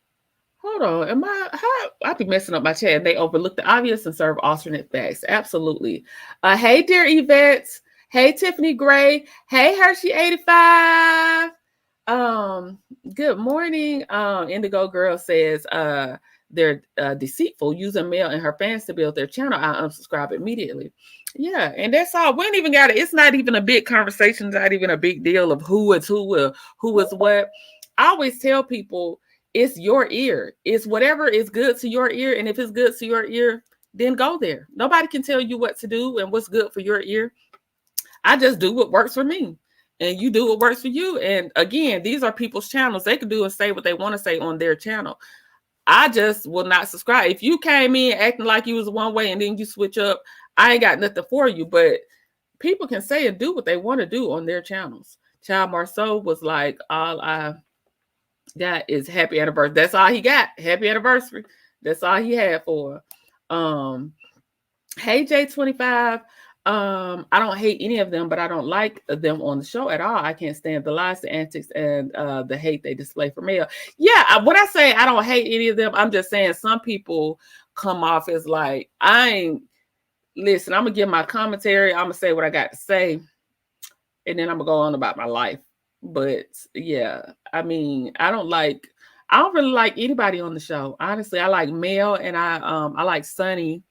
I be messing up my chat and they overlook the obvious and serve alternate facts. Absolutely. Hey, dear Yvette. Hey, Tiffany Gray. Hey, Hershey85. Good morning. Indigo Girl says, they're deceitful, using male and her fans to build their channel, I unsubscribe immediately. Yeah, and that's all. We ain't even got it. It's not even a big conversation, not even a big deal of who is who is what. I always tell people it's your ear. It's whatever is good to your ear. And if it's good to your ear, then go there. Nobody can tell you what to do and what's good for your ear. I just do what works for me. And you do what works for you. And again, these are people's channels. They can do and say what they want to say on their channel. I just will not subscribe. If you came in acting like you was one way and then you switch up, I ain't got nothing for you. But people can say and do what they want to do on their channels. Child Marceau was like, all I got is happy anniversary. That's all he got. Happy anniversary. That's all he had for her. Hey J25. I don't hate any of them, but I don't like them on the show at all. I can't stand the lies, the antics, and the hate they display for male. Yeah, when I say I don't hate any of them, I'm just saying some people come off as like, listen, I'm gonna give my commentary, I'm gonna say what I got to say, and then I'm gonna go on about my life. But yeah, I mean, I don't really like anybody on the show. Honestly, I like Mel and I like Sunny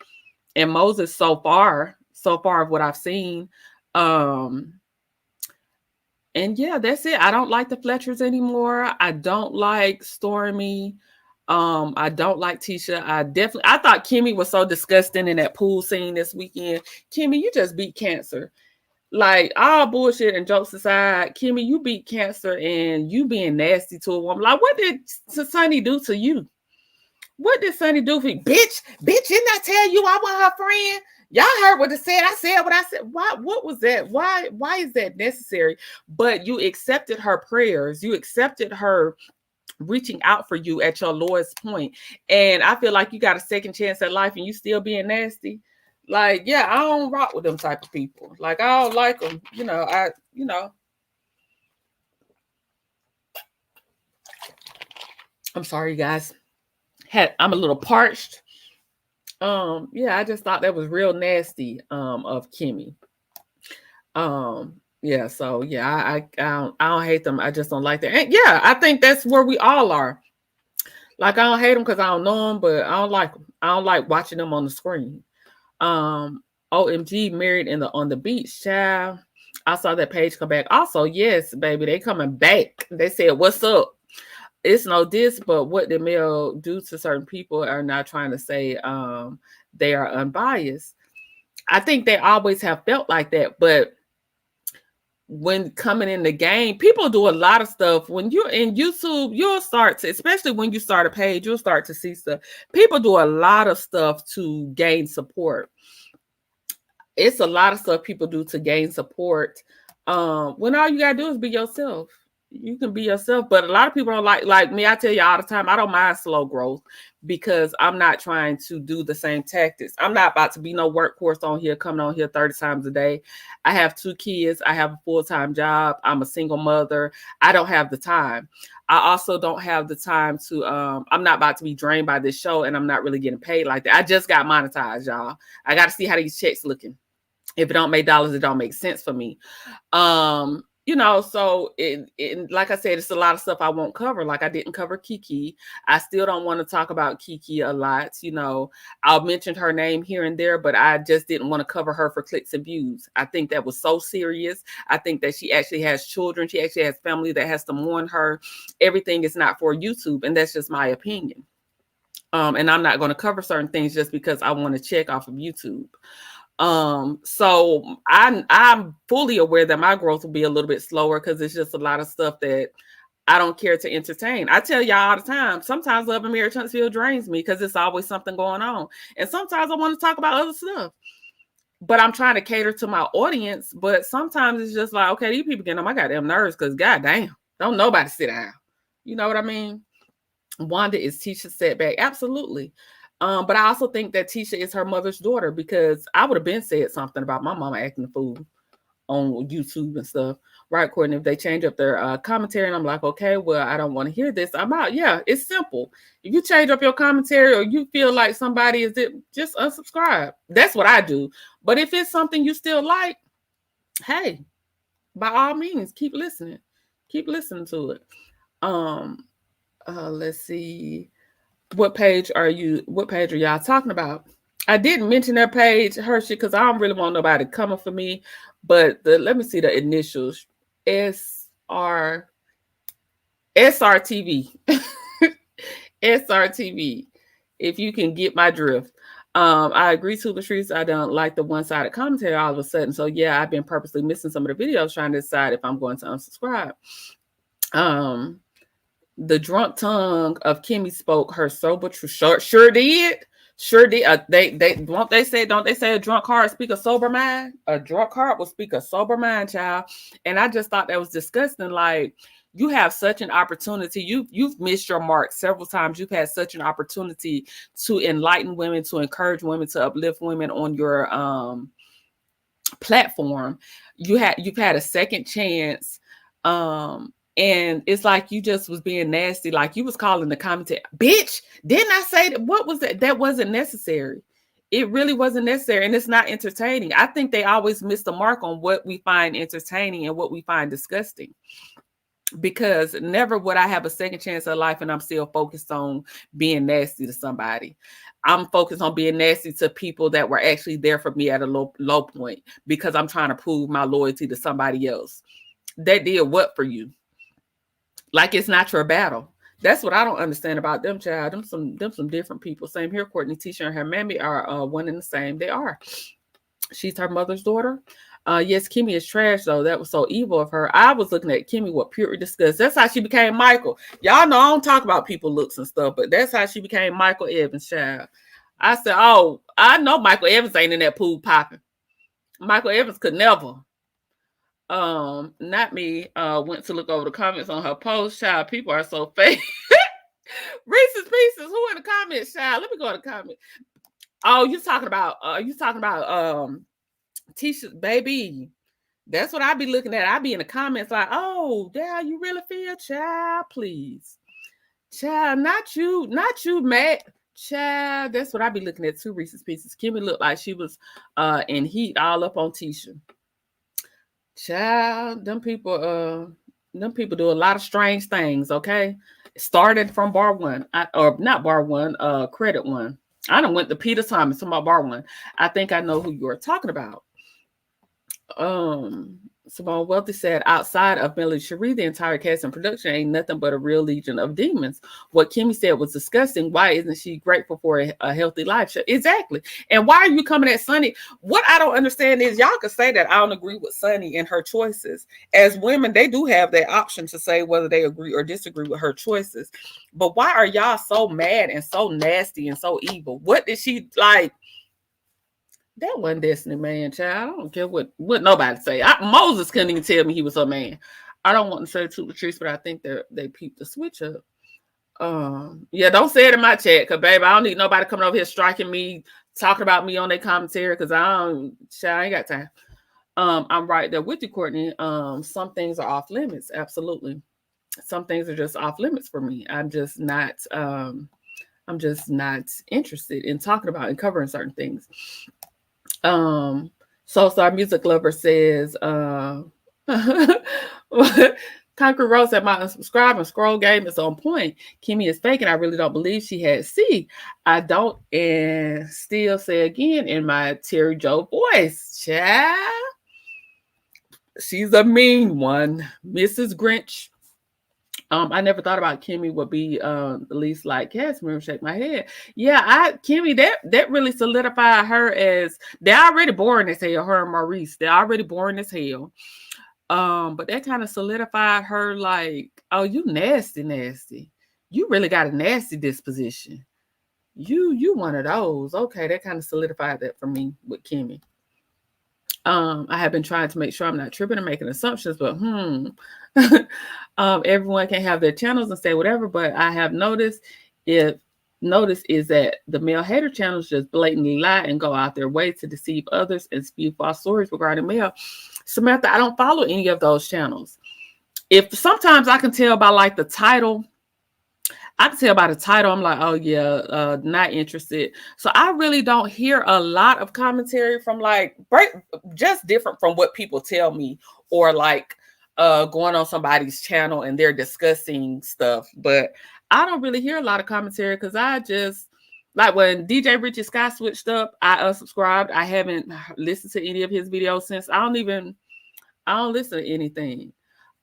and Moses so far of what I've seen. And yeah, that's it. I don't like the Fletchers anymore. I don't like Stormy. I don't like Tisha. I thought Kimmy was so disgusting in that pool scene this weekend. Kimmy, you just beat cancer. Like, all bullshit and jokes aside, Kimmy, you beat cancer and you being nasty to a woman. Like, what did Sonny do to you? What did Sonny do for you? Bitch, didn't I tell you I want her friend? Y'all heard what it said. I said what I said. Why? What was that? Why is that necessary? But you accepted her prayers. You accepted her reaching out for you at your lowest point. And I feel like you got a second chance at life and you still being nasty. Like, yeah, I don't rock with them type of people. Like, I don't like them. I'm sorry, guys. I'm a little parched. Yeah, I just thought that was real nasty of Kimmy. Yeah, so yeah, I don't hate them. I just don't like that. And yeah, I think that's where we all are. Like, I don't hate them because I don't know them, but I don't like them. I don't like watching them on the screen. OMG, married on the beach, child. I saw that page come back. Also, yes, baby, they coming back. They said, "What's up?" It's no diss, but what the male do to certain people are not trying to say they are unbiased. I think they always have felt like that, but when coming in the game, people do a lot of stuff. When you're in YouTube, you'll start to, especially when you start a page, you'll start to see stuff. People do a lot of stuff to gain support. It's a lot of stuff people do to gain support. When all you gotta do is be yourself. You can be yourself, but a lot of people don't like me. I tell you all the time, I don't mind slow growth because I'm not trying to do the same tactics. I'm not about to be no workhorse on here, coming on here 30 times a day. I have 2 kids. I have a full-time job. I'm a single mother. I don't have the time. I also don't have the time to, I'm not about to be drained by this show and I'm not really getting paid like that. I just got monetized, y'all. I got to see how these checks looking. If it don't make dollars, it don't make sense for me. So like I said, it's a lot of stuff I won't cover. Like, I didn't cover Kiki. I still don't want to talk about Kiki a lot. I'll mention her name here and there, but I just didn't want to cover her for clicks and views. I think that was so serious. I think that she actually has children. She actually has family that has to mourn her. Everything is not for YouTube. And that's just my opinion. And I'm not going to cover certain things just because I want to check off of YouTube. So I'm fully aware that my growth will be a little bit slower because it's just a lot of stuff that I don't care to entertain. I tell y'all all the time, sometimes Love and Marriage Huntsville drains me because it's always something going on. And sometimes I want to talk about other stuff, but I'm trying to cater to my audience. But sometimes it's just like, okay, these people getting on my goddamn nerves because goddamn, don't nobody sit down. You know what I mean? Wanda is Tisha's setback. Absolutely. But I also think that Tisha is her mother's daughter because I would have been said something about my mama acting a fool on YouTube and stuff. Right, Courtney? If they change up their commentary and I'm like, okay, well, I don't want to hear this, I'm out. Yeah, it's simple. If you change up your commentary or you feel like somebody is it, just unsubscribe. That's what I do. But if it's something you still like, hey, by all means, keep listening. Keep listening to it. Let's see. What page are y'all talking about? I didn't mention that page, Hershey, because I don't really want nobody coming for me. But let me see the initials. SRTV. SRTV. If you can get my drift. I agree to Latrice. I don't like the one-sided commentary all of a sudden. So yeah, I've been purposely missing some of the videos trying to decide if I'm going to unsubscribe. The drunk tongue of Kimmy spoke her sober truth. Sure did. Sure did. Don't they say a drunk heart speak a sober mind? A drunk heart will speak a sober mind, child. And I just thought that was disgusting. Like, you have such an opportunity. You've missed your mark several times. You've had such an opportunity to enlighten women, to encourage women, to uplift women on your platform. You've had a second chance. And it's like you just was being nasty. Like, you was calling the commentary, bitch, didn't I say that? What was that? That wasn't necessary. It really wasn't necessary. And it's not entertaining. I think they always miss the mark on what we find entertaining and what we find disgusting. Because never would I have a second chance of life and I'm still focused on being nasty to somebody. I'm focused on being nasty to people that were actually there for me at a low point, because I'm trying to prove my loyalty to somebody else. That did what for you? Like, it's not your battle. That's what I don't understand about them, child. Them some different people. Same here. Courtney, Tisha, and her mammy are one and the same. They are. She's her mother's daughter. Yes, Kimmy is trash, though. That was so evil of her. I was looking at Kimmy with pure disgust. That's how she became Michael. Y'all know I don't talk about people looks and stuff, but that's how she became Michael Evans, child. I said, oh, I know Michael Evans ain't in that pool popping. Michael Evans could never. Not me. Went to look over the comments on her post, child. People are so fake. Reese's Pieces. Who in the comments, child? Let me go to the comments. Oh, you talking about Tisha, baby. That's what I be looking at. I be in the comments like, oh, yeah, you really feel, child, please. Child, not you, Matt. Child, that's what I be looking at too, Reese's Pieces. Kimmy looked like she was in heat all up on Tisha. Child, them people do a lot of strange things, okay? Started from bar one, credit one. I done went to Peter Thomas to my bar one. I think I know who you're talking about. Simone Wealthy said, outside of Melody Cherie, the entire cast and production ain't nothing but a real legion of demons. What Kimmy said was disgusting. Why isn't she grateful for a healthy life? Exactly. And why are you coming at Sunny? What I don't understand is, y'all could say that I don't agree with Sunny and her choices. As women, they do have that option to say whether they agree or disagree with her choices. But why are y'all so mad and so nasty and so evil? What did she like? That wasn't Destiny, man, child. I don't care what nobody say. Moses couldn't even tell me he was her man. I don't want to say to Latrice, but I think they peeped the switch up. Yeah, don't say it in my chat, because, baby, I don't need nobody coming over here striking me, talking about me on their commentary, because I ain't got time. I'm right there with you, Courtney. Some things are off limits, absolutely. Some things are just off limits for me. I'm just not interested in talking about and covering certain things. Soulstar Music Lover says, Concrete Rose said, my unsubscribe and scroll game is on point. Kimmy is fake, and I really don't believe she had C. I don't, and still say again in my Terry Joe voice, child. She's a mean one, Mrs. Grinch. I never thought about Kimmy would be the least like Casimir. Shake my head. Yeah, Kimmy, that really solidified her as, they're already boring as hell, her and Maurice. They're already boring as hell. But that kind of solidified her like, oh, you nasty. You really got a nasty disposition. You one of those. Okay, that kind of solidified that for me with Kimmy. I have been trying to make sure I'm not tripping and making assumptions, but everyone can have their channels and say whatever, but I have noticed is that the male hater channels just blatantly lie and go out their way to deceive others and spew false stories regarding male. Samantha, I don't follow any of those channels. If sometimes I can tell by like the title, I'm like, oh yeah, not interested. So I really don't hear a lot of commentary from like just different from what people tell me, or like going on somebody's channel and they're discussing stuff. But I don't really hear a lot of commentary because I just, like when DJ Richie Scott switched up, I unsubscribed. I haven't listened to any of his videos since. I don't listen to anything.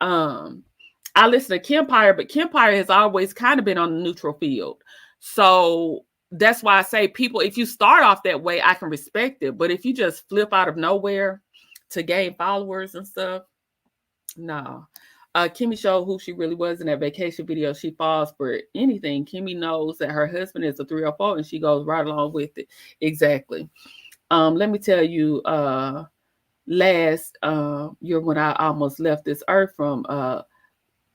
I listen to Kempire, but Kempire has always kind of been on the neutral field. So that's why I say, people, if you start off that way, I can respect it. But if you just flip out of nowhere to gain followers and stuff, no. Kimmy showed who she really was in that vacation video. She falls for anything. Kimmy knows that her husband is a 304 and she goes right along with it. Exactly. Let me tell you, last year when I almost left this earth from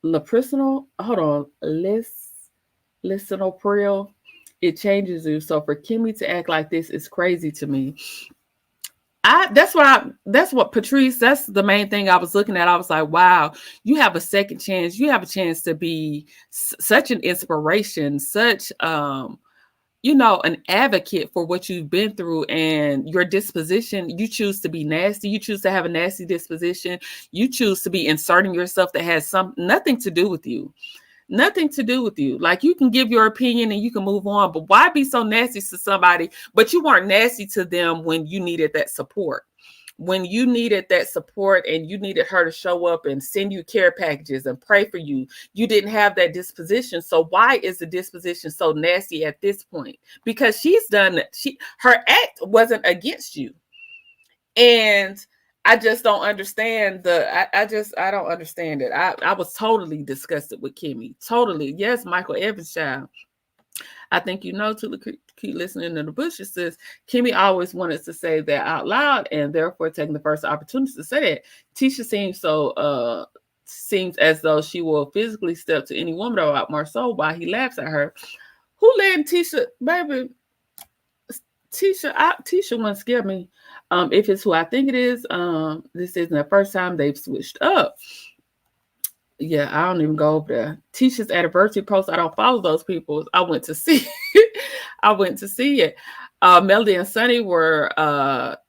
lisinopril, it changes you. So for Kimmy to act like this is crazy to me. That's what Patrice, that's the main thing I was looking at. I was like, wow, you have a second chance. You have a chance to be such an inspiration, such, an advocate for what you've been through, and your disposition, you choose to be nasty. You choose to have a nasty disposition. You choose to be inserting yourself that has nothing to do with you. Nothing to do with you. Like, you can give your opinion and you can move on, but why be so nasty to somebody? But you weren't nasty to them when you needed that support. When you needed that support and you needed her to show up and send you care packages and pray for you, you didn't have that disposition. So why is the disposition so nasty at this point? Because she's done it. Her act wasn't against you. And I just don't understand I don't understand it. I was totally disgusted with Kimmy. Totally. Yes, Michael Evans' child. I think to keep listening to the Bushes says Kimmy always wanted to say that out loud and therefore taking the first opportunity to say that. Tisha seems as though she will physically step to any woman about Marceau while he laughs at her. Who let Tisha, baby? Tisha won't scare me. If it's who I think it is, this isn't the first time they've switched up. Yeah, I don't even go over there. Tisha's anniversary post, I don't follow those people. I went to see it. Melody and Sunny were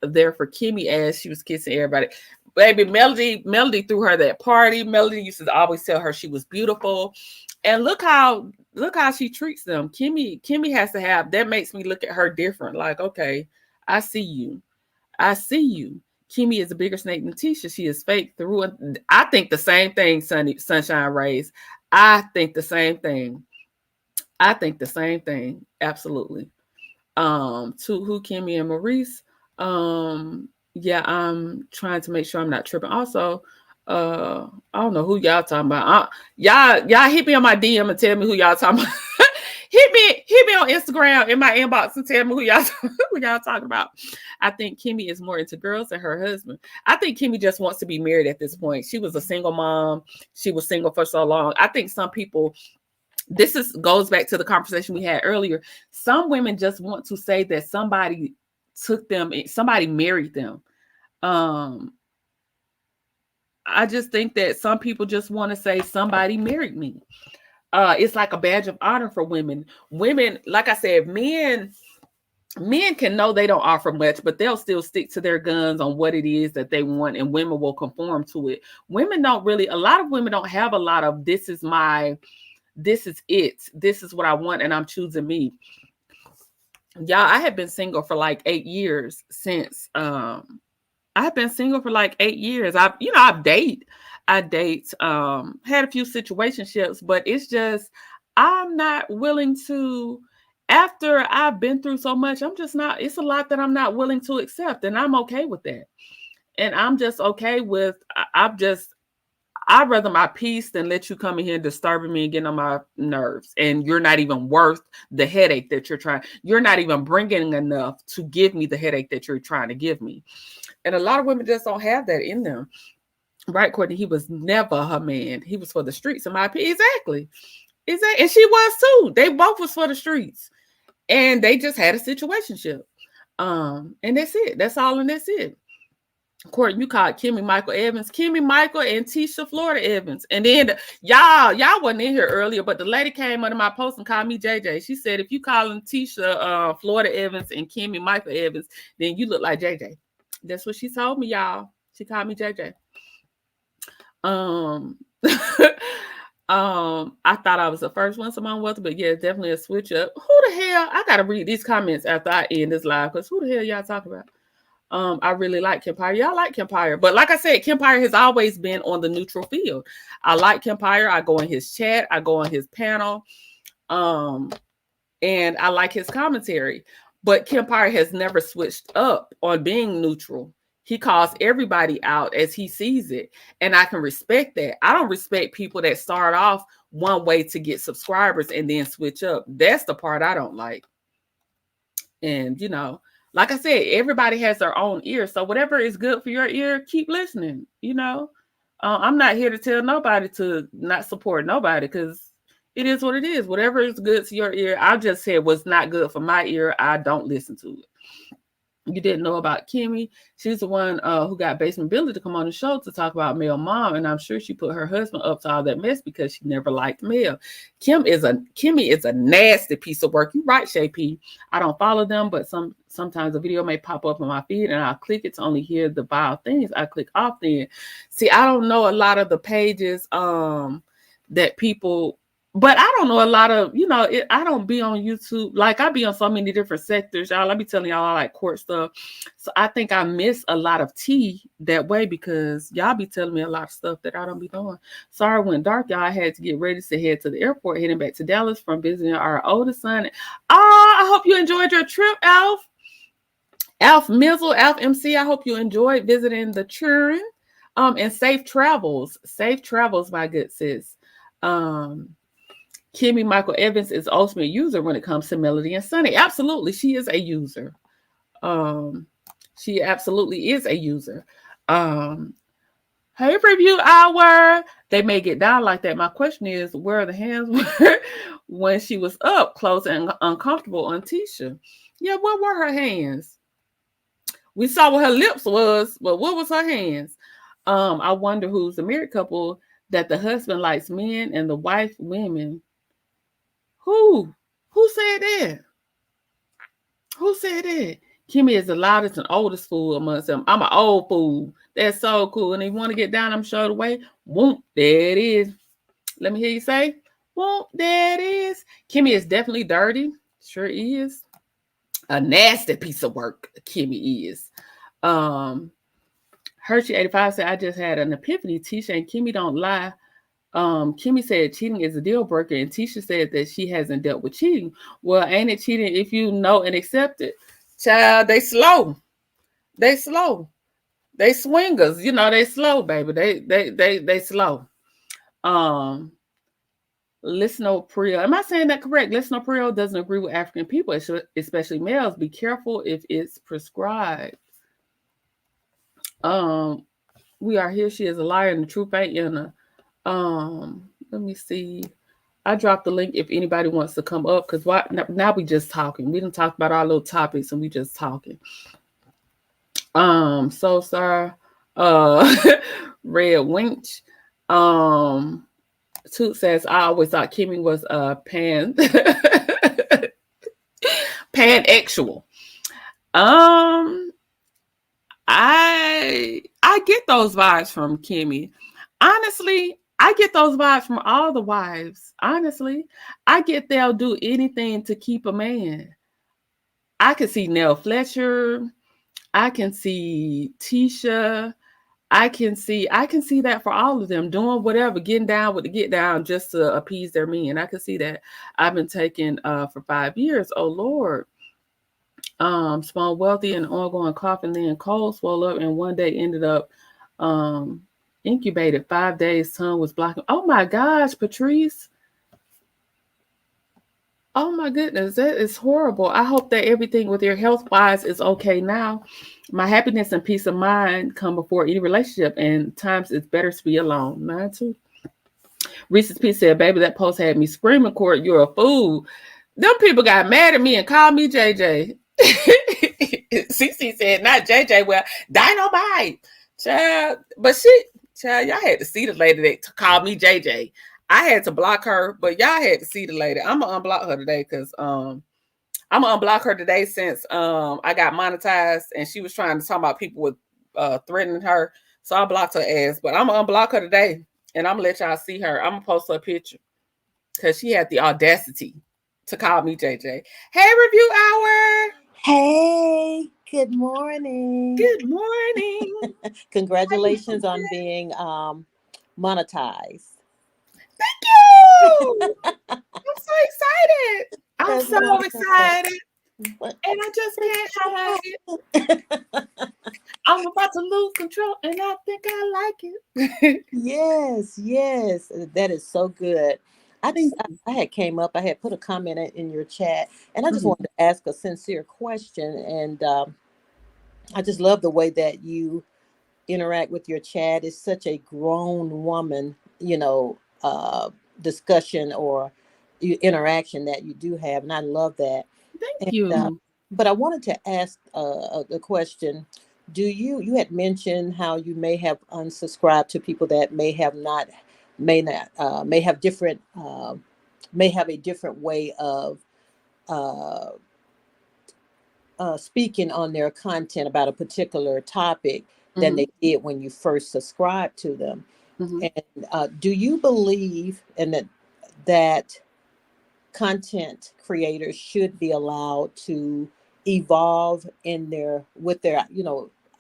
there for Kimmy as she was kissing everybody. Baby, Melody threw her that party. Melody used to always tell her she was beautiful. And look how she treats them. Kimmy has to have, that makes me look at her different. Like, okay, I see you. Kimmy is a bigger snake than Tisha. She is fake through. And I think the same thing, Sunshine Rays. I think the same thing. Absolutely. To who Kimmy and Maurice. Yeah, I'm trying to make sure I'm not tripping. Also, I don't know who y'all talking about. Y'all hit me on my DM and tell me who y'all talking about. hit me on Instagram in my inbox and tell me who y'all talking about. I think Kimmy is more into girls than her husband. I think Kimmy just wants to be married at this point. She was a single mom. She was single for so long. I think some people, goes back to the conversation we had earlier. Some women just want to say that somebody married them. I just think that some people just want to say somebody married me. It's like a badge of honor for women. Women, like I said, men can know they don't offer much, but they'll still stick to their guns on what it is that they want, and women will conform to it. A lot of women don't have a lot of, this is it. This is what I want, and I'm choosing me. Y'all, I have been single for like 8 years since, I've been single for like 8 years. I date, had a few situationships, but it's just, I'm not willing to, after I've been through so much, it's a lot that I'm not willing to accept. And I'm okay with that. And I'm just okay with, I'd rather my peace than let you come in here disturbing me and getting on my nerves. And you're not even worth the headache that you're not even bringing enough to give me the headache that you're trying to give me. And a lot of women just don't have that in them. Right, Courtney? He was never her man. He was for the streets, in my opinion. Exactly. And she was too. They both was for the streets. And they just had a situationship. And that's it. That's all, and that's it. Courtney, you called Kimmy Michael Evans. Kimmy Michael and Tisha Florida Evans. And then y'all wasn't in here earlier, but the lady came under my post and called me JJ. She said, if you calling Tisha Florida Evans and Kimmy Michael Evans, then you look like JJ. That's what she told me, y'all. She called me JJ. I thought I was the first one, Simone Wealthy, but yeah, definitely a switch up. Who the hell? I gotta read these comments after I end this live, because who the hell y'all talking about? I really like Kempire. Y'all like Kempire. But like I said, Kempire has always been on the neutral field. I like Kempire. I go in his chat. I go on his panel. And I like his commentary. But Kempire has never switched up on being neutral. He calls everybody out as he sees it. And I can respect that. I don't respect people that start off one way to get subscribers and then switch up. That's the part I don't like. And, you know, like I said, everybody has their own ear. So whatever is good for your ear, keep listening. You know, I'm not here to tell nobody to not support nobody, because it is what it is. Whatever is good to your ear. I just said what's not good for my ear, I don't listen to it. You didn't know about Kimmy. She's the one who got Basement Billy to come on the show to talk about Mel Mom, and I'm sure she put her husband up to all that mess because she never liked Mel. Kimmy is a nasty piece of work. You're right, Shay P. I don't follow them, but sometimes a video may pop up on my feed and I'll click it to only hear the vile things. I click off then. See, I don't know a lot of the pages that people. But I don't know a lot of, you know, I don't be on YouTube. Like, I be on so many different sectors, y'all. I be telling y'all I like court stuff. So I think I miss a lot of tea that way, because y'all be telling me a lot of stuff that I don't be doing. Sorry, it went dark, y'all. I had to get ready to head to the airport, heading back to Dallas from visiting our oldest son. I hope you enjoyed your trip, Alf. Alf Mizzle, Alf MC. I hope you enjoyed visiting the children. And safe travels. Safe travels, my good sis. Kimmy Michael Evans is also a user when it comes to Melody and Sunny. Absolutely, she is a user. She absolutely is a user. Hey, review hour. They may get down like that. My question is, where the hands were when she was up close and uncomfortable on Tisha? Yeah, what were her hands? We saw what her lips was, but what was her hands? I wonder who's the married couple that the husband likes men and the wife women. Who said that? Who said that? Kimmy is the loudest and oldest fool amongst them. I'm an old fool. That's so cool. And if you want to get down, I'm showed away. Whoop, there it is. Let me hear you say, whoop, there it is. Kimmy is definitely dirty. Sure is. A nasty piece of work, Kimmy is. Hershey85 said, I just had an epiphany. Tisha and Kimmy don't lie. Kimmy said cheating is a deal breaker, and Tisha said that she hasn't dealt with cheating. Well, ain't it cheating if you know and accept it? Child, they slow. They slow. They swingers, you know, they slow, baby. They slow. Listen, Priya. Am I saying that correct? Listen, Priya doesn't agree with African people, especially males. Be careful if it's prescribed. We are here. She is a liar, and the truth ain't in her. Let me see. I dropped the link if anybody wants to come up, because now we just talking. We didn't talk about our little topics and we just talking. So sorry. Red Winch. Toot says, I always thought Kimmy was pansexual. I get those vibes from Kimmy. Honestly, I get those vibes from all the wives. Honestly, I get they'll do anything to keep a man. I can see Nell Fletcher. I can see Tisha. I can see that for all of them, doing whatever, getting down with the get down just to appease their men. I can see that. I've been taken for 5 years. Oh Lord. Small wealthy and ongoing cough, and then cold, swelled up, and one day ended up incubated 5 days, tongue was blocking. Oh my gosh, Patrice. Oh my goodness, that is horrible. I hope that everything with your health wise is okay now. My happiness and peace of mind come before any relationship, and times it's better to be alone. Mine too. Reese's P said, baby, that post had me screaming, Court, you're a fool. Them people got mad at me and called me JJ. CC said, not JJ, well, Dynamite. Child, but child, y'all had to see the lady that called me JJ. I had to block her, but y'all had to see the lady. I'm gonna unblock her today because I'm gonna unblock her today since I got monetized and she was trying to talk about people with threatening her. So I blocked her ass, but I'm gonna unblock her today. and I'm gonna let y'all see her. I'm gonna post her picture because she had the audacity to call me JJ. Hey, review hour. Hey, good morning. Good morning. Congratulations on being monetized. Thank you. I'm so excited. I'm That's so wonderful. excited. What- And I just can't hide it. I'm about to lose control, and I think I like it. Yes, yes, that is so good. I just Thank I, you. I had came up, I had put a comment in your chat, and I just Mhm. wanted to ask a sincere question. And I just love the way that you interact with your chat. Is such a grown woman, discussion or interaction that you do have, and I love that. Thank And you. but I wanted to ask the question: Do you had mentioned how you may have unsubscribed to people that may have different may have a different way of uh, speaking on their content about a particular topic than Mhm. they did when you first subscribed to them. Mhm. And do you believe in that content creators should be allowed to evolve in their with their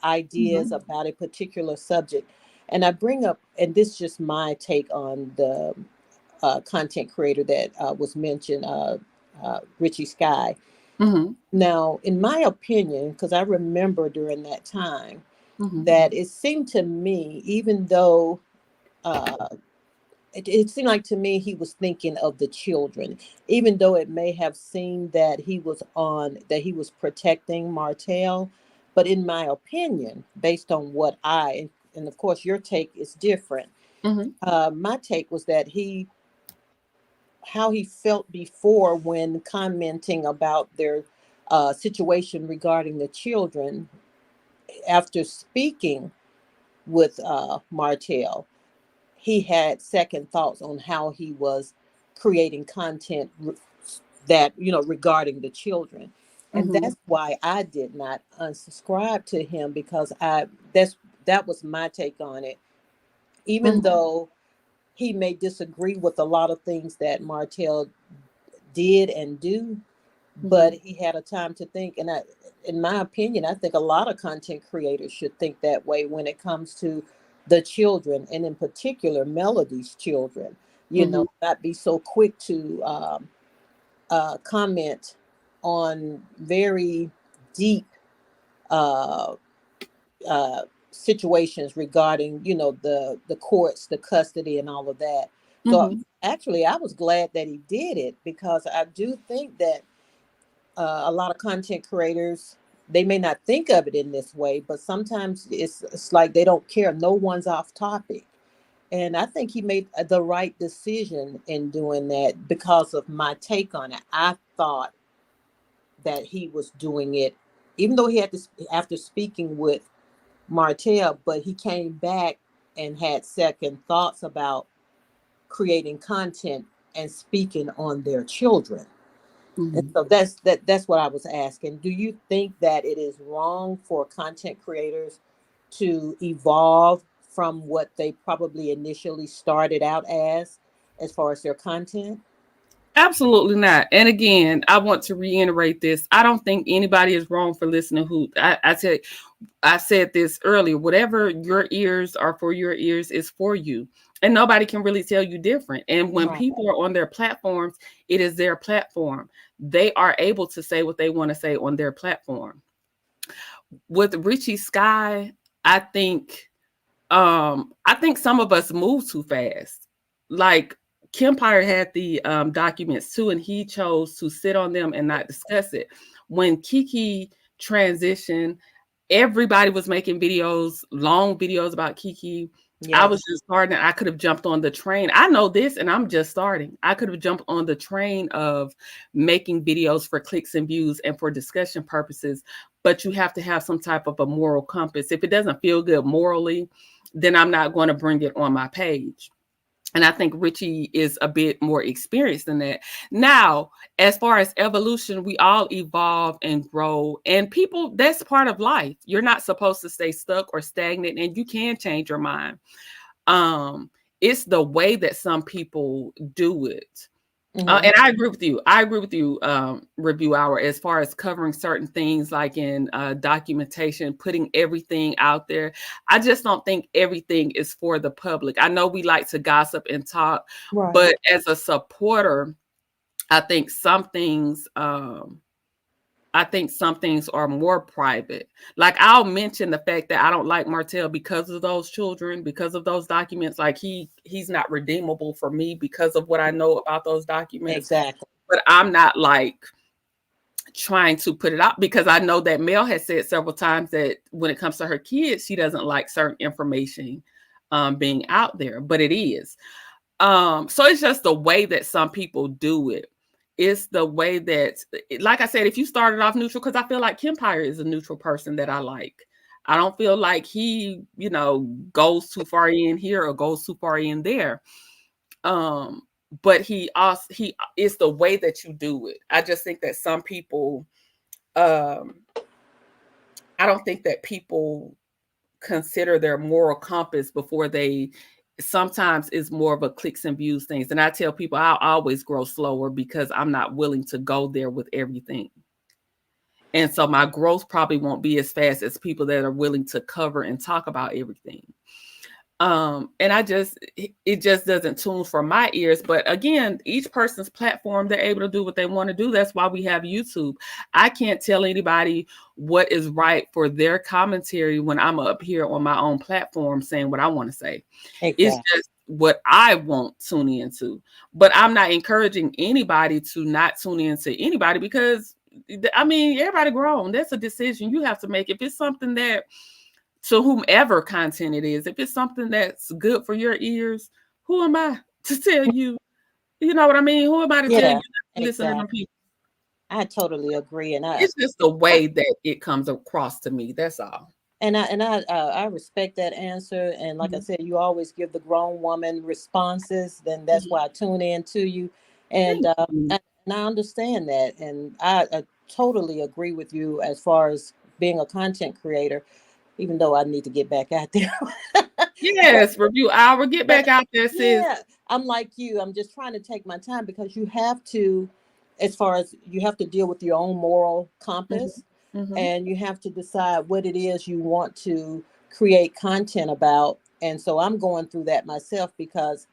ideas Mhm. about a particular subject? And I bring up, and this is just my take on the content creator that was mentioned, Richie Sky. Mhm. Now, in my opinion, because I remember during that time Mhm. that it seemed to me, even though uh, it seemed like to me he was thinking of the children, even though it may have seemed that he was protecting Martell. But in my opinion, based on what and of course your take is different, Mhm. my take was that how he felt before when commenting about their situation regarding the children after speaking with Martell. He had second thoughts on how he was creating content that regarding the children, and Mhm. that's why I did not unsubscribe to him, because that was my take on it. Even Mhm. though he may disagree with a lot of things that Martell did and do, but Mhm. he had a time to think. And in my opinion, I think a lot of content creators should think that way when it comes to the children, and in particular Melody's children. Mhm. Not be so quick to comment on very deep uh, uh, situations regarding the courts, the custody, and all of that. So Mhm. actually I was glad that he did it, because I do think that a lot of content creators, they may not think of it in this way, but sometimes it's like they don't care, no one's off topic. And I think he made the right decision in doing that, because of my take on it. I thought that he was doing it, even though he had to, after speaking with Martell, but he came back and had second thoughts about creating content and speaking on their children. And Mhm. so that's what I was asking. Do you think that it is wrong for content creators to evolve from what they probably initially started out as far as their content? Absolutely not. And again, I want to reiterate this. I don't think anybody is wrong for listening. I said this earlier. Whatever your ears are for, your ears is for you. And nobody can really tell you different. And when Right. people are on their platforms, it is their platform. They are able to say what they want to say on their platform. With Richie Sky, I think I think some of us move too fast. Like Kempire had the documents too, and he chose to sit on them and not discuss it. When Kiki transitioned, everybody was making videos, long videos about Kiki. I Yes. was just starting. I could have jumped on the train. I know this, and I'm just starting. I could have jumped on the train of making videos for clicks and views and for discussion purposes. But you have to have some type of a moral compass. If it doesn't feel good morally, then I'm not going to bring it on my page. And I think Richie is a bit more experienced than that. Now, as far as evolution, we all evolve and grow. And people, that's part of life. You're not supposed to stay stuck or stagnant, and you can change your mind. Um, it's the way that some people do it. Mhm. And I agree with you. Review Hour, as far as covering certain things like in documentation, putting everything out there. I just don't think everything is for the public. I know we like to gossip and talk, Right. but as a supporter, I think some things are more private. Like, I'll mention the fact that I don't like Martell because of those children, because of those documents. Like, he's not redeemable for me because of what I know about those documents. Exactly. But I'm not like trying to put it out, because I know that Mel has said several times that when it comes to her kids, she doesn't like certain information being out there, but it is. So it's just the way that some people do it. It's the way that, like I said, if you started off neutral, because I feel like Kempire is a neutral person that I like. I don't feel like he, goes too far in here or goes too far in there. But he it's the way that you do it. I just think that some people, I don't think that people consider their moral compass before they, sometimes it's more of a clicks and views things. And I tell people I'll always grow slower because I'm not willing to go there with everything. And so my growth probably won't be as fast as people that are willing to cover and talk about everything. And it just doesn't tune for my ears. But again, each person's platform, they're able to do what they want to do. That's why we have YouTube. I can't tell anybody what is right for their commentary when I'm up here on my own platform saying what I want to say. Exactly. It's just what I won't tune into. But I'm not encouraging anybody to not tune into anybody, because everybody grown. That's a decision you have to make. If it's something that, to whomever content it is, if it's something that's good for your ears, who am I to tell you? You know what I mean? Who am I to tell you not to listen to them people? I totally agree, and it's just the way that it comes across to me. That's all. And I respect that answer. And like I said, you always give the grown woman responses. Then that's why I tune in to you, and I understand that, and I totally agree with you as far as being a content creator. Even though I need to get back out there. Yes, Review Hour, get back out there, sis. Yeah, I'm like you. I'm just trying to take my time, because you have to, as far as you have to deal with your own moral compass, and you have to decide what it is you want to create content about. And so I'm going through that myself, because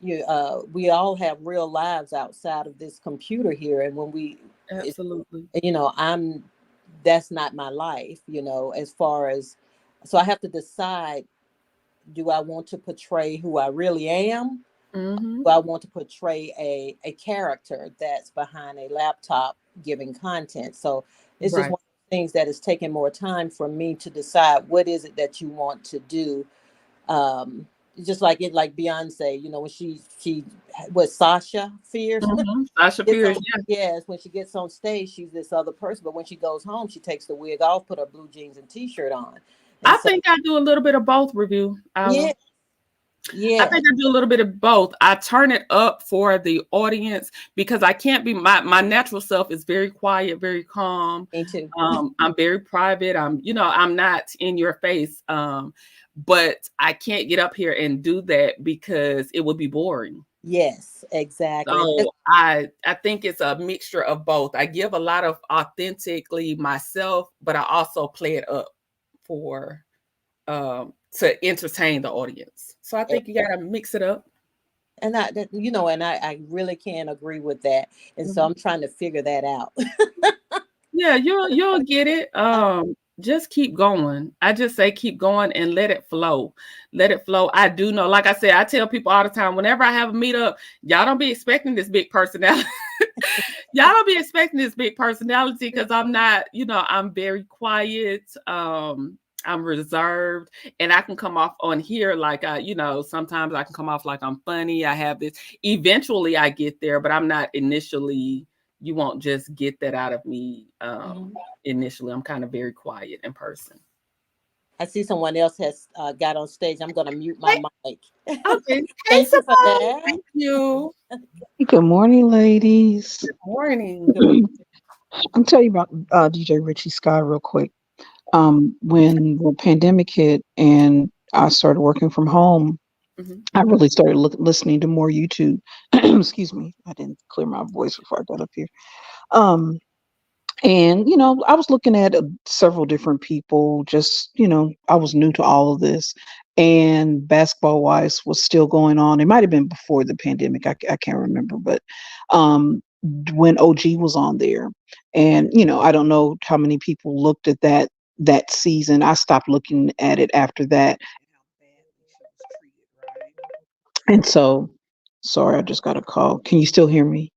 we all have real lives outside of this computer here. And when we, absolutely, that's not my life, as far as, so I have to decide, do I want to portray who I really am? Do I want to portray a character that's behind a laptop giving content? So it's just one of the things that is taking more time for me to decide what is it that you want to do. Just like Beyonce, when she was Sasha Fierce. Sasha Fierce, yes. When she gets on stage, she's this other person, but when she goes home, she takes the wig off, put her blue jeans and t-shirt on. And I think I do a little bit of both, Review Hour. Yeah. I think I do a little bit of both. I turn it up for the audience, because I can't be, my natural self is very quiet, very calm. Me too. I'm very private. I'm not in your face. But I can't get up here and do that because it would be boring. Yes, exactly. So I think it's a mixture of both. I give a lot of authentically myself, but I also play it up for to entertain the audience. So I think you gotta mix it up. And I really can agree with that. And so I'm trying to figure that out. Yeah, you'll get it. Just keep going. I just say keep going and let it flow. Let it flow. I do know, like I said, I tell people all the time, whenever I have a meetup, y'all don't be expecting this big personality. Y'all don't be expecting this big personality, because I'm not, I'm very quiet. I'm reserved, and I can come off on here like sometimes I can come off like I'm funny. I have this. Eventually I get there, but I'm not initially. You won't just get that out of me initially. I'm kind of very quiet in person. I see someone else has got on stage. I'm going to mute my mic. Okay. Thank you for that. Thank you. Good morning, ladies. Good morning. I'll tell you about DJ Richie Scott real quick. When the pandemic hit and I started working from home, Mhm. I really started listening to more YouTube. Excuse me, I didn't clear my voice before I got up here. Um, and I was looking at several different people. Just I was new to all of this, and basketball wise was still going on. It might have been before the pandemic. I can't remember, but when OG was on there, and I don't know how many people looked at that season. I stopped looking at it after that. And so, sorry, I just got a call. Can you still hear me?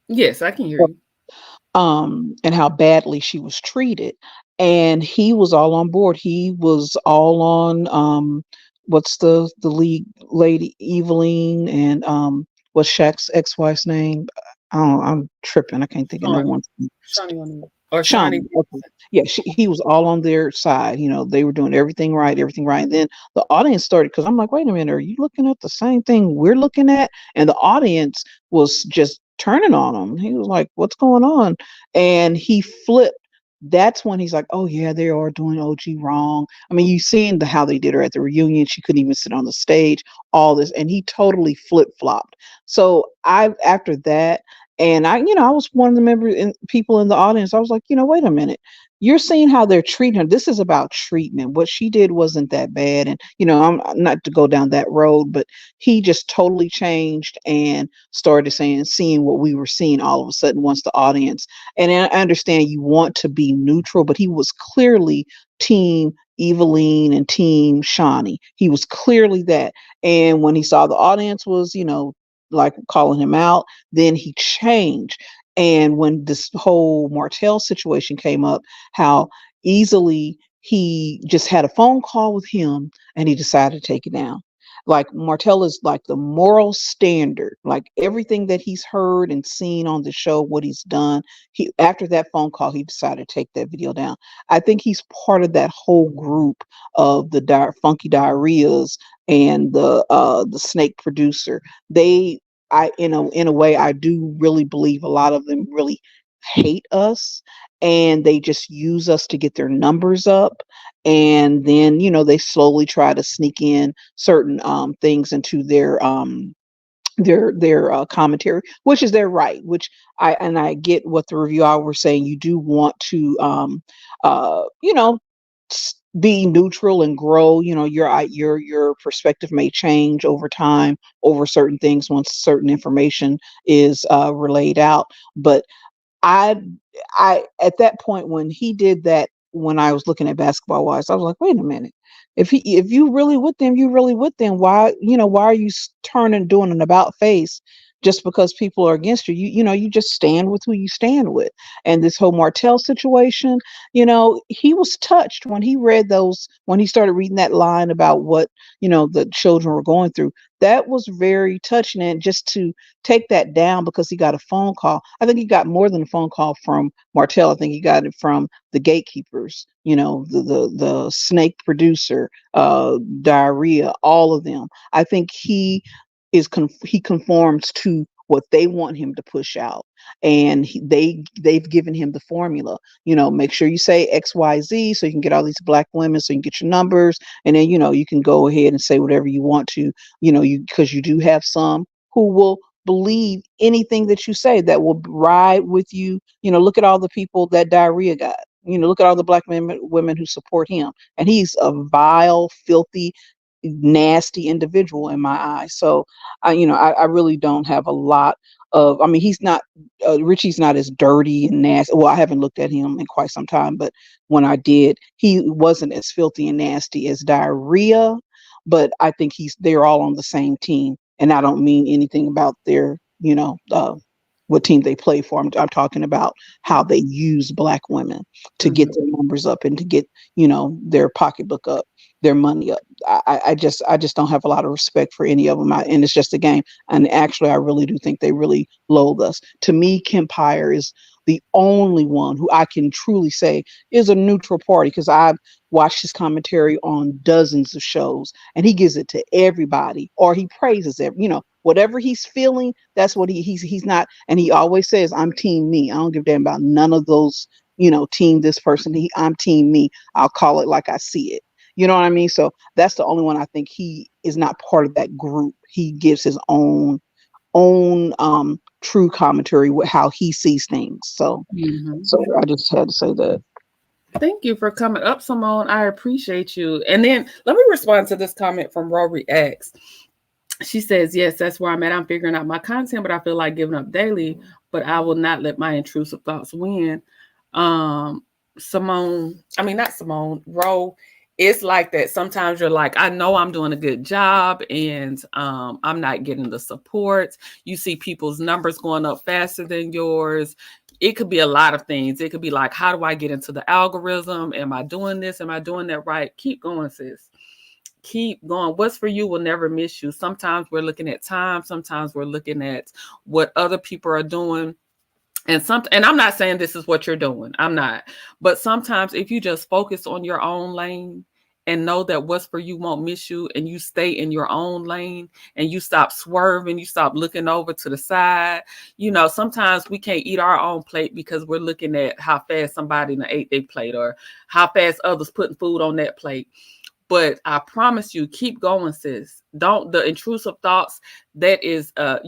Yes, I can hear you. And how badly she was treated. And he was all on board. He was all on what's the lead lady, Eveline, and what's Shaq's ex-wife's name? I'm tripping. I can't think of no Shawnee. one. Shawnee O'Neal. Or Shawnee. Shawnee. Okay. Yeah, he was all on their side. They were doing everything right, everything right. And then the audience started, because I'm like, wait a minute, are you looking at the same thing we're looking at? And the audience was just turning on him. He was like, what's going on? And he flipped. That's when he's like, oh yeah, they are doing OG wrong. I mean, you seen how they did her at the reunion. She couldn't even sit on the stage, all this, and he totally flip flopped. So after that, and I was one of the members and people in the audience. I was like, wait a minute. You're seeing how they're treating her. This is about treatment. What she did wasn't that bad. And, I'm not to go down that road, but he just totally changed and started seeing what we were seeing all of a sudden once the audience. And I understand you want to be neutral, but he was clearly team Eveline and team Shawnee. He was clearly that. And when he saw the audience was, like calling him out, then he changed. And when this whole Martell situation came up, how easily he just had a phone call with him and he decided to take it down. Like Martell is like the moral standard, like everything that he's heard and seen on the show, what he's done. He After that phone call, he decided to take that video down. I think he's part of that whole group of the funky diarrheas and the snake producer. They in a way, I do really believe a lot of them really hate us, and they just use us to get their numbers up. And then they slowly try to sneak in certain things into their commentary, which is their right. Which I get what the review hour were saying. You do want to uh you know be neutral and grow. Your perspective may change over time over certain things once certain information is relayed out. But I I at that point when he did that, when I was looking at basketball wise, I was like, wait a minute. If you really with them, you really with them. Why are you turning doing an about face just because people are against you? You just stand with who you stand with. And this whole Martell situation, he was touched when he read those, when he started reading that line about what the children were going through. That was very touching. And just to take that down because he got a phone call. I think he got more than a phone call from Martell. I think he got it from the gatekeepers, the snake producer, diarrhea, all of them. I think he conforms to what they want him to push out, and they've given him the formula. Make sure you say XYZ so you can get all these black women, so you can get your numbers, and then you can go ahead and say whatever you want to. Because you do have some who will believe anything that you say, that will ride with you. Look at all the people that diarrhea got. Look at all the black women who support him, and he's a vile, filthy, nasty individual in my eyes. So I really don't have a lot of. I mean, he's not Richie's not as dirty and nasty. Well, I haven't looked at him in quite some time, but when I did, he wasn't as filthy and nasty as diarrhea. But I think they're all on the same team, and I don't mean anything about their what team they play for. I'm talking about how they use black women to get their numbers up and to get their pocketbook up, their money up. I just don't have a lot of respect for any of them. And it's just a game. And actually, I really do think they really loathe us. To me, Kempire is the only one who I can truly say is a neutral party, because I've watched his commentary on dozens of shows, and he gives it to everybody, or he praises whatever he's feeling. That's what he's not. And he always says, I'm team me. I don't give a damn about none of those, team this person. I'm team me. I'll call it like I see it. You know what I mean? So that's the only one I think he is not part of that group. He gives his own true commentary with how he sees things. So Mhm. so I just had to say that. Thank you for coming up, Simone. I appreciate you. And then let me respond to this comment from Rory X. She says, yes, that's where I'm at. I'm figuring out my content, but I feel like giving up daily, but I will not let my intrusive thoughts win. Not Simone, Ro, it's like that. Sometimes you're like, I know I'm doing a good job and I'm not getting the support. You see people's numbers going up faster than yours. It could be a lot of things. It could be like, how do I get into the algorithm? Am I doing this? Am I doing that right? Keep going, sis. Keep going. What's for you will never miss you. Sometimes we're looking at time. Sometimes we're looking at what other people are doing. And I'm not saying this is what you're doing. I'm not. But sometimes if you just focus on your own lane and know that what's for you won't miss you, and you stay in your own lane and you stop swerving, you stop looking over to the side. Sometimes we can't eat our own plate because we're looking at how fast somebody ate their plate or how fast others putting food on that plate. But I promise you, keep going, sis. The intrusive thoughts, that is of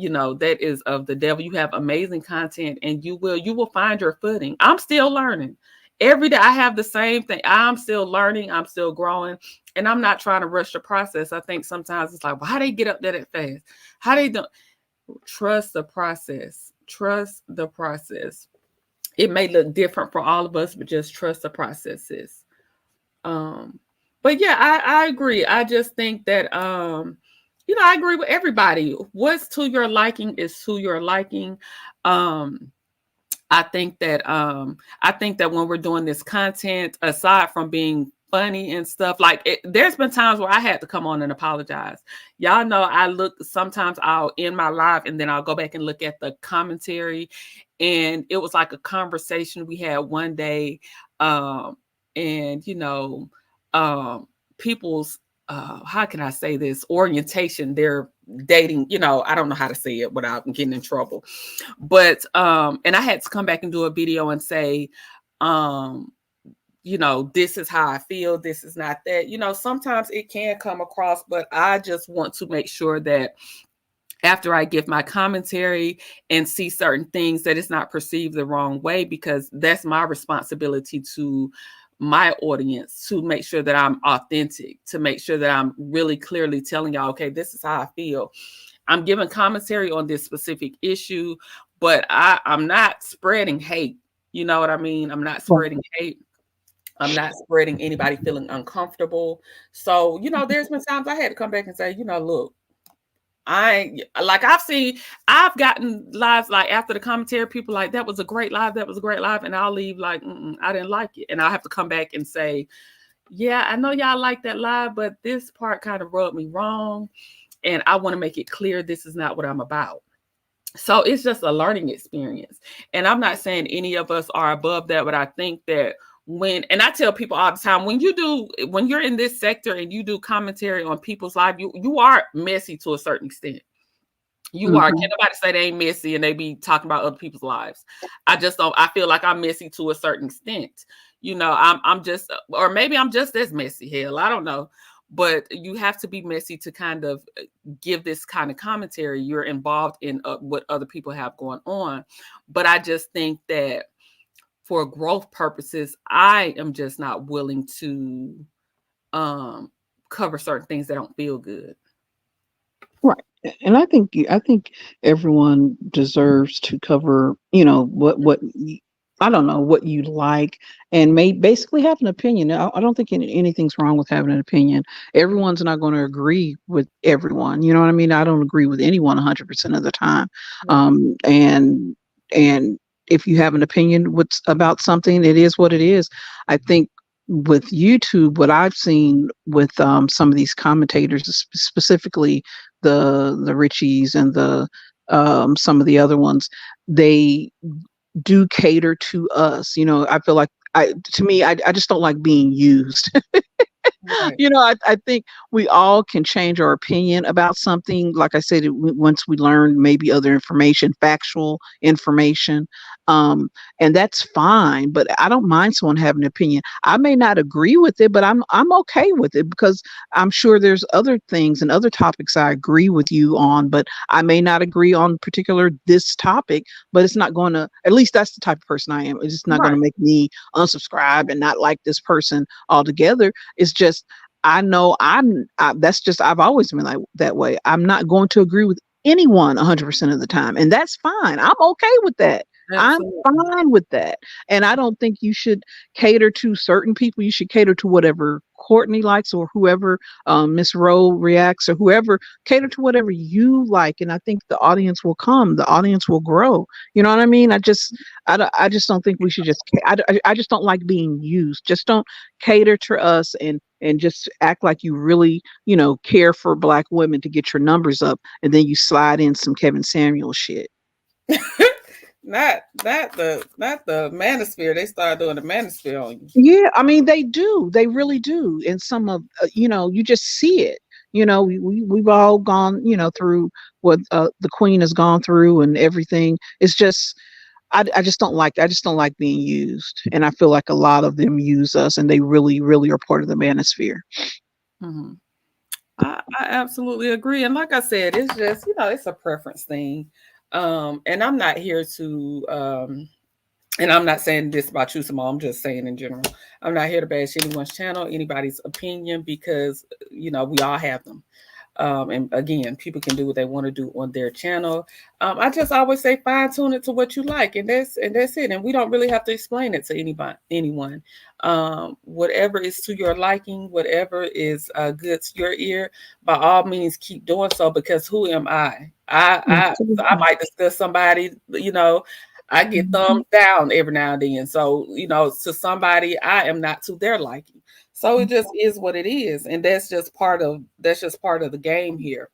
the devil. You have amazing content and you will find your footing. I'm still learning. Every day I have the same thing. I'm still learning. I'm still growing. And I'm not trying to rush the process. I think sometimes it's like, well, how they get up there that fast? How they do? Trust the process. Trust the process. It may look different for all of us, but just trust the processes. But yeah, I agree. I just think that, I agree with everybody. What's to your liking is to your liking. I think that when we're doing this content, aside from being funny and stuff, there's been times where I had to come on and apologize. Y'all know sometimes I'll end my live and then I'll go back and look at the commentary, and it was like a conversation we had one day. And people's how can I say this, orientation, their dating, I don't know how to say it without getting in trouble. But and I had to come back and do a video and say, this is how I feel, this is not that. Sometimes it can come across, but I just want to make sure that after I give my commentary and see certain things, that it's not perceived the wrong way, because that's my responsibility to my audience, to make sure that I'm authentic, to make sure that I'm really clearly telling y'all, okay, this is how I feel. I'm giving commentary on this specific issue, but I'm not spreading hate. You know what I mean? I'm not spreading hate. I'm not spreading anybody feeling uncomfortable. So, there's been times I had to come back and say, look, I've gotten lives like after the commentary, people like, that was a great live. And I'll leave like, I didn't like it. And I'll have to come back and say, yeah, I know y'all like that live, but this part kind of rubbed me wrong. And I want to make it clear this is not what I'm about. So it's just a learning experience. And I'm not saying any of us are above that, but I think that and I tell people all the time, when you're in this sector and you do commentary on people's life, you are messy to a certain extent. You are. Can nobody say they ain't messy and they be talking about other people's lives? I just don't. I feel like I'm messy to a certain extent. I'm just, or maybe I'm just as messy. Hell, I don't know. But you have to be messy to kind of give this kind of commentary. You're involved in what other people have going on. But I just think that for growth purposes, I am just not willing to cover certain things that don't feel good. Right. And I think everyone deserves to cover, what I don't know what you like, and may basically have an opinion. I don't think anything's wrong with having an opinion. Everyone's not going to agree with everyone. You know what I mean? I don't agree with anyone 100% of the time. And if you have an opinion about something, it is what it is. I think with YouTube, what I've seen with some of these commentators, specifically the Richies and the some of the other ones, they do cater to us. I feel like I just don't like being used. Right. You know, I think we all can change our opinion about something. Like I said, once we learn maybe other information, factual information, um, and that's fine. But I don't mind someone having an opinion. I may not agree with it, but I'm okay with it because I'm sure there's other things and other topics I agree with you on, but I may not agree on particular this topic. But it's not going to. At least that's the type of person I am. It's just not going to Right. make me unsubscribe and not like this person altogether. It's just I know that's just I've always been like that way. I'm not going to agree with anyone 100% of the time, and that's fine. I'm okay with that. I'm Absolutely. fine with that. And I don't think you should cater to certain people. You should cater to whatever Courtney likes or whoever Miss Rowe reacts or whoever, cater to whatever you like. And I think the audience will come, the audience will grow. You know what I mean? I just don't think we should just, I just don't like being used. Just don't cater to us and just act like you really, you know, care for black women to get your numbers up, and then you slide in some Kevin Samuel shit. Not the manosphere. They started doing the manosphere on you. Yeah, I mean they do. They really do. And some of you know, you just see it. You know, we've all gone, you know, through what the queen has gone through and everything. It's just I just don't like being used. And I feel like a lot of them use us and they really, really are part of the manosphere. Hmm. I absolutely agree. And like I said, it's just, it's a preference thing. And I'm not here to and I'm not saying this about you, Simone. I'm just saying in general. I'm not here to bash anyone's channel, anybody's opinion, because we all have them. And again, people can do what they want to do on their channel. I just always say fine tune it to what you like, and that's it. And we don't really have to explain it to anyone. Whatever is to your liking, whatever is good to your ear, by all means, keep doing so. Because who am I? I Absolutely. might discuss somebody. I get thumbs down every now and then. So to somebody, I am not to their liking. So it just is what it is, and that's just part of the game here.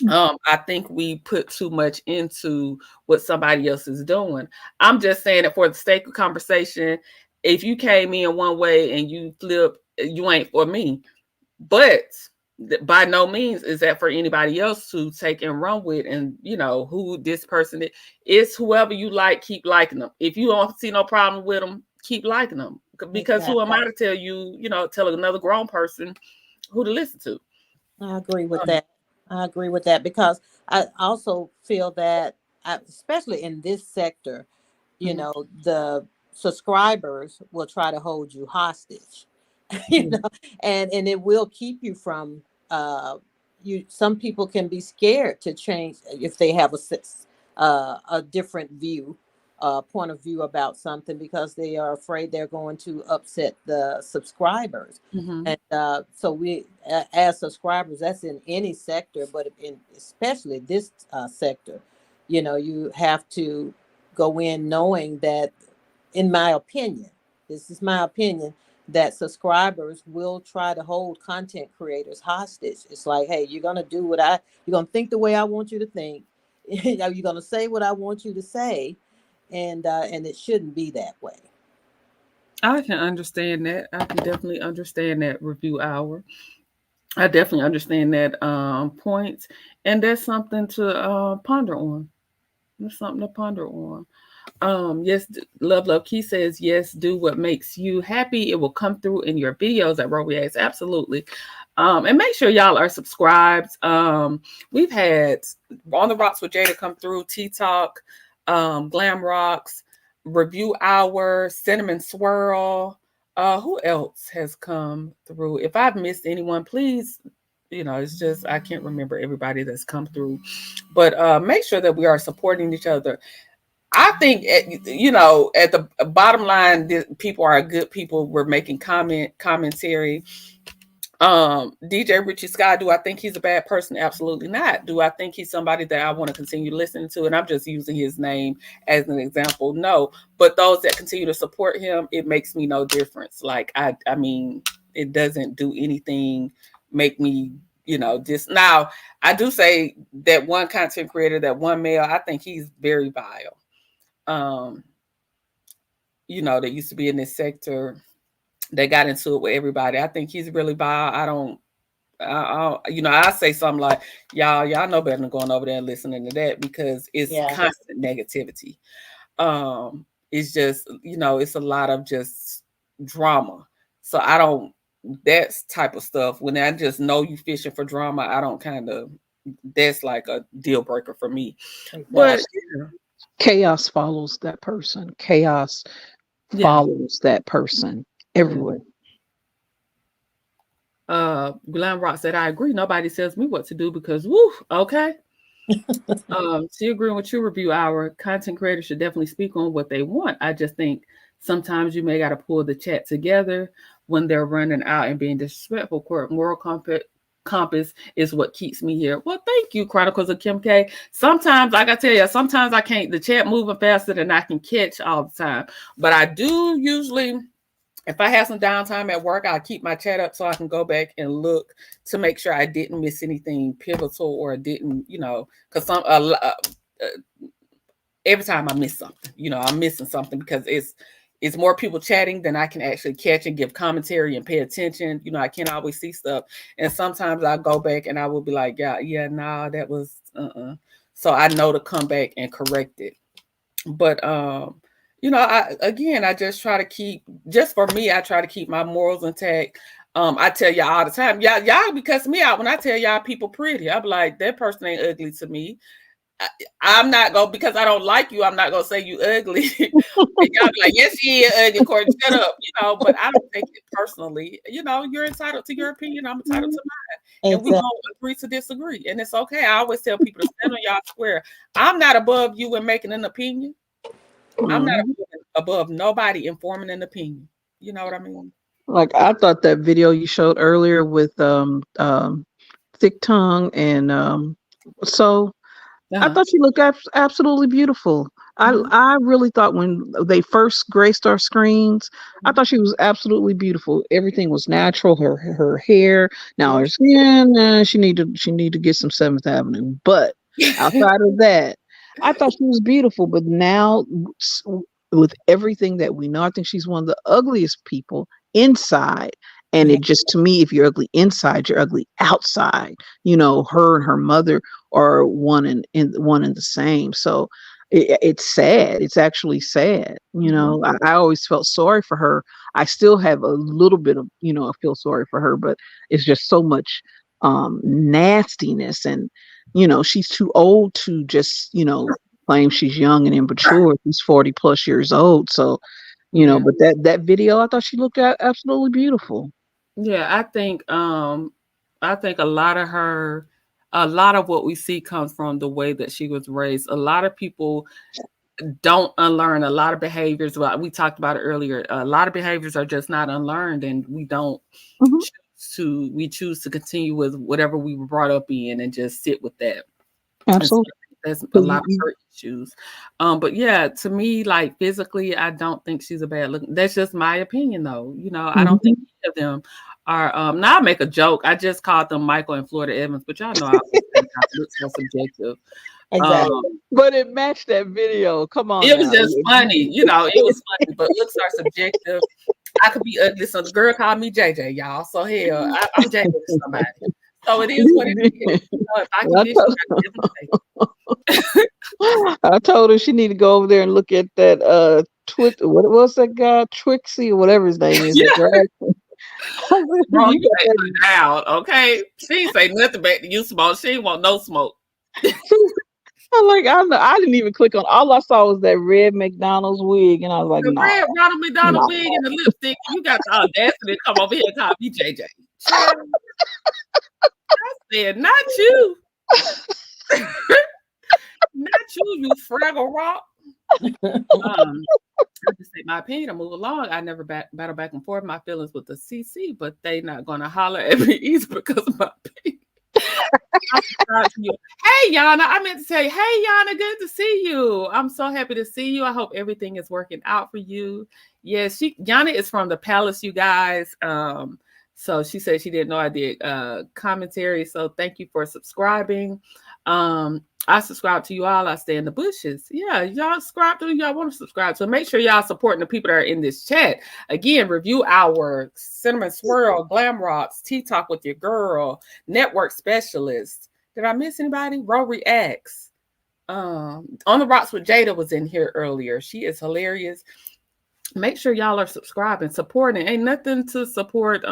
I think we put too much into what somebody else is doing. I'm just saying it for the sake of conversation. If you came in one way and you flip, you ain't for me. But by no means is that for anybody else to take and run with. And who this person is. It's whoever you like. Keep liking them. If you don't see no problem with them, keep liking them. Because who am Exactly. I to tell you? Tell another grown person who to listen to. I agree with that. I agree with that because I also feel that, especially in this sector, Mhm. the subscribers will try to hold you hostage, Mhm. and it will keep you from, you. Some people can be scared to change if they have a different view, point of view about something because they are afraid they're going to upset the subscribers. Mhm. And so as subscribers, that's in any sector, but in especially this sector, you have to go in knowing that, in my opinion, this is my opinion, that subscribers will try to hold content creators hostage. It's like, hey, you're gonna think the way I want you to think. You're gonna say what I want you to say, and it shouldn't be that way. I can understand that. I can definitely understand that review hour. I definitely understand that point, and that's something to ponder on. That's something to ponder on. Yes, love Key says yes. Do what makes you happy. It will come through in your videos at Robia's. Absolutely. And make sure y'all are subscribed. We've had On the Rocks with Jada come through, Tea Talk, Glam Rocks, Review Hour, Cinnamon Swirl. Who else has come through? If I've missed anyone, please, it's just I can't remember everybody that's come through. But make sure that we are supporting each other. I think, at the bottom line, people are good people. We're making commentary. DJ Richie Scott, do I think he's a bad person? Absolutely not. Do I think he's somebody that I want to continue listening to? And I'm just using his name as an example. No, but those that continue to support him, it makes me no difference. Like I mean, it doesn't do anything make me, just now. I do say that one content creator, that one male, I think he's very vile. um that used to be in this sector. they got into it with everybody. I think he's really vile. I say something like, y'all know better than going over there and listening to that, because it's Yeah. constant negativity. It's just, it's a lot of just drama. So that's type of stuff. When I just know you fishing for drama, I don't that's like a deal breaker for me. Exactly. But Chaos follows that person. Chaos follows that person everywhere. Glenn Rock said, I agree. Nobody tells me what to do because, okay. She agreeing with your review hour. Content creators should definitely speak on what they want. I just think sometimes you may got to pull the chat together when they're running out and being disrespectful. Court moral compass is what keeps me here. Well, thank you, Chronicles of Kim K. Sometimes, like I tell you, sometimes I can't, the chat moving faster than I can catch all the time. But I do usually, if I have some downtime at work, I'll keep my chat up so I can go back and look to make sure I didn't miss anything pivotal or didn't, because every time I miss something, I'm missing something because it's more people chatting than I can actually catch and give commentary and pay attention. I can't always see stuff. And sometimes I go back and I will be like, that was, So I know to come back and correct it. But, I just try to keep, just for me, I try to keep my morals intact. I tell y'all all the time, y'all be cussing me out when I tell y'all people pretty. I'm like, that person ain't ugly to me. I'm not going, because I don't like you, I'm not going to say you ugly. And y'all be like, yes, she is ugly, Courtney, shut up. But I don't take it personally. You're entitled to your opinion. I'm entitled to mine. And we don't agree to disagree. And it's okay. I always tell people to stand on y'all square. I'm not above you in making an opinion. I'm not above nobody informing an opinion. You know what I mean? Like, I thought that video you showed earlier with Thick Tongue and I thought she looked absolutely beautiful. I really thought when they first graced our screens, I thought she was absolutely beautiful. Everything was natural. Her hair. Now her skin. She need to get some 7th Avenue. But outside of that, I thought she was beautiful. But now, with everything that we know, I think she's one of the ugliest people inside. And it just, to me, if you're ugly inside, you're ugly outside. Her and her mother are one and the same. So it's sad. It's actually sad. I always felt sorry for her. I still have a little bit of, I feel sorry for her, but it's just so much nastiness. And, she's too old to just, claim she's young and immature. She's 40 plus years old. So, but that video, I thought she looked absolutely beautiful. Yeah, I think a lot of what we see comes from the way that she was raised. A lot of people don't unlearn a lot of behaviors. Well, we talked about it earlier. A lot of behaviors are just not unlearned, and we don't choose to continue with whatever we were brought up in and just sit with that. Absolutely. There's a lot of her issues. But yeah, to me, like physically, I don't think she's a bad look. That's just my opinion though. I don't think any of them are now I make a joke. I just called them Michael and Florida Evans, but y'all know I looks so subjective. Exactly. But it matched that video. Come on. It was just funny, it was funny, but looks are subjective. I could be ugly. So the girl called me JJ, y'all. So hell, I'm JJ to somebody. So it is what it is. If I can dish, I can take it. I told her she need to go over there and look at that what was that guy? Twixie or whatever his name is. Bro, you take her down, okay? She ain't say nothing back to you, Smoke. She ain't want no smoke. I'm like, I didn't even click on. All I saw was that red McDonald's wig, and I was like, the red Ronald McDonald wig and the lipstick. You got the audacity to come over here and call me JJ. I said, not you. Not you, you Fraggle Rock. I just say my opinion and move along. I never battle back and forth my feelings with the CC, but they not gonna holler at me either because of my opinion. Hey Yana, I meant to say, hey Yana, good to see you. I'm so happy to see you. I hope everything is working out for you. Yes, Yana is from the Palace, you guys. So she said she didn't know I did commentary. So thank you for subscribing. I subscribe to you all. I stay in the bushes. Yeah, y'all subscribe to y'all want to subscribe. So make sure y'all supporting the people that are in this chat. Again, review our Cinnamon Swirl, Glam Rocks, Tea Talk with Your Girl, Network Specialist. Did I miss anybody? Ro Reacts. On the Rocks with Jada was in here earlier. She is hilarious. Make sure y'all are subscribing, supporting. Ain't nothing to support.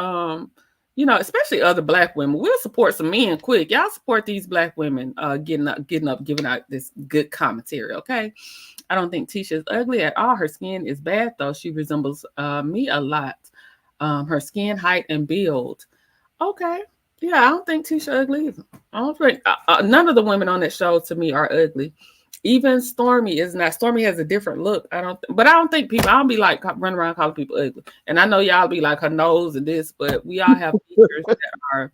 Especially other Black women. We'll support some men quick. Y'all support these Black women getting up, giving out this good commentary, okay? I don't think Tisha is ugly at all. Her skin is bad, though. She resembles me a lot. Her skin, height, and build. Okay. Yeah, I don't think Tisha ugly either. I don't think none of the women on that show to me are ugly. Even Stormy is not. Stormy has a different look. I don't think people. I don't be like running around calling people ugly. And I know y'all be like her nose and this, but we all have features that are.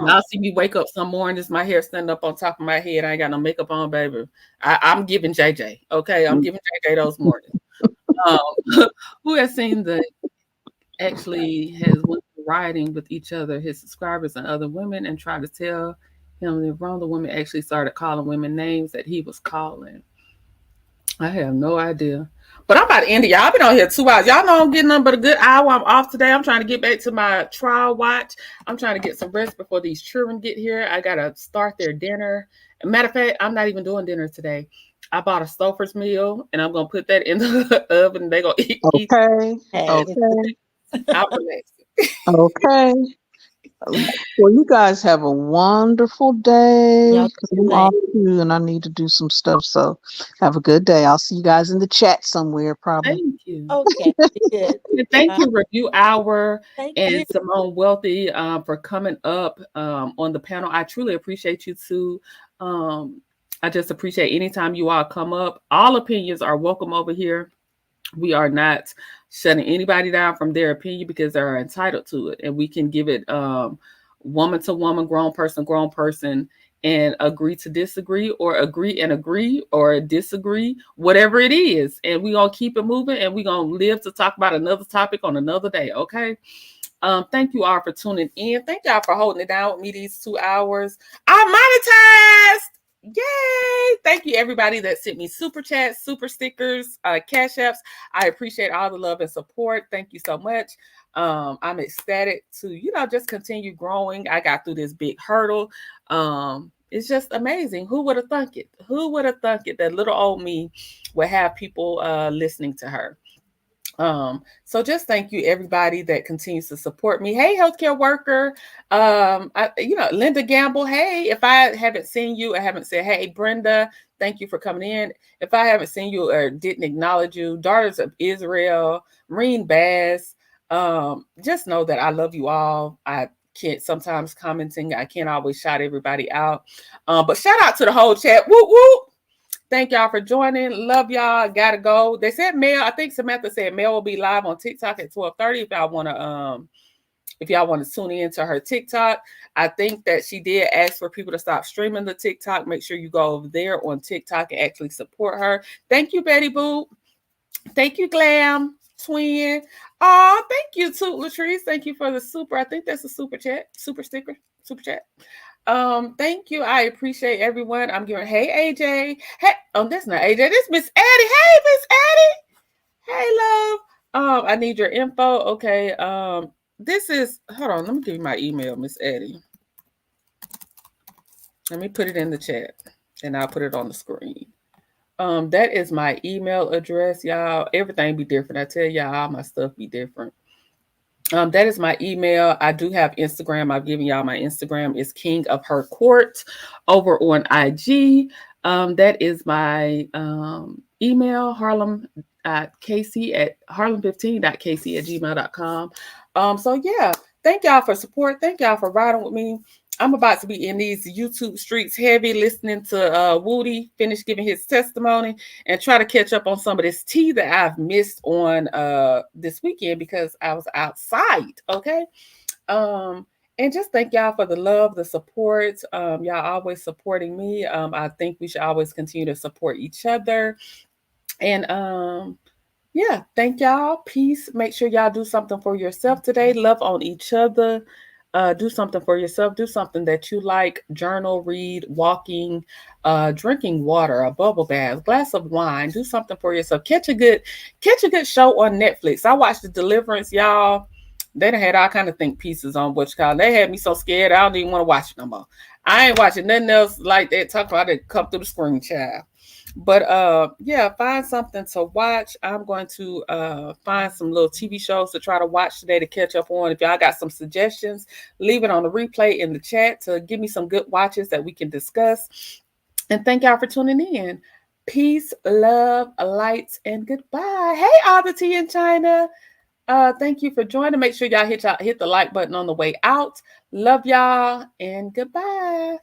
Y'all see me wake up some mornings, my hair standing up on top of my head. I ain't got no makeup on, baby. I'm giving JJ. Okay, I'm giving JJ those mornings. Who has seen the actually has went riding with each other, his subscribers and other women, and tried to tell him they're wrong. The women actually started calling women names that he was calling. I have no idea. But I'm about to end it, y'all. I've been on here 2 hours. Y'all know I'm getting nothing but a good hour. I'm off today. I'm trying to get back to my trial watch. I'm trying to get some rest before these children get here. I got to start their dinner. Matter of fact, I'm not even doing dinner today. I bought a Stouffer's meal, and I'm going to put that in the oven. They're going to eat. Okay. Hey, Okay. I'm relaxing. Okay. Well, you guys have a wonderful day. y'all 'Cause I'm night. off too, and I need to do some stuff. So have a good day. I'll see you guys in the chat somewhere, probably. Thank you. Okay, good. And thank you, Review Hour Thank and you. Simone Wealthy, for coming up on the panel. I truly appreciate you too. I just appreciate anytime you all come up. All opinions are welcome over here. We are not shutting anybody down from their opinion because they're entitled to it. And we can give it woman to woman, grown person, and agree to disagree, or agree or disagree, whatever it is. And we're going to keep it moving, and we're going to live to talk about another topic on another day, okay? Thank you all for tuning in. Thank y'all for holding it down with me these 2 hours. I monetized! Yay! Thank you, everybody that sent me super chats, super stickers, cash apps. I appreciate all the love and support. Thank you so much. I'm ecstatic to, just continue growing. I got through this big hurdle. It's just amazing. Who would have thunk it? Who would have thunk it that little old me would have people listening to her? So just thank you everybody that continues to support me. Hey, healthcare worker. Linda Gamble. Hey, if I haven't seen you, I haven't said, hey, Brenda, thank you for coming in. If I haven't seen you or didn't acknowledge you, Daughters of Israel, Marine Bass, just know that I love you all. I can't sometimes commenting. I can't always shout everybody out. But shout out to the whole chat. Whoop, whoop. Thank y'all for joining. Love y'all. Gotta go. They said Mel. I think Samantha said Mel will be live on TikTok at 12:30. If y'all want to tune in to her TikTok. I think that she did ask for people to stop streaming the TikTok. Make sure you go over there on TikTok and actually support her. Thank you, Betty Boop. Thank you, Glam Twin. Oh, thank you, Toot Latrice. Thank you for the super. I think that's a super chat, super sticker, super chat. Thank you. I appreciate everyone. I'm giving, hey, AJ. Hey, that's not AJ. This Miss Addie. Hey, Miss Addie. Hey, love. I need your info. Okay. This is, hold on. Let me give you my email, Miss Addie. Let me put it in the chat and I'll put it on the screen. That is my email address, y'all. Everything be different. I tell y'all, all my stuff be different. That is my email. I do have Instagram. I've given y'all my Instagram. It's King of Her Court over on IG. That is my email, harlem15.kc@gmail.com. So yeah, thank y'all for support. Thank y'all for riding with me. I'm about to be in these YouTube streets heavy, listening to Woody finish giving his testimony and try to catch up on some of this tea that I've missed on this weekend because I was outside. Okay. And just thank y'all for the love, the support. Y'all always supporting me. I think we should always continue to support each other. And yeah, thank y'all. Peace. Make sure y'all do something for yourself today. Love on each other. Do something for yourself. Do something that you like. Journal, read, walking, drinking water, a bubble bath, glass of wine. Do something for yourself. Catch a good show on Netflix. I watched The Deliverance, y'all. They done had all kind of think pieces on what you call. They had me so scared I don't even want to watch it no more. I ain't watching nothing else like that. Talk about it come through the screen, child. But yeah, find something to watch. I'm going to find some little TV shows to try to watch today to catch up on. If y'all got some suggestions, leave it on the replay in the chat to give me some good watches that we can discuss. And thank y'all for tuning in. Peace, love, lights, and goodbye. Hey, Audity in China. Thank you for joining. Make sure y'all hit the like button on the way out. Love y'all and goodbye.